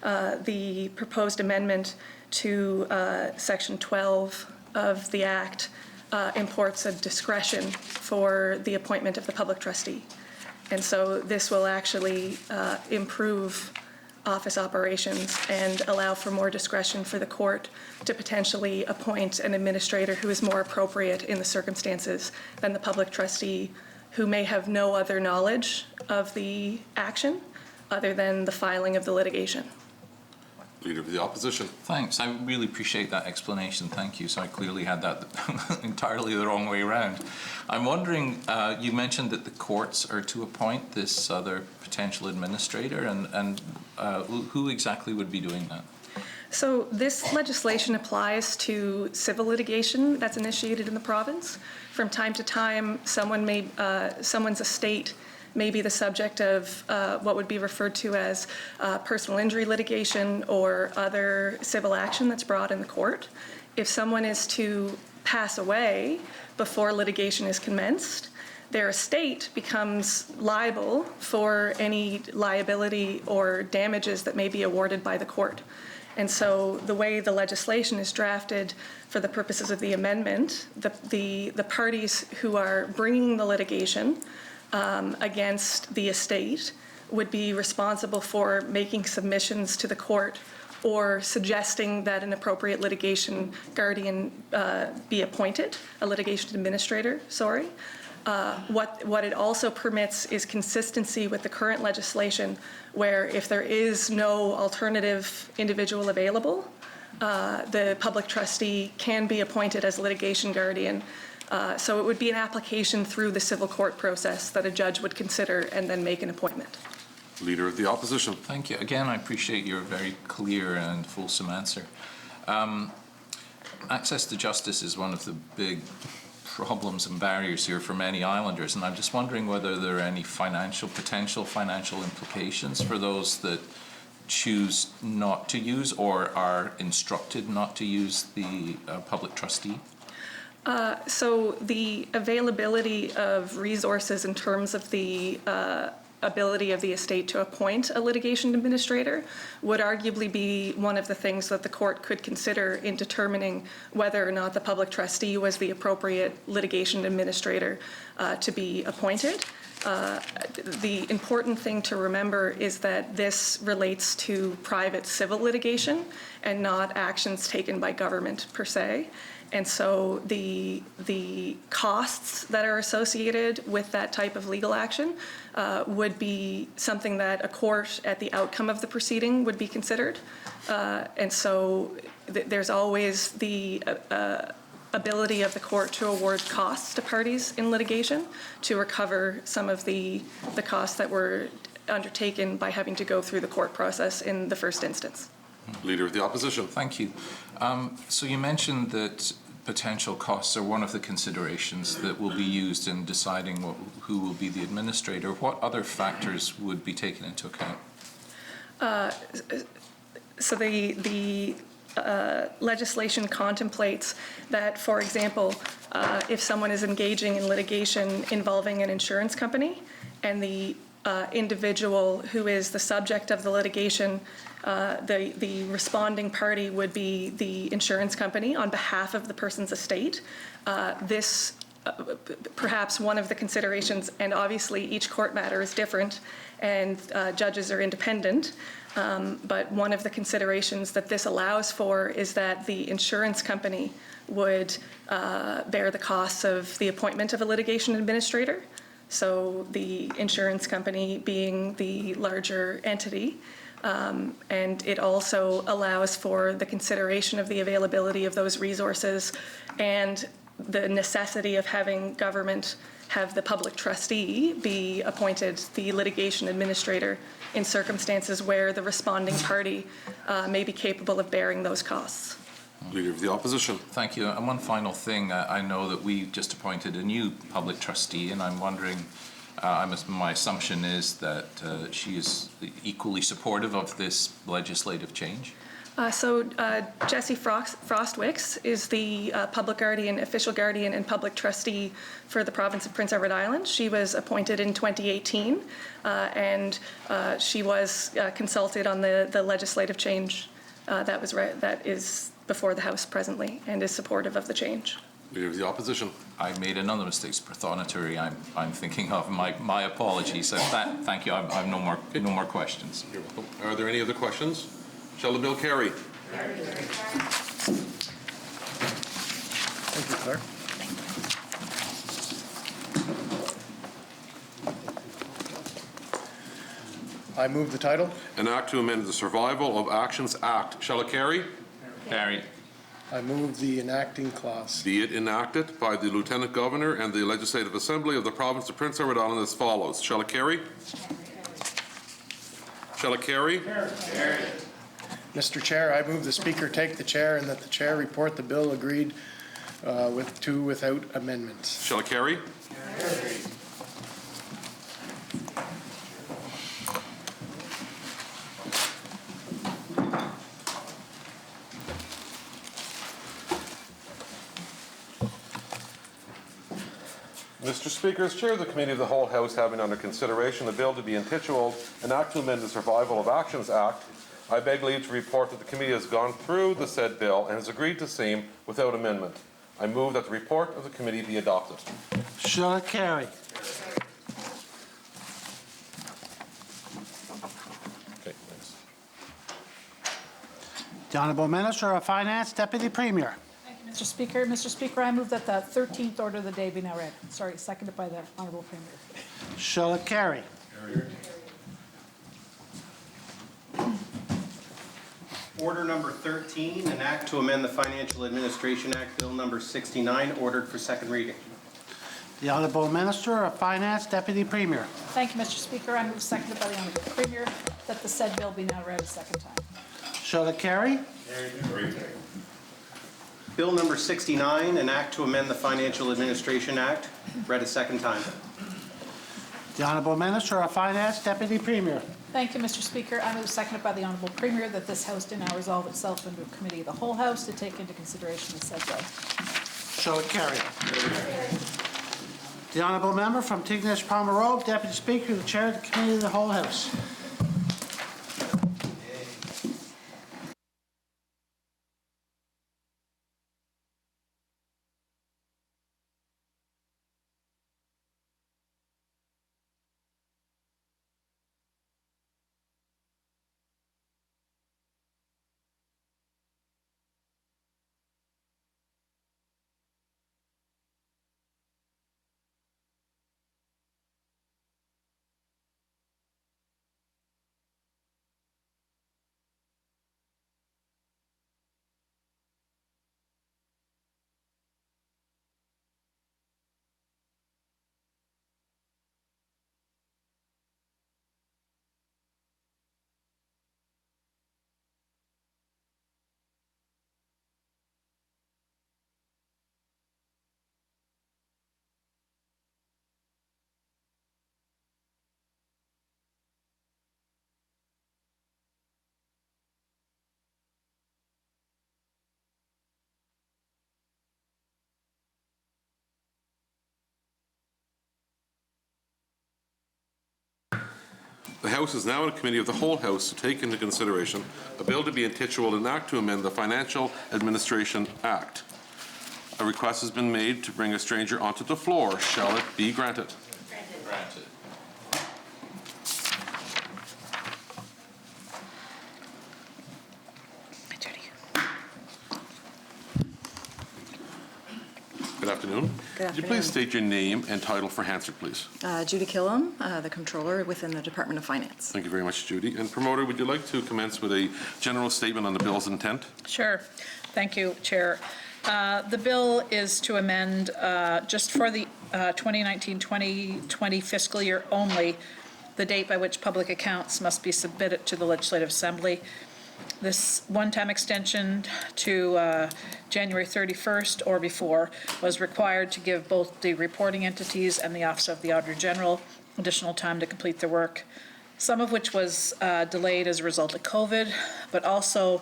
S18: The proposed amendment to Section 12 of the Act imports a discretion for the appointment of the public trustee. And so this will actually improve office operations and allow for more discretion for the court to potentially appoint an administrator who is more appropriate in the circumstances than the public trustee, who may have no other knowledge of the action other than the filing of the litigation.
S17: Leader of the Opposition.
S22: Thanks. I really appreciate that explanation. Thank you. So I clearly had that entirely the wrong way around. I'm wondering, you mentioned that the courts are to appoint this other potential administrator, and who exactly would be doing that?
S18: So this legislation applies to civil litigation that's initiated in the province. From time to time, someone's estate may be the subject of what would be referred to as personal injury litigation or other civil action that's brought in the court. If someone is to pass away before litigation is commenced, their estate becomes liable for any liability or damages that may be awarded by the court. And so the way the legislation is drafted for the purposes of the amendment, the parties who are bringing the litigation against the estate would be responsible for making submissions to the court or suggesting that an appropriate litigation guardian be appointed, a litigation administrator, sorry. What it also permits is consistency with the current legislation, where if there is no alternative individual available, the public trustee can be appointed as litigation guardian. So it would be an application through the civil court process that a judge would consider and then make an appointment.
S17: Leader of the Opposition.
S22: Thank you. Again, I appreciate your very clear and fulsome answer. Access to justice is one of the big problems and barriers here for many islanders, and I'm just wondering whether there are any potential financial implications for those that choose not to use or are instructed not to use the public trustee?
S18: So the availability of resources in terms of the ability of the estate to appoint a litigation administrator would arguably be one of the things that the court could consider in determining whether or not the public trustee was the appropriate litigation administrator to be appointed. The important thing to remember is that this relates to private civil litigation and not actions taken by government per se. And so the costs that are associated with that type of legal action would be something that a court at the outcome of the proceeding would be considered. And so there's always the ability of the court to award costs to parties in litigation to recover some of the costs that were undertaken by having to go through the court process in the first instance.
S17: Leader of the Opposition.
S22: Thank you. So you mentioned that potential costs are one of the considerations that will be used in deciding who will be the administrator. What other factors would be taken into account?
S18: So the legislation contemplates that, for example, if someone is engaging in litigation involving an insurance company and the individual who is the subject of the litigation, the responding party would be the insurance company on behalf of the person's estate. This perhaps one of the considerations, and obviously each court matter is different and judges are independent, but one of the considerations that this allows for is that the insurance company would bear the costs of the appointment of a litigation administrator. So the insurance company being the larger entity. And it also allows for the consideration of the availability of those resources and the necessity of having government have the public trustee be appointed the litigation administrator in circumstances where the responding party may be capable of bearing those costs.
S17: Leader of the Opposition.
S22: Thank you. And one final thing, I know that we just appointed a new public trustee, and I'm wondering, my assumption is that she is equally supportive of this legislative change?
S18: Jessie Frostwicks is the public guardian, official guardian, and public trustee for the province of Prince Edward Island. She was appointed in 2018, and she was consulted on the legislative change that is before the House presently, and is supportive of the change.
S17: Leader of the Opposition.
S22: I made another mistake, Prothonotary. I'm thinking of my apologies. Thank you. I have no more questions.
S17: You're welcome. Are there any other questions? Shall the bill carry?
S2: Thank you, Clerk. I move the title.
S17: An act to amend the Survival of Actions Act. Shall it carry?
S22: Carry.
S2: I move the enacting clause.
S17: Be it enacted by the Lieutenant Governor and the Legislative Assembly of the Province of Prince Edward Island as follows. Shall it carry? Shall it carry?
S2: Carry. Mr. Chair, I move the Speaker take the chair and that the chair report the bill agreed without amendments.
S17: Shall it carry?
S2: Carry.
S17: Mr. Speaker, as Chair of the Committee of the Whole House having under consideration the bill to be intituled An Act to Amend the Survival of Actions Act, I beg leave to report that the committee has gone through the said bill and has agreed to same without amendment. I move that the report of the committee be adopted.
S1: Shall it carry?
S17: Okay, thanks.
S1: The Honourable Minister of Finance, Deputy Premier.
S5: Thank you, Mr. Speaker. Mr. Speaker, I move that the 13th order of the day be now read. Sorry, seconded by the Honourable Premier.
S1: Shall it carry?
S3: Order number 13, an act to amend the Financial Administration Act, Bill number 69, ordered for second reading.
S1: The Honourable Minister of Finance, Deputy Premier.
S5: Thank you, Mr. Speaker. I move seconded by the Honourable Premier that the said bill be now read a second time.
S1: Shall it carry?
S3: Bill number 69, an act to amend the Financial Administration Act, read a second time.
S1: The Honourable Minister of Finance, Deputy Premier.
S5: Thank you, Mr. Speaker. I move seconded by the Honourable Premier that this House do now resolve itself into a committee of the whole House to take into consideration the said bill.
S1: Shall it carry? The Honourable Member from Tignish Palmer Road, Deputy Speaker, the Chair of the Committee of the Whole House.
S17: The House is now in a committee of the whole House to take into consideration a bill to be intituled An Act to Amend the Financial Administration Act. A request has been made to bring a stranger onto the floor. Shall it be granted?
S22: Granted.
S17: Good afternoon.
S8: Good
S17: Could you please
S8: afternoon.
S17: state your name and title for Hansard, please?
S8: Judy Killam, the Controller within the Department of Finance.
S17: Thank you very much, Judy. And Promoter, would you like to commence with a general statement on the bill's intent?
S5: Sure. Thank you, Chair. The bill is to amend, just for the 2019-2020 fiscal year only, the date by which public accounts must be submitted to the Legislative Assembly. This one-time extension to January 31st or before was required to give both the reporting entities and the Office of the Auditor General additional time to complete their work, some of which was delayed as a result of COVID, but also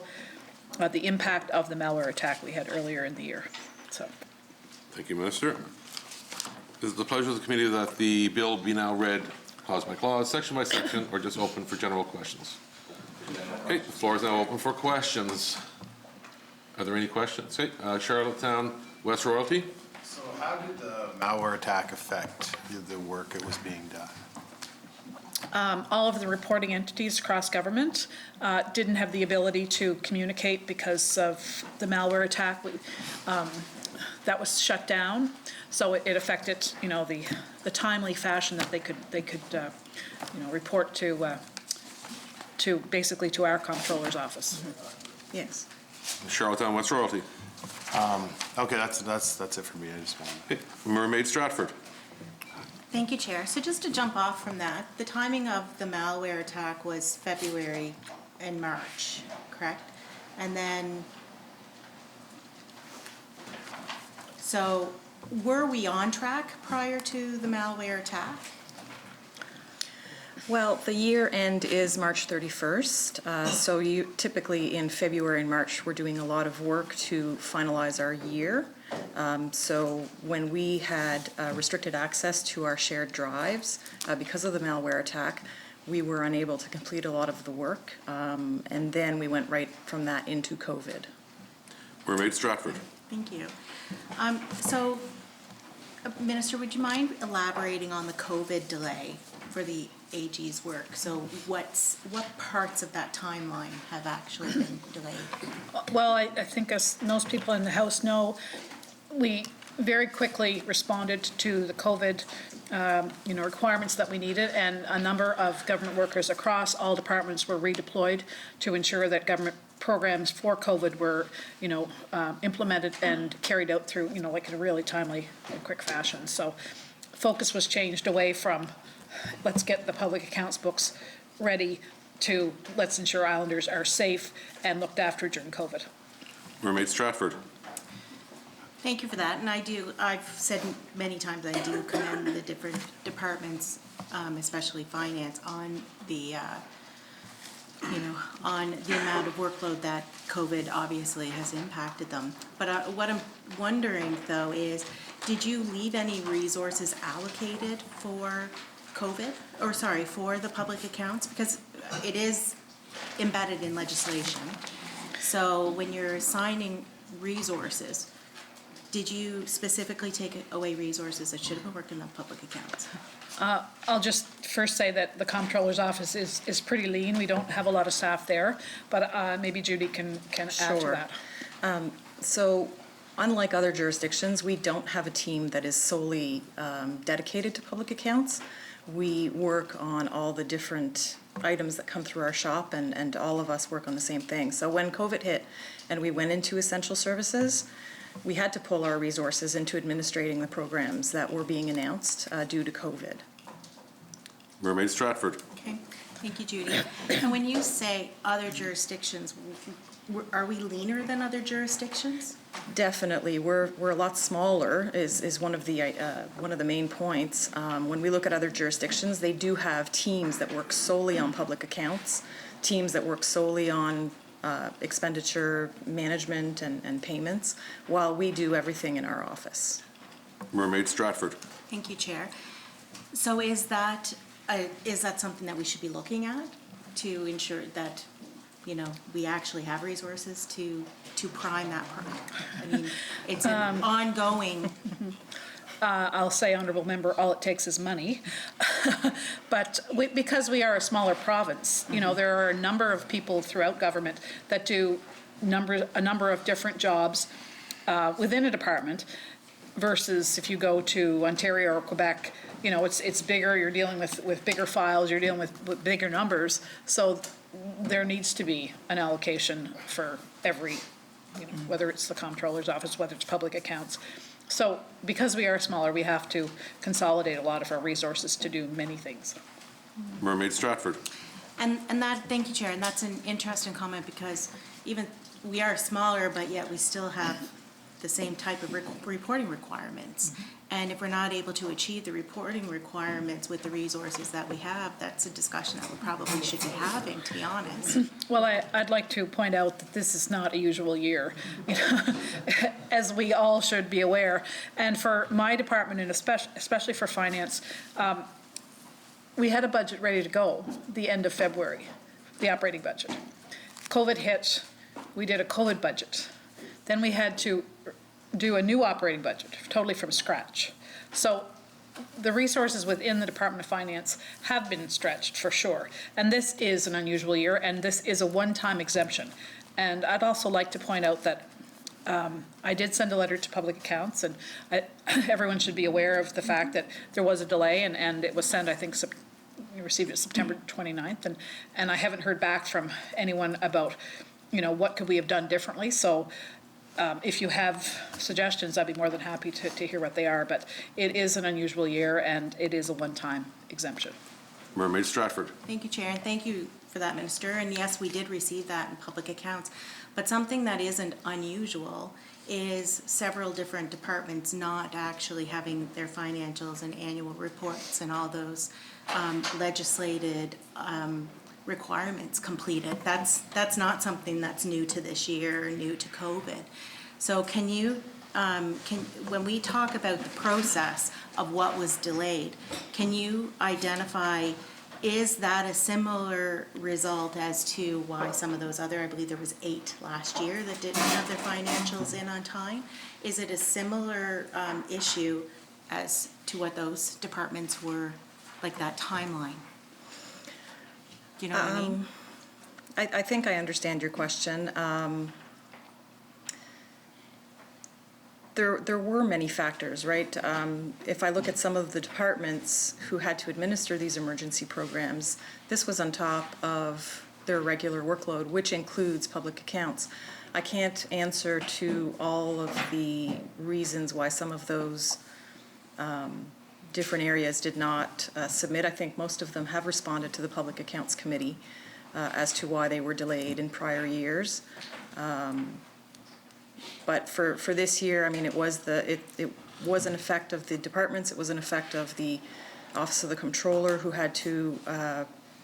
S5: the impact of the malware attack we had earlier in the year. So,
S17: Thank you, Minister. Is it the pleasure of the committee that the bill be now read clause by clause, section by section, or just open for general questions? Okay, the floor is now open for questions. Are there any questions? Okay, Charlottetown West Royalty.
S4: So how did the malware attack affect the work that was being done?
S5: all of the reporting entities across government didn't have the ability to communicate because of the malware attack. That was shut down, so it affected, you know, the timely fashion that they could you know, report to basically to our comptroller's office.
S11: Yes.
S17: Charlottetown West Royalty.
S4: Okay, that's it for me. I just wanted.
S17: Mermaid Stratford.
S11: Thank you, Chair. So just to jump off from that, the timing of the malware attack was February and March, correct? And then, so were we on track prior to the malware attack?
S8: Well, the year end is March 31st, so you typically in February and March, we're doing a lot of work to finalize our year. So when we had restricted access to our shared drives because of the malware attack, we were unable to complete a lot of the work, and then we went right from that into COVID.
S17: Mermaid Stratford.
S11: Thank you. So, Minister, would you mind elaborating on the COVID delay for the AG's work? So what parts of that timeline have actually been delayed?
S5: Well, I think as most people in the House know, we very quickly responded to the COVID you know, requirements that we needed, and a number of government workers across all departments were redeployed to ensure that government programs for COVID were, you know, implemented and carried out through, you know, like in a really timely and quick fashion. So focus was changed away from let's get the public accounts books ready to let's ensure Islanders are safe and looked after during COVID.
S17: Mermaid Stratford.
S11: Thank you for that, and I've said many times I do commend the different departments, especially finance, on the, you know, on the amount of workload that COVID obviously has impacted them. But what I'm wondering though is, did you leave any resources allocated for COVID, or sorry, for the public accounts? Because it is embedded in legislation. So when you're assigning resources, did you specifically take away resources that should have been worked in the public accounts?
S5: I'll just first say that the comptroller's office is pretty lean. We don't have a lot of staff there, but maybe Judy can add to that.
S8: So unlike other jurisdictions, we don't have a team that is solely dedicated to public accounts. We work on all the different items that come through our shop, and all of us work on the same thing. So when COVID hit and we went into essential services, we had to pull our resources into administrating the programs that were being announced due to COVID.
S17: Mermaid Stratford.
S11: Okay, thank you, Judy. And when you say other jurisdictions, are we leaner than other jurisdictions?
S8: Definitely, we're a lot smaller. Is one of the main points. When we look at other jurisdictions, they do have teams that work solely on public accounts, teams that work solely on expenditure management and payments, while we do everything in our office.
S17: Mermaid Stratford.
S11: Thank you, Chair. So is that something that we should be looking at to ensure that, you know, we actually have resources to prime that part? I mean, it's an ongoing.
S5: I'll say, Honourable Member, all it takes is money. But because we are a smaller province, you know, there are a number of people throughout government that do a number of different jobs within a department, versus if you go to Ontario or Quebec, you know, it's bigger, you're dealing with bigger files, you're dealing with bigger numbers, so there needs to be an allocation for every whether it's the comptroller's office, whether it's public accounts. So because we are smaller, we have to consolidate a lot of our resources to do many things.
S17: Mermaid Stratford.
S11: And that, thank you, Chair, and that's an interesting comment because even we are smaller, but yet we still have the same type of reporting requirements. And if we're not able to achieve the reporting requirements with the resources that we have, that's a discussion that we probably should be having, to be honest.
S5: Well, I'd like to point out that this is not a usual year, as we all should be aware. And for my department, and especially for finance, we had a budget ready to go the end of February, the operating budget. COVID hit, we did a COVID budget. Then we had to do a new operating budget, totally from scratch. So the resources within the Department of Finance have been stretched for sure. And this is an unusual year, and this is a one-time exemption. And I'd also like to point out that I did send a letter to public accounts, and everyone should be aware of the fact that there was a delay, and it was sent, I think, we received it September 29th, and I haven't heard back from anyone about, what could we have done differently. So if you have suggestions, I'd be more than happy to hear what they are, but it is an unusual year, and it is a one-time exemption.
S17: Mermaid Stratford.
S11: Thank you, Chair, and thank you for that, Minister. And yes, we did receive that in public accounts. But something that isn't unusual is several different departments not actually having their financials and annual reports and all those legislated requirements completed. That's not something that's new to this year or new to COVID. So can you, when we talk about the process of what was delayed, can you identify, is that a similar result as to why some of those other, I believe there was 8 last year that didn't have their financials in on time? Is it a similar issue as to what those departments were, like that timeline? Do you know what I mean?
S8: I think I understand your question. There were many factors, right? If I look at some of the departments who had to administer these emergency programs, this was on top of their regular workload, which includes public accounts. I can't answer to all of the reasons why some of those different areas did not submit. I think most of them have responded to the Public Accounts Committee as to why they were delayed in prior years. But for this year, I mean, it was an effect of the departments, it was an effect of the Office of the Comptroller, who had to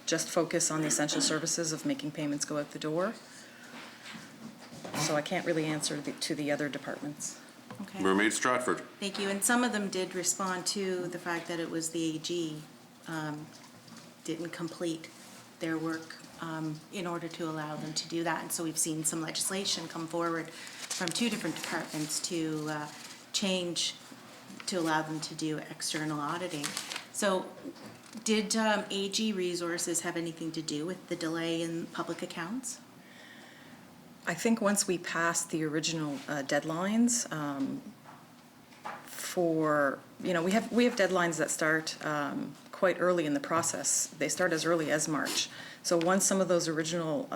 S8: just focus on the essential services of making payments go out the door. So I can't really answer to the other departments.
S11: Okay.
S17: Mermaid Stratford.
S11: Thank you. And some of them did respond to the fact that it was the AG didn't complete their work in order to allow them to do that. And so we've seen some legislation come forward from 2 different departments to change, to allow them to do external auditing. So did AG resources have anything to do with the delay in public accounts?
S8: I think once we passed the original deadlines for, we have deadlines that start quite early in the process. They start as early as March. So once some of those original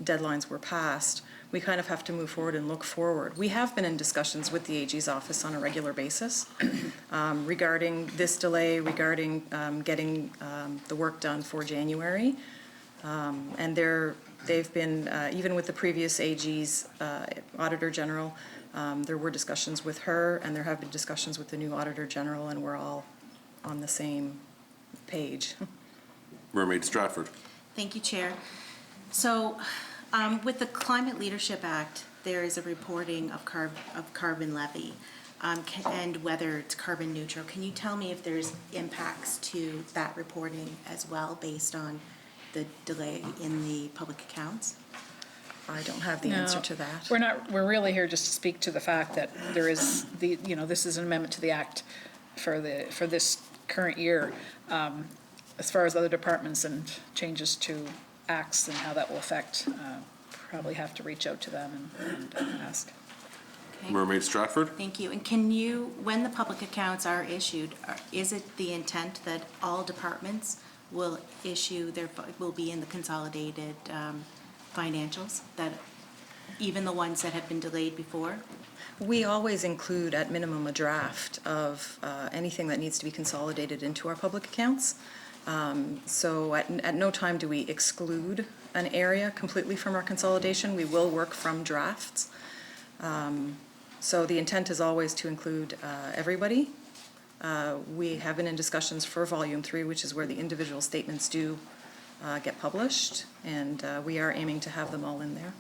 S8: deadlines were passed, we kind of have to move forward and look forward. We have been in discussions with the AG's office on a regular basis regarding this delay, regarding getting the work done for January. And they've been, even with the previous AG's Auditor General, there were discussions with her, and there have been discussions with the new Auditor General, and we're all on the same page.
S17: Mermaid Stratford.
S11: Thank you, Chair. So with the Climate Leadership Act, there is a reporting of carbon levy and whether it's carbon neutral. Can you tell me if there's impacts to that reporting as well based on the delay in the public accounts?
S8: I don't have the answer to that.
S5: We're really here just to speak to the fact that there is this is an amendment to the Act for this current year. As far as other departments and changes to acts and how that will affect, probably have to reach out to them and ask.
S11: Okay.
S17: Mermaid Stratford.
S11: Thank you. And can you, when the public accounts are issued, is it the intent that all departments will issue will be in the consolidated financials? That even the ones that have been delayed before?
S8: We always include at minimum a draft of anything that needs to be consolidated into our public accounts. So at no time do we exclude an area completely from our consolidation. We will work from drafts. So the intent is always to include everybody. We have been in discussions for Volume 3, which is where the individual statements do get published, and we are aiming to have them all in there.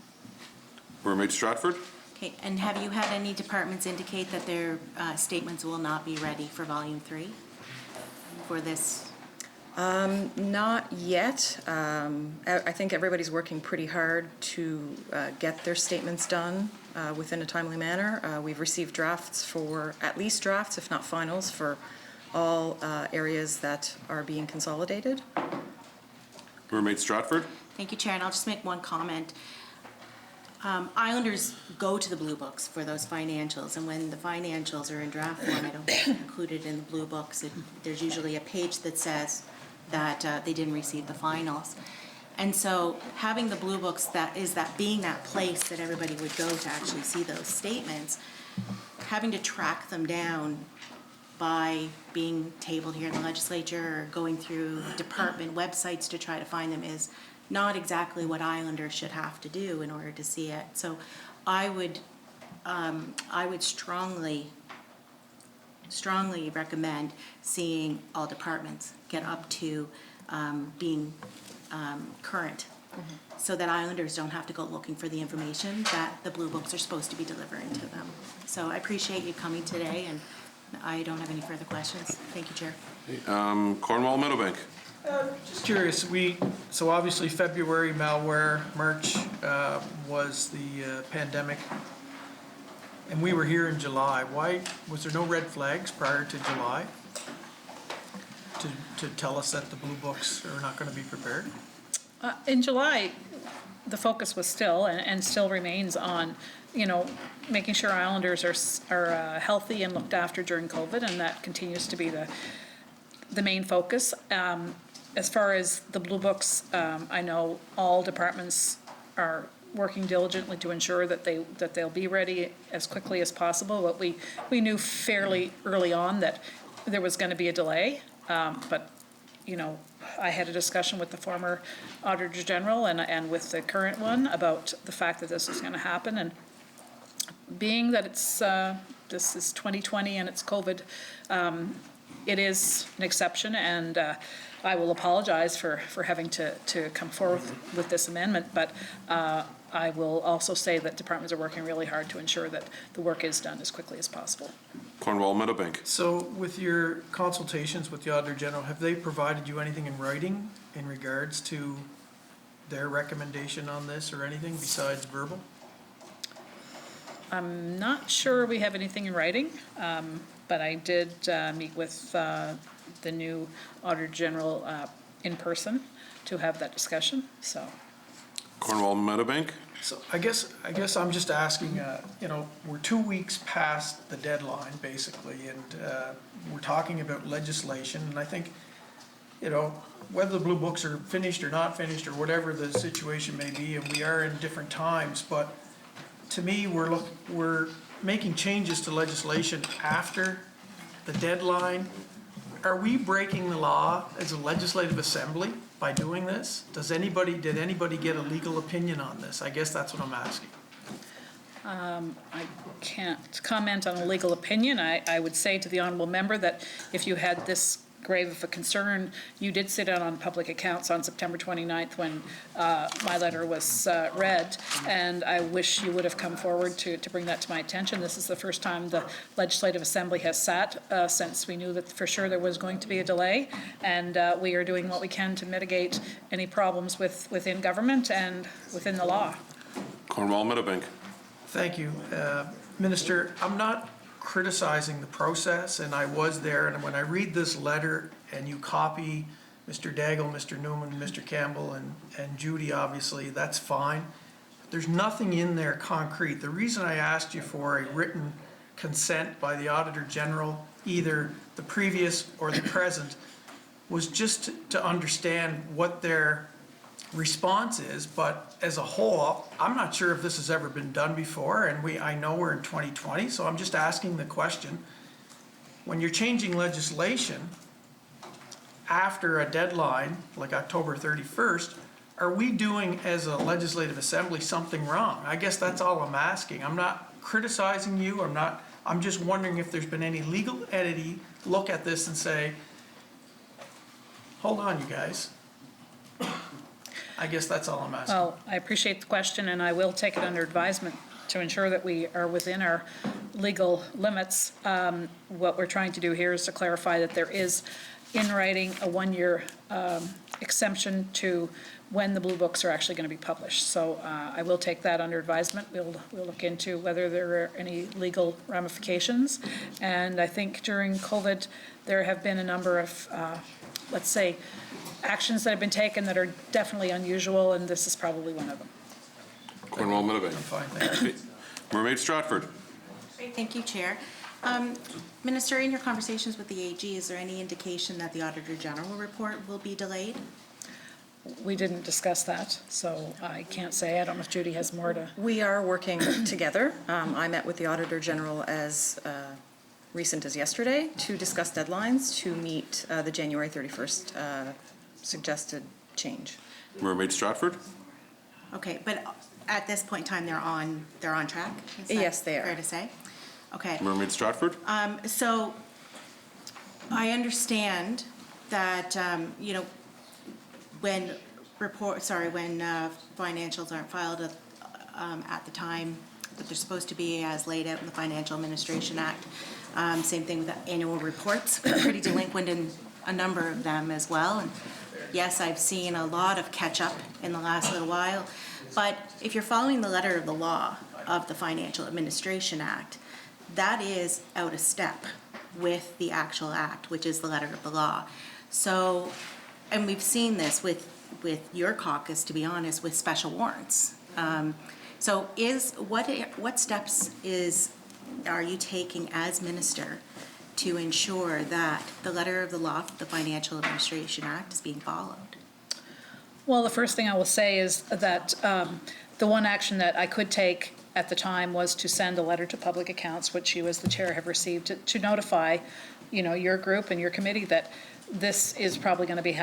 S17: Member Stratford?
S11: Okay, and have you had any departments indicate that their statements will not be ready for Volume 3 for this?
S8: Not yet. I think everybody's working pretty hard to get their statements done within a timely manner. We've received drafts for, at least drafts, if not finals, for all areas that are being consolidated.
S17: Member Stratford?
S11: Thank you, Chair, and I'll just make one comment. Islanders go to the Blue Books for those financials, and when the financials are in draft form, I don't think included in the Blue Books, there's usually a page that says that they didn't receive the finals. And so having the Blue Books, being that place that everybody would go to actually see those statements, having to track them down by being tabled here in the legislature or going through department websites to try to find them is not exactly what Islanders should have to do in order to see it. So I would strongly recommend seeing all departments get up to being current, so that Islanders don't have to go looking for the information that the Blue Books are supposed to be delivering to them. So I appreciate you coming today, and I don't have any further questions. Thank you, Chair.
S17: Cornwall Meadowbank.
S10: Just curious, so obviously February malware, March was the pandemic, and we were here in July. Why was there no red flags prior to July to tell us that the Blue Books are not going to be prepared?
S5: In July, the focus was still, and still remains on, making sure Islanders are healthy and looked after during COVID, and that continues to be the main focus. As far as the Blue Books, I know all departments are working diligently to ensure that they'll be ready as quickly as possible. But we knew fairly early on that there was going to be a delay. But I had a discussion with the former Auditor General and with the current one about the fact that this was going to happen. And being that this is 2020 and it's COVID, it is an exception, and I will apologize for having to come forward with this amendment, but I will also say that departments are working really hard to ensure that the work is done as quickly as possible.
S17: Cornwall Meadowbank.
S10: So with your consultations with the Auditor General, have they provided you anything in writing in regards to their recommendation on this or anything besides verbal?
S5: I'm not sure we have anything in writing, but I did meet with the new Auditor General in person to have that discussion, so.
S17: Cornwall Meadowbank.
S10: So I guess I'm just asking, we're 2 weeks past the deadline, basically, and we're talking about legislation, and I think, whether the Blue Books are finished or not finished, or whatever the situation may be, and we are in different times, but to me, we're making changes to legislation after the deadline. Are we breaking the law as a legislative assembly by doing this? Did anybody get a legal opinion on this? I guess that's what I'm asking.
S5: I can't comment on a legal opinion. I would say to the honourable member that if you had this grave of a concern, you did sit in on public accounts on September 29th when my letter was read, and I wish you would have come forward to bring that to my attention. This is the first time the Legislative Assembly has sat since we knew that for sure there was going to be a delay, and we are doing what we can to mitigate any problems within government and within the law.
S17: Cornwall Meadowbank.
S10: Thank you. Minister, I'm not criticizing the process, and I was there, and when I read this letter and you copy Mr. Daigle, Mr. Newman, Mr. Campbell, and Judy, obviously, that's fine. There's nothing in there concrete. The reason I asked you for a written consent by the Auditor General, either the previous or the present, was just to understand what their response is, but as a whole, I'm not sure if this has ever been done before, and I know we're in 2020, so I'm just asking the question. When you're changing legislation after a deadline, like October 31st, are we doing, as a legislative assembly, something wrong? I guess that's all I'm asking. I'm not criticizing you, I'm just wondering if there's been any legal entity look at this and say, hold on, you guys. I guess that's all I'm asking.
S5: Well, I appreciate the question, and I will take it under advisement to ensure that we are within our legal limits. What we're trying to do here is to clarify that there is, in writing, a one-year exemption to when the blue books are actually going to be published. So I will take that under advisement. We'll look into whether there are any legal ramifications. And I think during COVID, there have been a number of, let's say, actions that have been taken that are definitely unusual, and this is probably one of them.
S17: Cornwall Middlebank. Mermaid Stratford.
S11: Great, thank you, Chair. Minister, in your conversations with the AG, is there any indication that the Auditor General report will be delayed?
S5: We didn't discuss that, so I can't say. I don't know if Judy has more to.
S8: We are working together. I met with the Auditor General as recent as yesterday to discuss deadlines to meet the January 31st suggested change.
S17: Mermaid Stratford.
S11: Okay, but at this point in time, they're on track? Is that
S8: Yes, they are.
S11: fair to say? Okay.
S17: Mermaid Stratford.
S11: So I understand that, you know, when financials aren't filed at the time that they're supposed to be as laid out in the Financial Administration Act, same thing with the annual reports, pretty delinquent in a number of them as well. And yes, I've seen a lot of catch-up in the last little while, but if you're following the letter of the law of the Financial Administration Act, that is out of step with the actual act, which is the letter of the law. So, and we've seen this with your caucus, to be honest, with special warrants. So what steps are you taking as minister to ensure that the letter of the law, the Financial Administration Act, is being followed?
S5: Well, the first thing I will say is that the one action that I could take at the time was to send a letter to public accounts, which you as the chair have received, to notify, you know, your group and your committee that this is probably going to be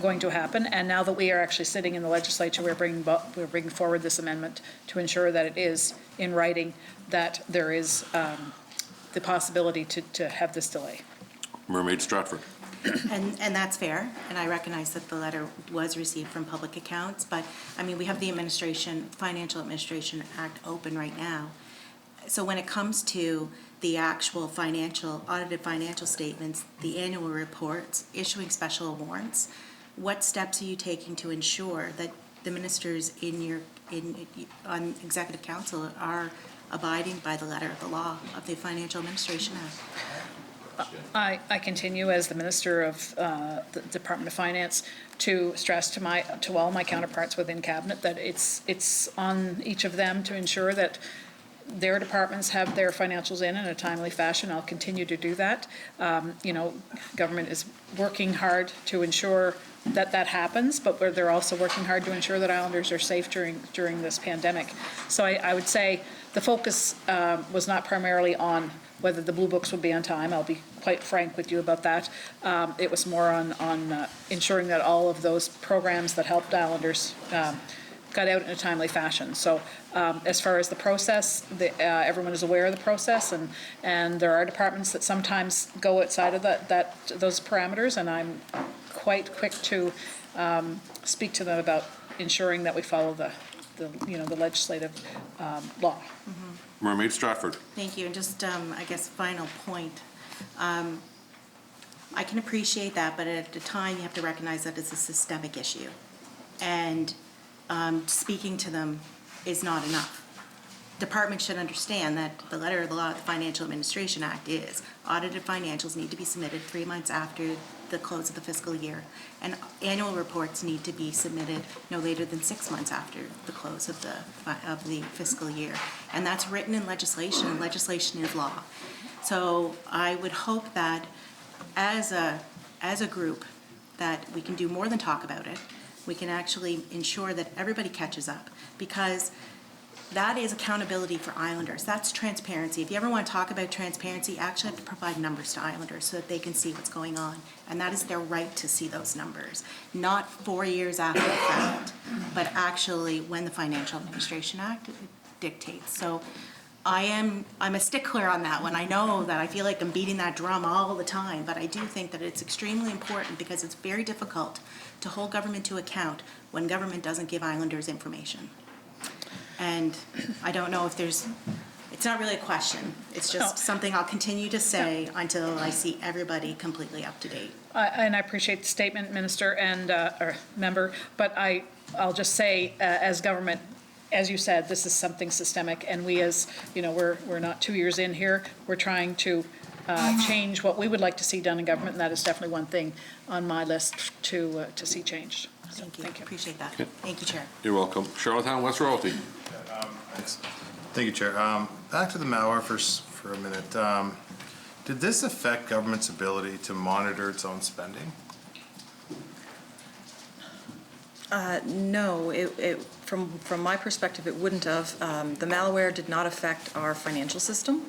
S5: going to happen. And now that we are actually sitting in the legislature, we're bringing forward this amendment to ensure that it is in writing that there is the possibility to have this delay.
S17: Mermaid Stratford.
S11: And that's fair, and I recognize that the letter was received from public accounts, but, I mean, we have the Financial Administration Act open right now. So when it comes to the actual audited financial statements, the annual reports, issuing special warrants, what steps are you taking to ensure that the ministers on Executive Council are abiding by the letter of the law of the Financial Administration Act?
S5: I continue as the Minister of the Department of Finance to stress to all my counterparts within Cabinet that it's on each of them to ensure that their departments have their financials in a timely fashion. I'll continue to do that. You know, government is working hard to ensure that happens, but they're also working hard to ensure that Islanders are safe during this pandemic. So I would say the focus was not primarily on whether the blue books would be on time. I'll be quite frank with you about that. It was more on ensuring that all of those programs that helped Islanders got out in a timely fashion. So as far as the process, everyone is aware of the process, and there are departments that sometimes go outside of those parameters, and I'm quite quick to speak to them about ensuring that we follow the legislative law.
S11: Mm-hmm.
S17: Mermaid Stratford.
S11: Thank you, and just, I guess, final point. I can appreciate that, but at the time, you have to recognize that it's a systemic issue. And speaking to them is not enough. Departments should understand that the letter of the law of the Financial Administration Act is audited financials need to be submitted 3 months after the close of the fiscal year, and annual reports need to be submitted no later than 6 months after the close of the fiscal year. And that's written in legislation, and legislation is law. So I would hope that as a group that we can do more than talk about it, we can actually ensure that everybody catches up, because that is accountability for Islanders. That's transparency. If you ever want to talk about transparency, you actually have to provide numbers to Islanders so that they can see what's going on. And that is their right to see those numbers, not 4 years after the fact, but actually when the Financial Administration Act dictates. So I'm a stickler on that one. I know that I feel like I'm beating that drum all the time, but I do think that it's extremely important, because it's very difficult to hold government to account when government doesn't give Islanders information. And I don't know if it's not really a question. It's just something I'll continue to say until I see everybody completely up to date.
S5: And I appreciate the statement, Minister and or Member, but I'll just say, as government, as you said, this is something systemic, and we, as you know, we're not 2 years in here. We're trying to change what we would like to see done in government, and that is definitely one thing on my list to see changed. So,
S11: Thank you. Appreciate that. Thank you, Chair.
S17: You're welcome. Charlottetown West Royalty.
S4: Thank you, Chair. Back to the malware for a minute. Did this affect government's ability to monitor its own spending?
S8: No, from my perspective, it wouldn't have. The malware did not affect our financial system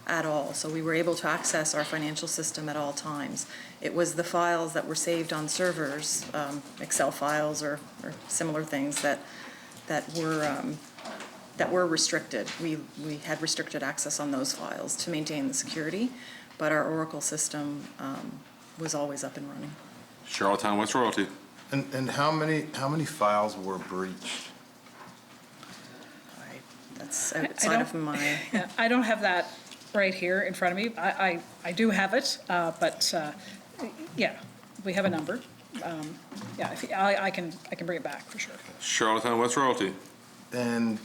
S8: at all. So we were able to access our financial system at all times. It was the files that were saved on servers, Excel files or similar things that were restricted. We had restricted access on those files to maintain the security, but our Oracle system was always up and running.
S17: Charlottetown West Royalty.
S4: And how many files were breached?
S8: That's outside of my...
S5: I don't have that right here in front of me. I do have it, but yeah, we have a number. Yeah, I can bring it back for sure.
S17: Charlottetown West Royalty.
S4: And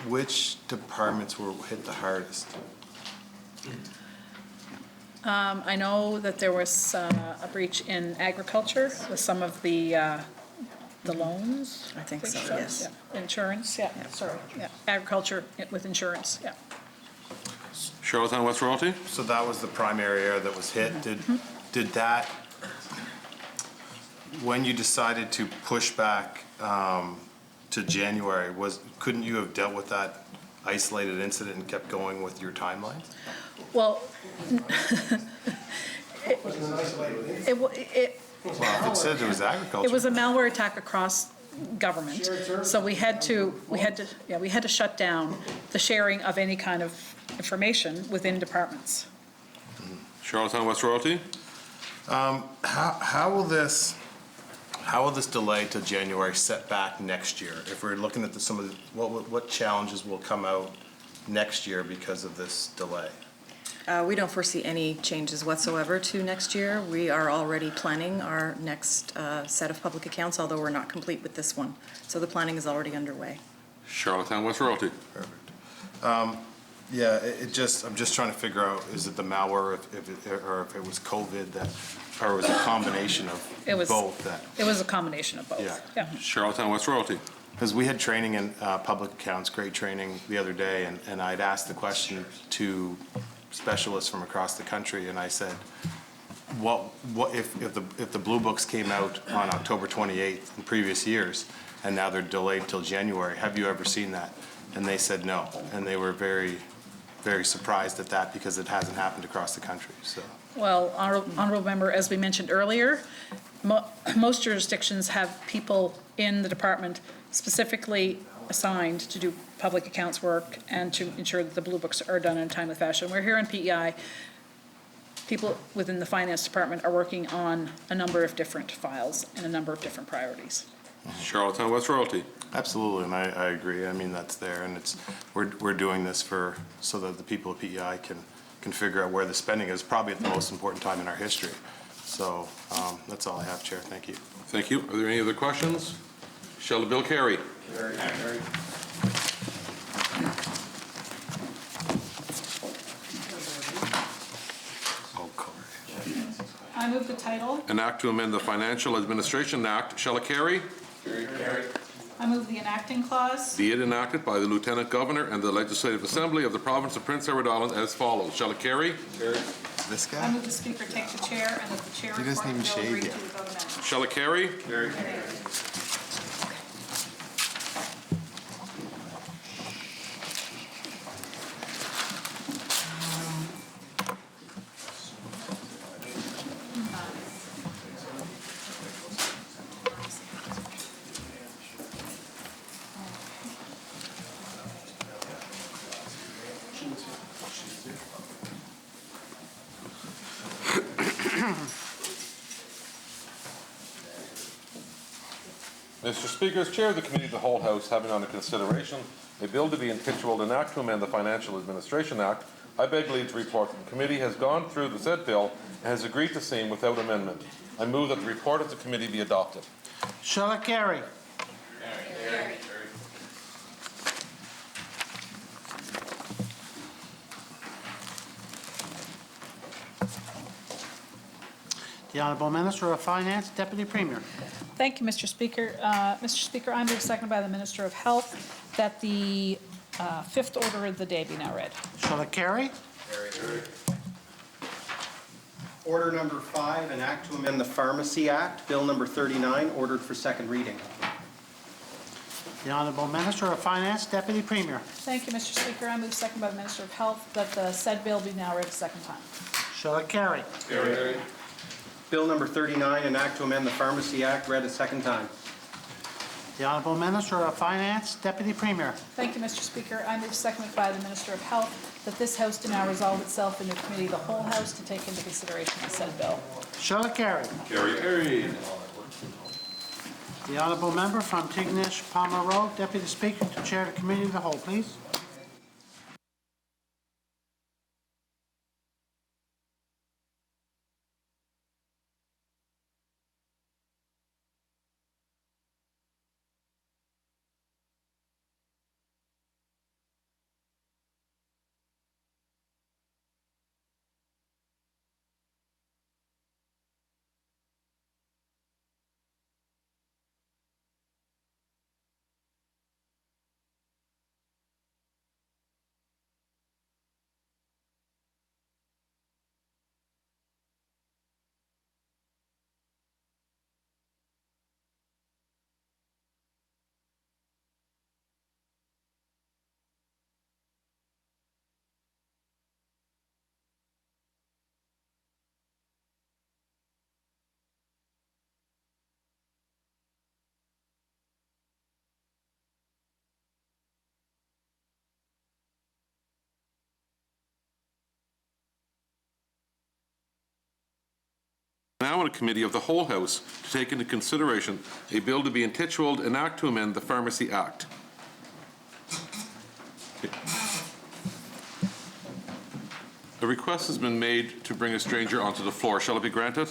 S4: which departments were hit the hardest?
S5: I know that there was a breach in agriculture with some of the loans.
S8: I think so, yes.
S5: Yeah. Insurance, yeah, sorry, yeah. Agriculture with insurance, yeah.
S17: Charlottetown West Royalty.
S4: So that was the primary area that was hit. Did that, when you decided to push back to January, couldn't you have dealt with that isolated incident and kept going with your timelines?
S5: Well,
S4: Well, it said it was agriculture.
S5: it was a malware attack across government, so we had to shut down the sharing of any kind of information within departments.
S17: Charlottetown West Royalty.
S4: How will this delay to January set back next year? If we're looking at what challenges will come out next year because of this delay?
S8: We don't foresee any changes whatsoever to next year. We are already planning our next set of public accounts, although we're not complete with this one. So the planning is already underway.
S17: Charlottetown West Royalty.
S4: Perfect. Yeah, I'm just trying to figure out, is it the malware or if it was COVID or was it a combination of both that?
S5: It was a combination of both.
S4: Yeah.
S17: Charlottetown West Royalty.
S4: Because we had training in public accounts, great training the other day, and I'd asked the question to specialists from across the country, and I said, what if the blue books came out on October 28th in previous years, and now they're delayed till January? Have you ever seen that? And they said no, and they were very, very surprised at that because it hasn't happened across the country. So.
S5: Well, honorable member, as we mentioned earlier, most jurisdictions have people in the department specifically assigned to do public accounts work and to ensure that the blue books are done in a timely fashion. We're here in PEI. People within the finance department are working on a number of different files and a number of different priorities.
S17: Charlottetown West Royalty.
S4: Absolutely, and I agree. I mean, that's there, and we're doing this so that the people of PEI can figure out where the spending is, probably at the most important time in our history. So that's all I have, Chair. Thank you.
S17: Thank you. Are there any other questions? Shall the bill carry?
S4: Carry.
S5: I move the title.
S17: An act to amend the Financial Administration Act. Shall it carry?
S4: Carry.
S5: I move the enacting clause.
S17: Be it enacted by the Lieutenant Governor and the Legislative Assembly of the Province of Prince Edward Island as follows. Shall it carry?
S4: Carry. This
S5: I
S4: guy?
S5: move the Speaker take the chair and that the chair
S4: He doesn't
S5: report
S4: even
S5: the bill
S4: shave
S5: read
S4: yet.
S5: to without amendment.
S17: Shall it carry? Carry. Mr. Speaker, as Chair of the Committee of the Whole House, having under consideration a bill to be intituled an Act to amend the Financial Administration Act, I beg leave to report that the committee has gone through the said bill and has agreed to same without amendment. I move that the report of the committee be adopted.
S1: Shall it carry? The Honourable Minister of Finance, Deputy Premier.
S5: Thank you, Mr. Speaker. Mr. Speaker, I move, seconded by the Minister of Health, that the fifth order of the day be now read.
S1: Shall it carry?
S3: Order number 5, an act to amend the Pharmacy Act, Bill number 39, ordered for second reading.
S1: The Honourable Minister of Finance, Deputy Premier.
S5: Thank you, Mr. Speaker. I move, seconded by the Minister of Health, that the said bill be now read a second time.
S1: Shall it carry?
S3: Bill number 39, an act to amend the Pharmacy Act, read a second time.
S1: The Honourable Minister of Finance, Deputy Premier.
S5: Thank you, Mr. Speaker. I move, seconded by the Minister of Health, that this House do now resolve itself into Committee of the Whole House to take into consideration the said bill.
S1: Shall it carry?
S17: Carried.
S1: The Honourable Member from Tignish Palmer Road, Deputy Speaker, to chair the Committee of the Whole, please.
S17: Now in a Committee of the Whole House to take into consideration a bill to be intituled an Act to amend the Pharmacy Act. A request has been made to bring a stranger onto the floor. Shall it be granted?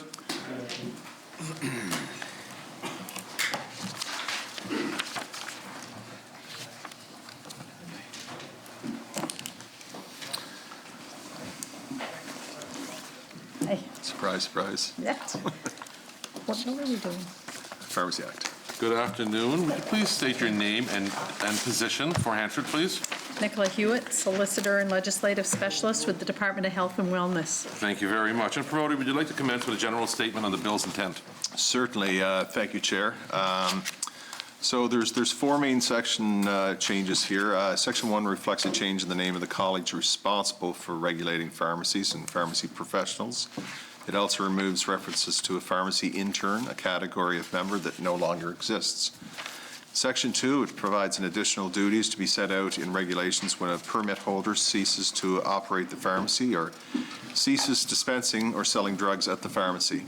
S12: Hey. Surprise, surprise.
S14: Yes. What number are we doing?
S12: Pharmacy Act.
S17: Good afternoon. Would you please state your name and position for Hanford, please?
S20: Nicola Hewitt, Solicitor and Legislative Specialist with the Department of Health and Wellness.
S17: Thank you very much. And Promoter, would you like to commence with a general statement on the bill's intent?
S12: Certainly. Thank you, Chair. So there's four main section changes here. Section 1 reflects a change in the name of the college responsible for regulating pharmacies and pharmacy professionals. It also removes references to a pharmacy intern, a category of member that no longer exists. Section 2, it provides an additional duties to be set out in regulations when a permit holder ceases to operate the pharmacy or ceases dispensing or selling drugs at the pharmacy.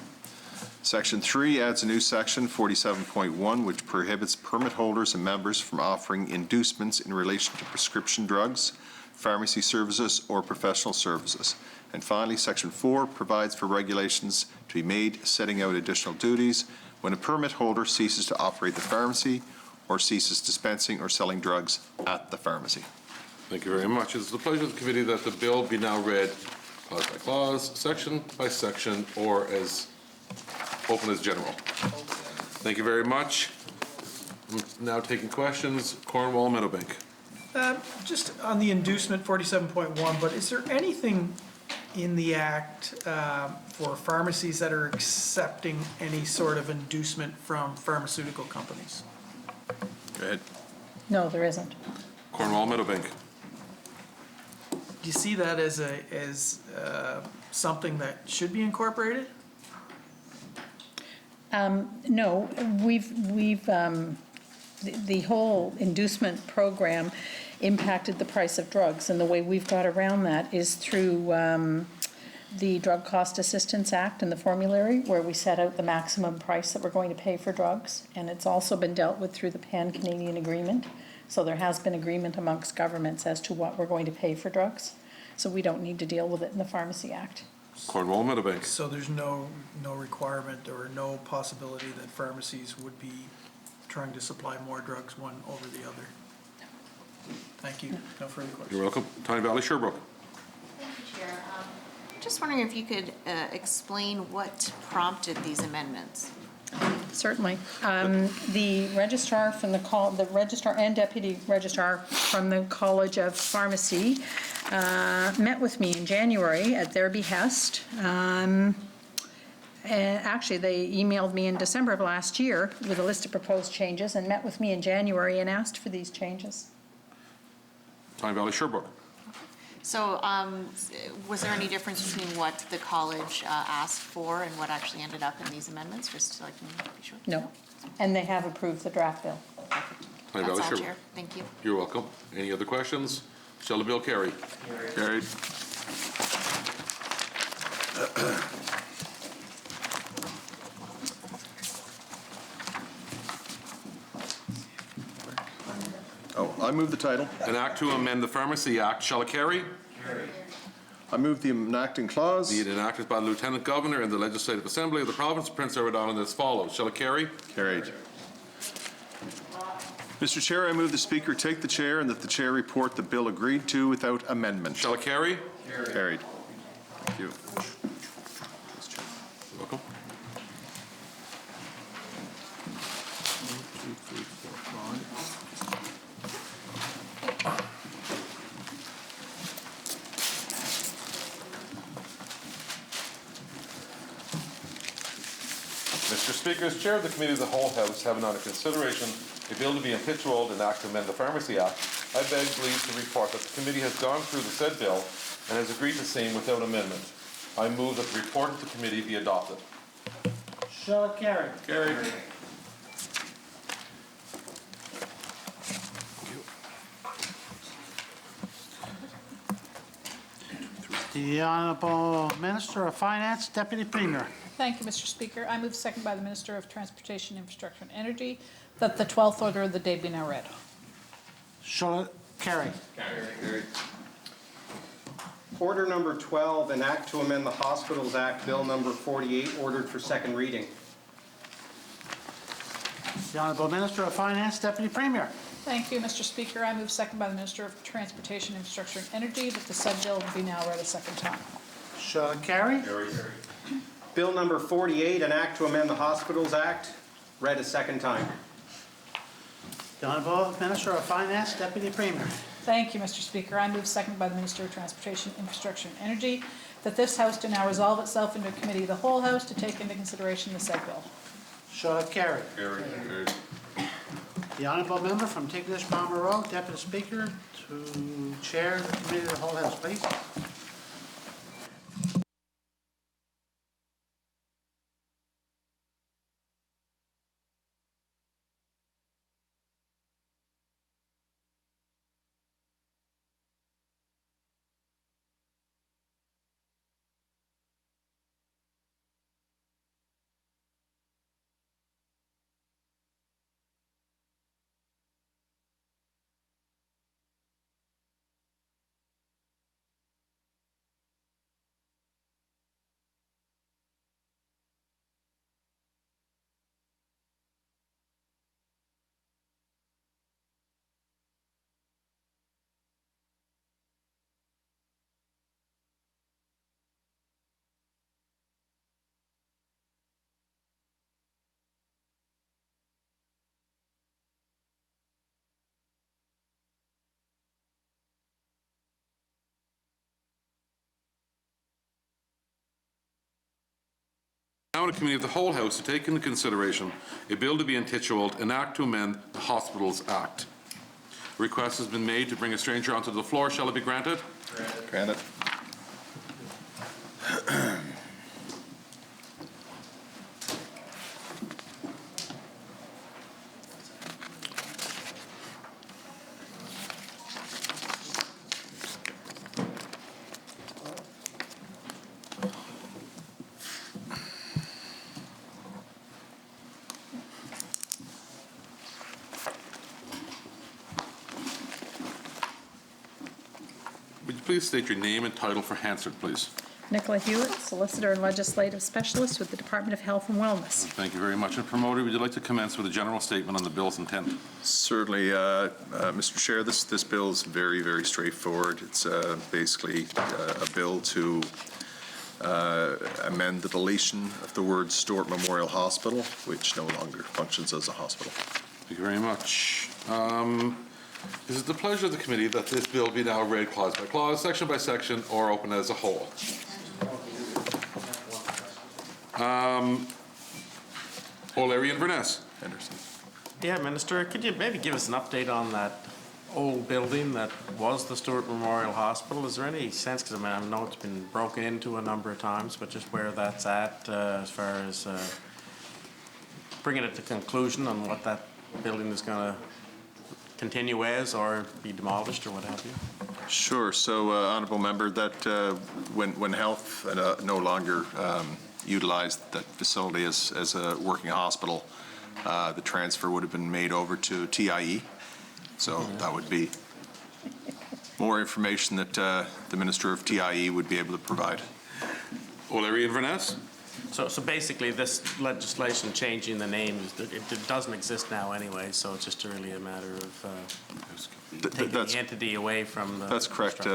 S12: Section 3 adds a new section, 47.1, which prohibits permit holders and members from offering inducements in relation to prescription drugs, pharmacy services, or professional services. And finally, Section 4 provides for regulations to be made setting out additional duties when a permit holder ceases to operate the pharmacy or ceases dispensing or selling drugs at the pharmacy.
S17: Thank you very much. It's the pleasure of the committee that the bill be now read clause by clause, section by section, or as open as general. Thank you very much. I'm now taking questions. Cornwall, Meadowbank.
S10: Just on the inducement 47.1, but is there anything in the act for pharmacies that are accepting any sort of inducement from pharmaceutical companies.
S17: Go ahead.
S14: No, there isn't.
S17: Cornwall Meadowbank.
S10: Do you see that as something that should be incorporated?
S20: No, the whole inducement program impacted the price of drugs, and the way we've got around that is through the Drug Cost Assistance Act and the formulary, where we set out the maximum price that we're going to pay for drugs, and it's also been dealt with through the Pan-Canadian Agreement. So there has been agreement amongst governments as to what we're going to pay for drugs, so we don't need to deal with it in the Pharmacy Act.
S17: Cornwall Meadowbank.
S10: So there's no requirement or no possibility that pharmacies would be trying to supply more drugs one over the other? Thank you. No further questions.
S17: You're welcome. Tyne Valley Sherbrooke.
S15: Thank you, Chair. Just wondering if you could explain what prompted these amendments.
S20: Certainly. The registrar the registrar and deputy registrar from the College of Pharmacy met with me in January at their behest. And actually, they emailed me in December of last year with a list of proposed changes and met with me in January and asked for these changes.
S17: Tyne Valley Sherbrooke.
S15: So was there any difference between what the college asked for and what actually ended up in these amendments, just so I can be sure?
S20: No. And they have approved the draft bill.
S17: Tyne
S15: That's
S17: Valley
S15: all,
S17: Sherbrooke.
S15: Chair. Thank you.
S17: You're welcome. Any other questions? Shall the bill carry? Carried.
S12: Oh, I move the title.
S17: An act to amend the Pharmacy Act. Shall it carry?
S12: I move the enacting clause.
S17: Be it enacted by the Lieutenant Governor and the Legislative Assembly of the Province of Prince Edward Island as follows. Shall it carry?
S12: Carried. Mr. Chair, I move the Speaker take the chair and that the chair report the bill agreed to without amendment.
S17: Shall it carry?
S12: Carried. Thank you.
S17: Welcome. Mr. Speaker, as Chair of the Committee of the Whole House, having under consideration a bill to be impitch-rolled and act to amend the Pharmacy Act, I beg leave to report that the committee has gone through the said bill and has agreed to same without amendment. I move that the report of the committee be adopted.
S1: Shall it carry?
S17: Carried.
S1: The Honourable Minister of Finance, Deputy Premier.
S5: Thank you, Mr. Speaker. I move second by the Minister of Transportation, Infrastructure and Energy that the 12th order of the day be now read.
S1: Shall it carry?
S3: Carried. Order number 12, an act to amend the Hospitals Act, Bill number 48, ordered for second reading.
S1: The Honourable Minister of Finance, Deputy Premier.
S5: Thank you, Mr. Speaker. I move second by the Minister of Transportation, Infrastructure and Energy that the said bill be now read a second time.
S1: Shall it carry?
S3: Bill number 48, an act to amend the Hospitals Act, read a second time.
S1: The Honourable Minister of Finance, Deputy Premier.
S5: Thank you, Mr. Speaker. I move second by the Minister of Transportation, Infrastructure and Energy that this House do now resolve itself into a committee of the whole House to take into consideration the said bill.
S1: Shall it carry?
S17: Carried.
S1: The Honourable Member from Tignish Palmer Road, Deputy Speaker, to chair the Committee of the Whole House, please.
S17: Now in a committee of the whole House to take into consideration a bill to be intituled An Act to Amend the Hospitals Act. A request has been made to bring a stranger onto the floor. Shall it be granted?
S12: Granted.
S17: Would you please state your name and title for Hansard, please?
S20: Nicola Hewitt, Solicitor and Legislative Specialist with the Department of Health and Wellness.
S17: Thank you very much. And Promoter, would you like to commence with a general statement on the bill's intent?
S12: Certainly, Mr. Chair, this bill is very, very straightforward. It's basically a bill to amend the deletion of the word Stewart Memorial Hospital, which no longer functions as a hospital.
S17: Thank you very much. Is it the pleasure of the committee that this bill be now read clause by clause, section by section, or open as a whole? O'Leary and Verness.
S12: Henderson.
S3: Yeah, Minister, could you maybe give us an update on that old building that was the Stewart Memorial Hospital? Is there any sense, because I know it's been broken into a number of times, but just where that's at as far as bringing it to conclusion on what that building is going to continue as or be demolished or what have you?
S12: Sure. So, Honourable Member, that when Health no longer utilized that facility as a working hospital, the transfer would have been made over to TIE. So that would be more information that the Minister of TIE would be able to provide.
S17: O'Leary and Verness.
S3: So basically, this legislation changing the name, it doesn't exist now anyway, so it's just really a matter of taking the entity away from the...
S12: That's correct,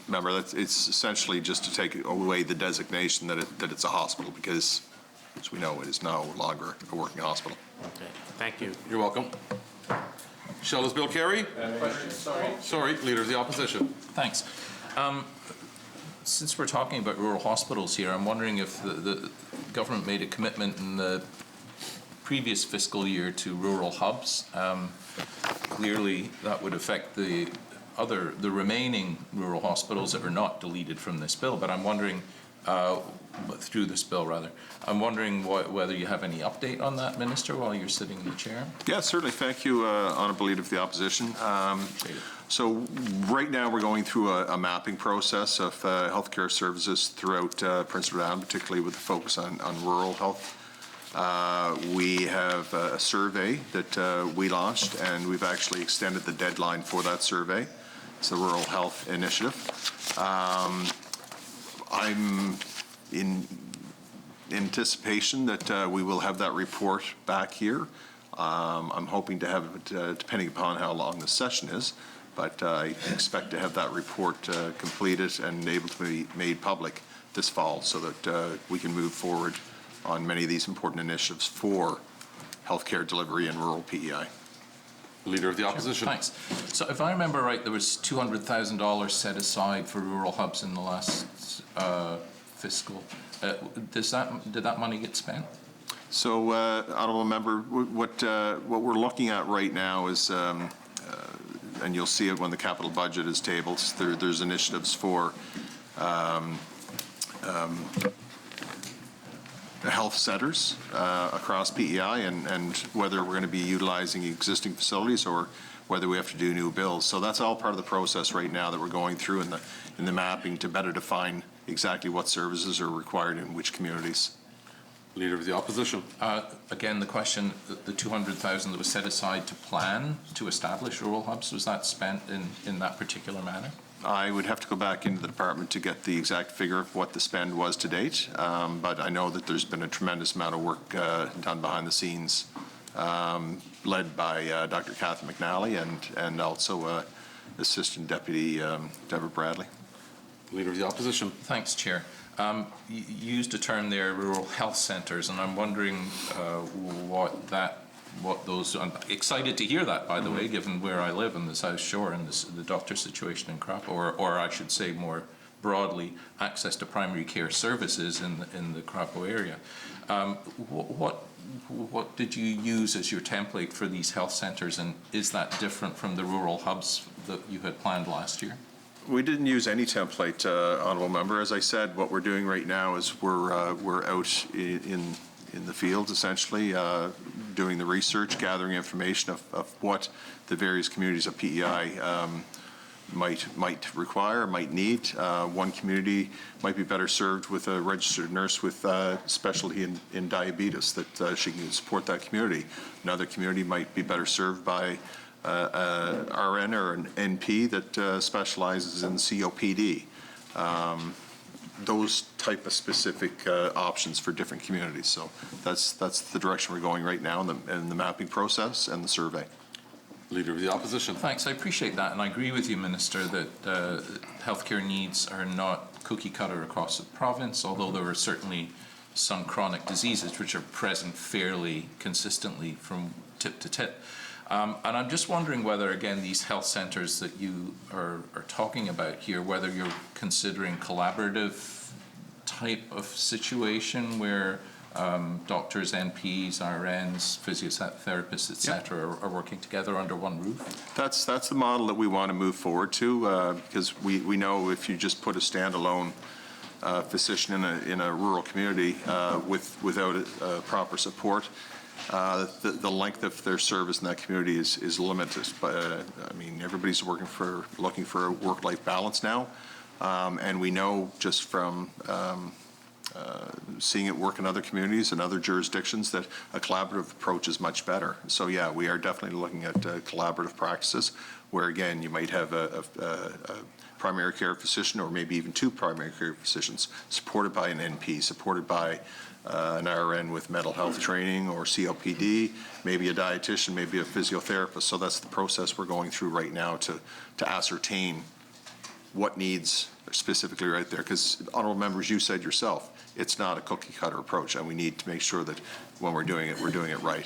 S12: Member. It's essentially just to take away the designation that it's a hospital because, as we know, it is no longer a working hospital.
S3: Okay, thank you.
S17: You're welcome. Shall this bill carry? Sorry, Leader of the Opposition.
S22: Thanks. Since we're talking about rural hospitals here, I'm wondering if the government made a commitment in the previous fiscal year to rural hubs. Clearly, that would affect the remaining rural hospitals that are not deleted from this bill. But I'm wondering, through this bill rather, I'm wondering whether you have any update on that, Minister, while you're sitting in the chair.
S12: Yeah, certainly. Thank you, Honourable Leader of the Opposition. So right now we're going through a mapping process of healthcare services throughout Prince Edward Island, particularly with a focus on rural health. We have a survey that we launched, and we've actually extended the deadline for that survey. It's the Rural Health Initiative. I'm in anticipation that we will have that report back here. I'm hoping to have it, depending upon how long the session is, but I expect to have that report completed and able to be made public this fall so that we can move forward on many of these important initiatives for healthcare delivery in rural PEI.
S17: Leader of the Opposition.
S22: Sure, thanks. So if I remember right, there was $200,000 set aside for rural hubs in the last fiscal. Did that money get spent?
S12: So, Honourable Member, what we're looking at right now is, and you'll see it when the capital budget is tabled, there's initiatives for health centres across PEI and whether we're going to be utilizing existing facilities or whether we have to do new builds. So that's all part of the process right now that we're going through in the mapping to better define exactly what services are required in which communities.
S17: Leader of the Opposition.
S22: Again, the question, the $200,000 that was set aside to plan to establish rural hubs, was that spent in that particular manner?
S12: I would have to go back into the department to get the exact figure of what the spend was to date, but I know that there's been a tremendous amount of work done behind the scenes, led by Dr. Kathy McNally and also Assistant Deputy Deborah Bradley.
S17: Leader of the Opposition.
S22: Thanks, Chair. You used a term there, rural health centres, and I'm wondering what those. I'm excited to hear that, by the way, given where I live in the South Shore and the doctor situation in Crop, or I should say more broadly access to primary care services in the Crapo area. What did you use as your template for these health centres, and is that different from the rural hubs that you had planned last year?
S12: We didn't use any template, Honourable Member. As I said, what we're doing right now is we're out in the field, essentially, doing the research, gathering information of what the various communities of PEI might require, might need. One community might be better served with a registered nurse with specialty in diabetes, that she can support that community. Another community might be better served by RN or an NP that specializes in COPD. Those type of specific options for different communities. So that's the direction we're going right now in the mapping process and the survey.
S17: Leader of the Opposition.
S22: Thanks, I appreciate that, and I agree with you, Minister, that healthcare needs are not cookie cutter across the province, although there are certainly some chronic diseases which are present fairly consistently from tip to tip. And I'm just wondering whether, again, these health centres that you are talking about here, whether you're considering collaborative type of situation where doctors, NPs, RNs, physiotherapists, etc., are working together under one roof?
S12: That's the model that we want to move forward to, because we know if you just put a standalone physician in a rural community without proper support, the length of their service in that community is limited. But I mean, everybody's looking for a work-life balance now, and we know just from seeing it work in other communities and other jurisdictions that a collaborative approach is much better. So yeah, we are definitely looking at collaborative practices where, again, you might have a primary care physician or maybe even two primary care physicians supported by an NP, supported by an RN with mental health training or COPD, maybe a dietitian, maybe a physiotherapist. So that's the process we're going through right now to ascertain what needs specifically right there. Because, honourable members, you said yourself, it's not a cookie cutter approach, and we need to make sure that when we're doing it right.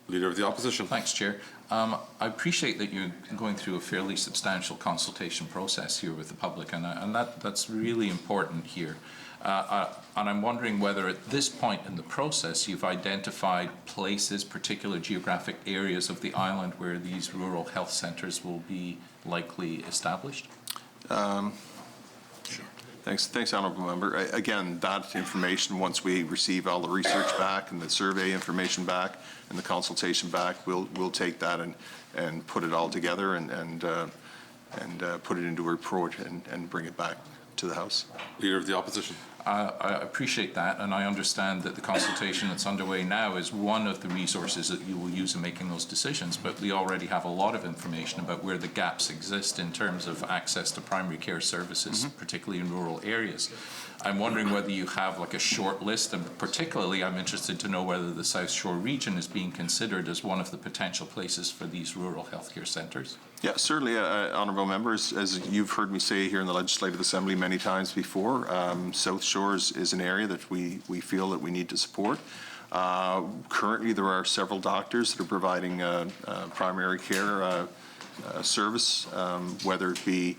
S17: Leader of the Opposition.
S22: Thanks, Chair. I appreciate that you're going through a fairly substantial consultation process here with the public, and that's really important here. And I'm wondering whether at this point in the process you've identified places, particular geographic areas of the island where these rural health centres will be likely established?
S12: Sure. Thanks, Honourable Member. Again, that information, once we receive all the research back and the survey information back and the consultation back, we'll take that and put it all together and put it into a report and bring it back to the House.
S17: Leader of the Opposition.
S22: I appreciate that, and I understand that the consultation that's underway now is one of the resources that you will use in making those decisions, but we already have a lot of information about where the gaps exist in terms of access to primary care services, particularly in rural areas. I'm wondering whether you have like a short list, and particularly I'm interested to know whether the South Shore region is being considered as one of the potential places for these rural healthcare centres.
S12: Yeah, certainly, honourable members, as you've heard me say here in the Legislative Assembly many times before, South Shores is an area that we feel that we need to support. Currently, there are several doctors that are providing primary care service, whether it be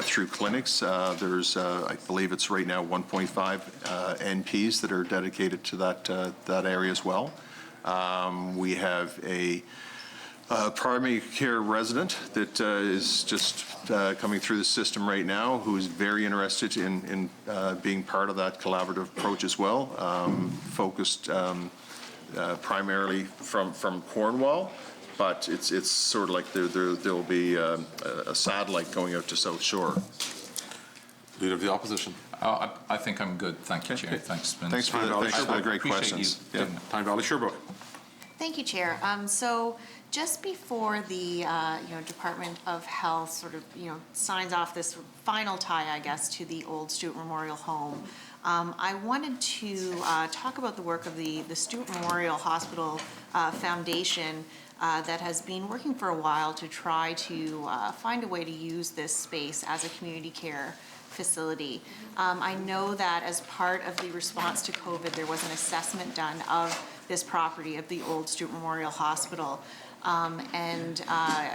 S12: through clinics. There's, I believe it's right now 1.5 NPs that are dedicated to that area as well. We have a primary care resident that is just coming through the system right now, who is very interested in being part of that collaborative approach as well, focused primarily from Cornwall. But it's sort of like there'll be a satellite going out to South Shore.
S17: Leader of the Opposition.
S22: I think I'm good. Thank you, Chair. Thanks, Minister.
S12: Thanks for the great questions.
S17: Tyne Valley Sherbrooke.
S15: Thank you, Chair. So just before the Department of Health sort of signs off this final tie, I guess, to the old Stewart Memorial Home, I wanted to talk about the work of the Stewart Memorial Hospital Foundation that has been working for a while to try to find a way to use this space as a community care facility. I know that as part of the response to COVID, there was an assessment done of this property of the old Stewart Memorial Hospital. And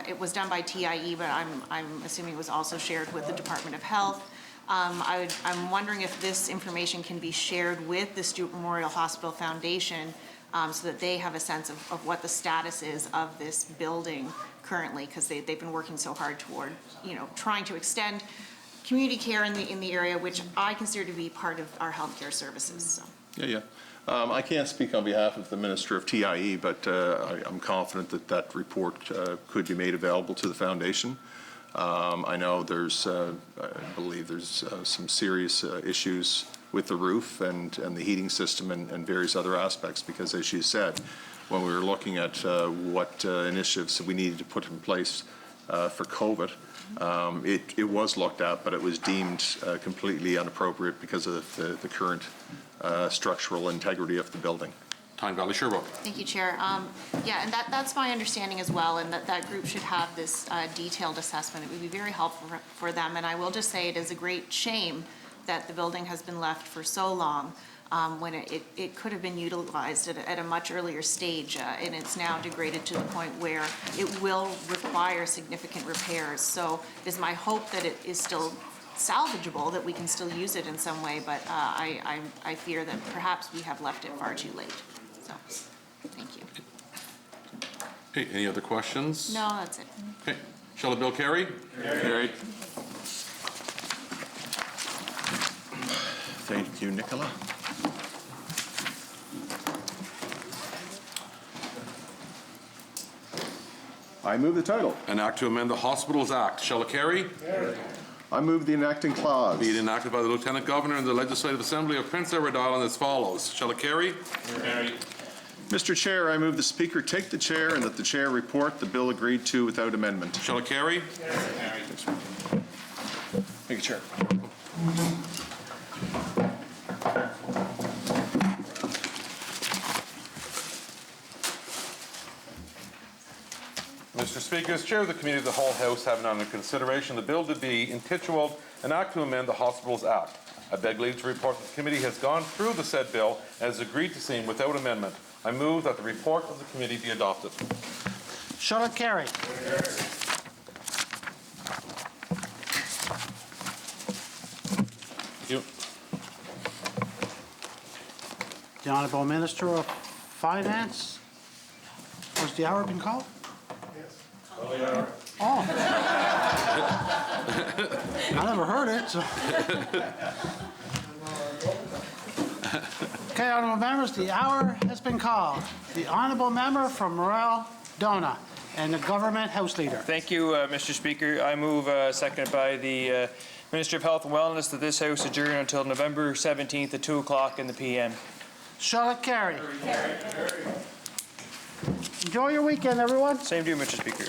S15: it was done by TIE, but I'm assuming it was also shared with the Department of Health. I'm wondering if this information can be shared with the Stewart Memorial Hospital Foundation so that they have a sense of what the status is of this building currently, because they've been working so hard toward, trying to extend community care in the area, which I consider to be part of our healthcare services. So.
S12: Yeah. I can't speak on behalf of the Minister of TIE, but I'm confident that that report could be made available to the Foundation. I know I believe there's some serious issues with the roof and the heating system and various other aspects, because as you said, when we were looking at what initiatives we needed to put in place for COVID, it was looked at, but it was deemed completely inappropriate because of the current structural integrity of the building.
S17: Tyne Valley Sherbrooke.
S15: Thank you, Chair. Yeah, and that's my understanding as well, and that group should have this detailed assessment. It would be very helpful for them, and I will just say it is a great shame that the building has been left for so long when it could have been utilized at a much earlier stage, and it's now degraded to the point where it will require significant repairs. So it is my hope that it is still salvageable, that we can still use it in some way, but I fear that perhaps we have left it far too late. So, thank you.
S17: Okay, any other questions?
S15: No, that's it.
S17: Okay, shall the bill carry? Carried.
S12: Thank you, Nicola. I move the title.
S17: An act to amend the Hospitals Act. Shall it carry?
S12: Carried. I move the enacting clause.
S17: Be it enacted by the Lieutenant Governor and the Legislative Assembly of Prince Edward Island as follows. Shall it carry? Carried.
S12: Mr. Chair, I move the Speaker take the chair and that the chair report the bill agreed to without amendment.
S17: Shall it carry?
S12: Carried. Thank you, Chair.
S17: Mr. Speaker, as Chair of the Committee of the Whole House, having under consideration the bill to be intituled an Act to amend the Hospitals Act, I beg leave to report that the committee has gone through the said bill and has agreed to same without amendment. I move that the report of the committee be adopted.
S1: Shall it carry?
S17: Thank you.
S1: The Honourable Minister of Finance. Was the hour been called? Oh. I never heard it, so. Okay, honourable members, the hour has been called. The honourable member from Morel, Dona, and the government House Leader.
S19: Thank you, Mr. Speaker. I move, seconded by the Minister of Health and Wellness, that this House adjourn until November 17th at 2 o'clock in the p.m.
S1: Shall it carry? Enjoy your weekend, everyone.
S19: Same to you, Mr. Speaker.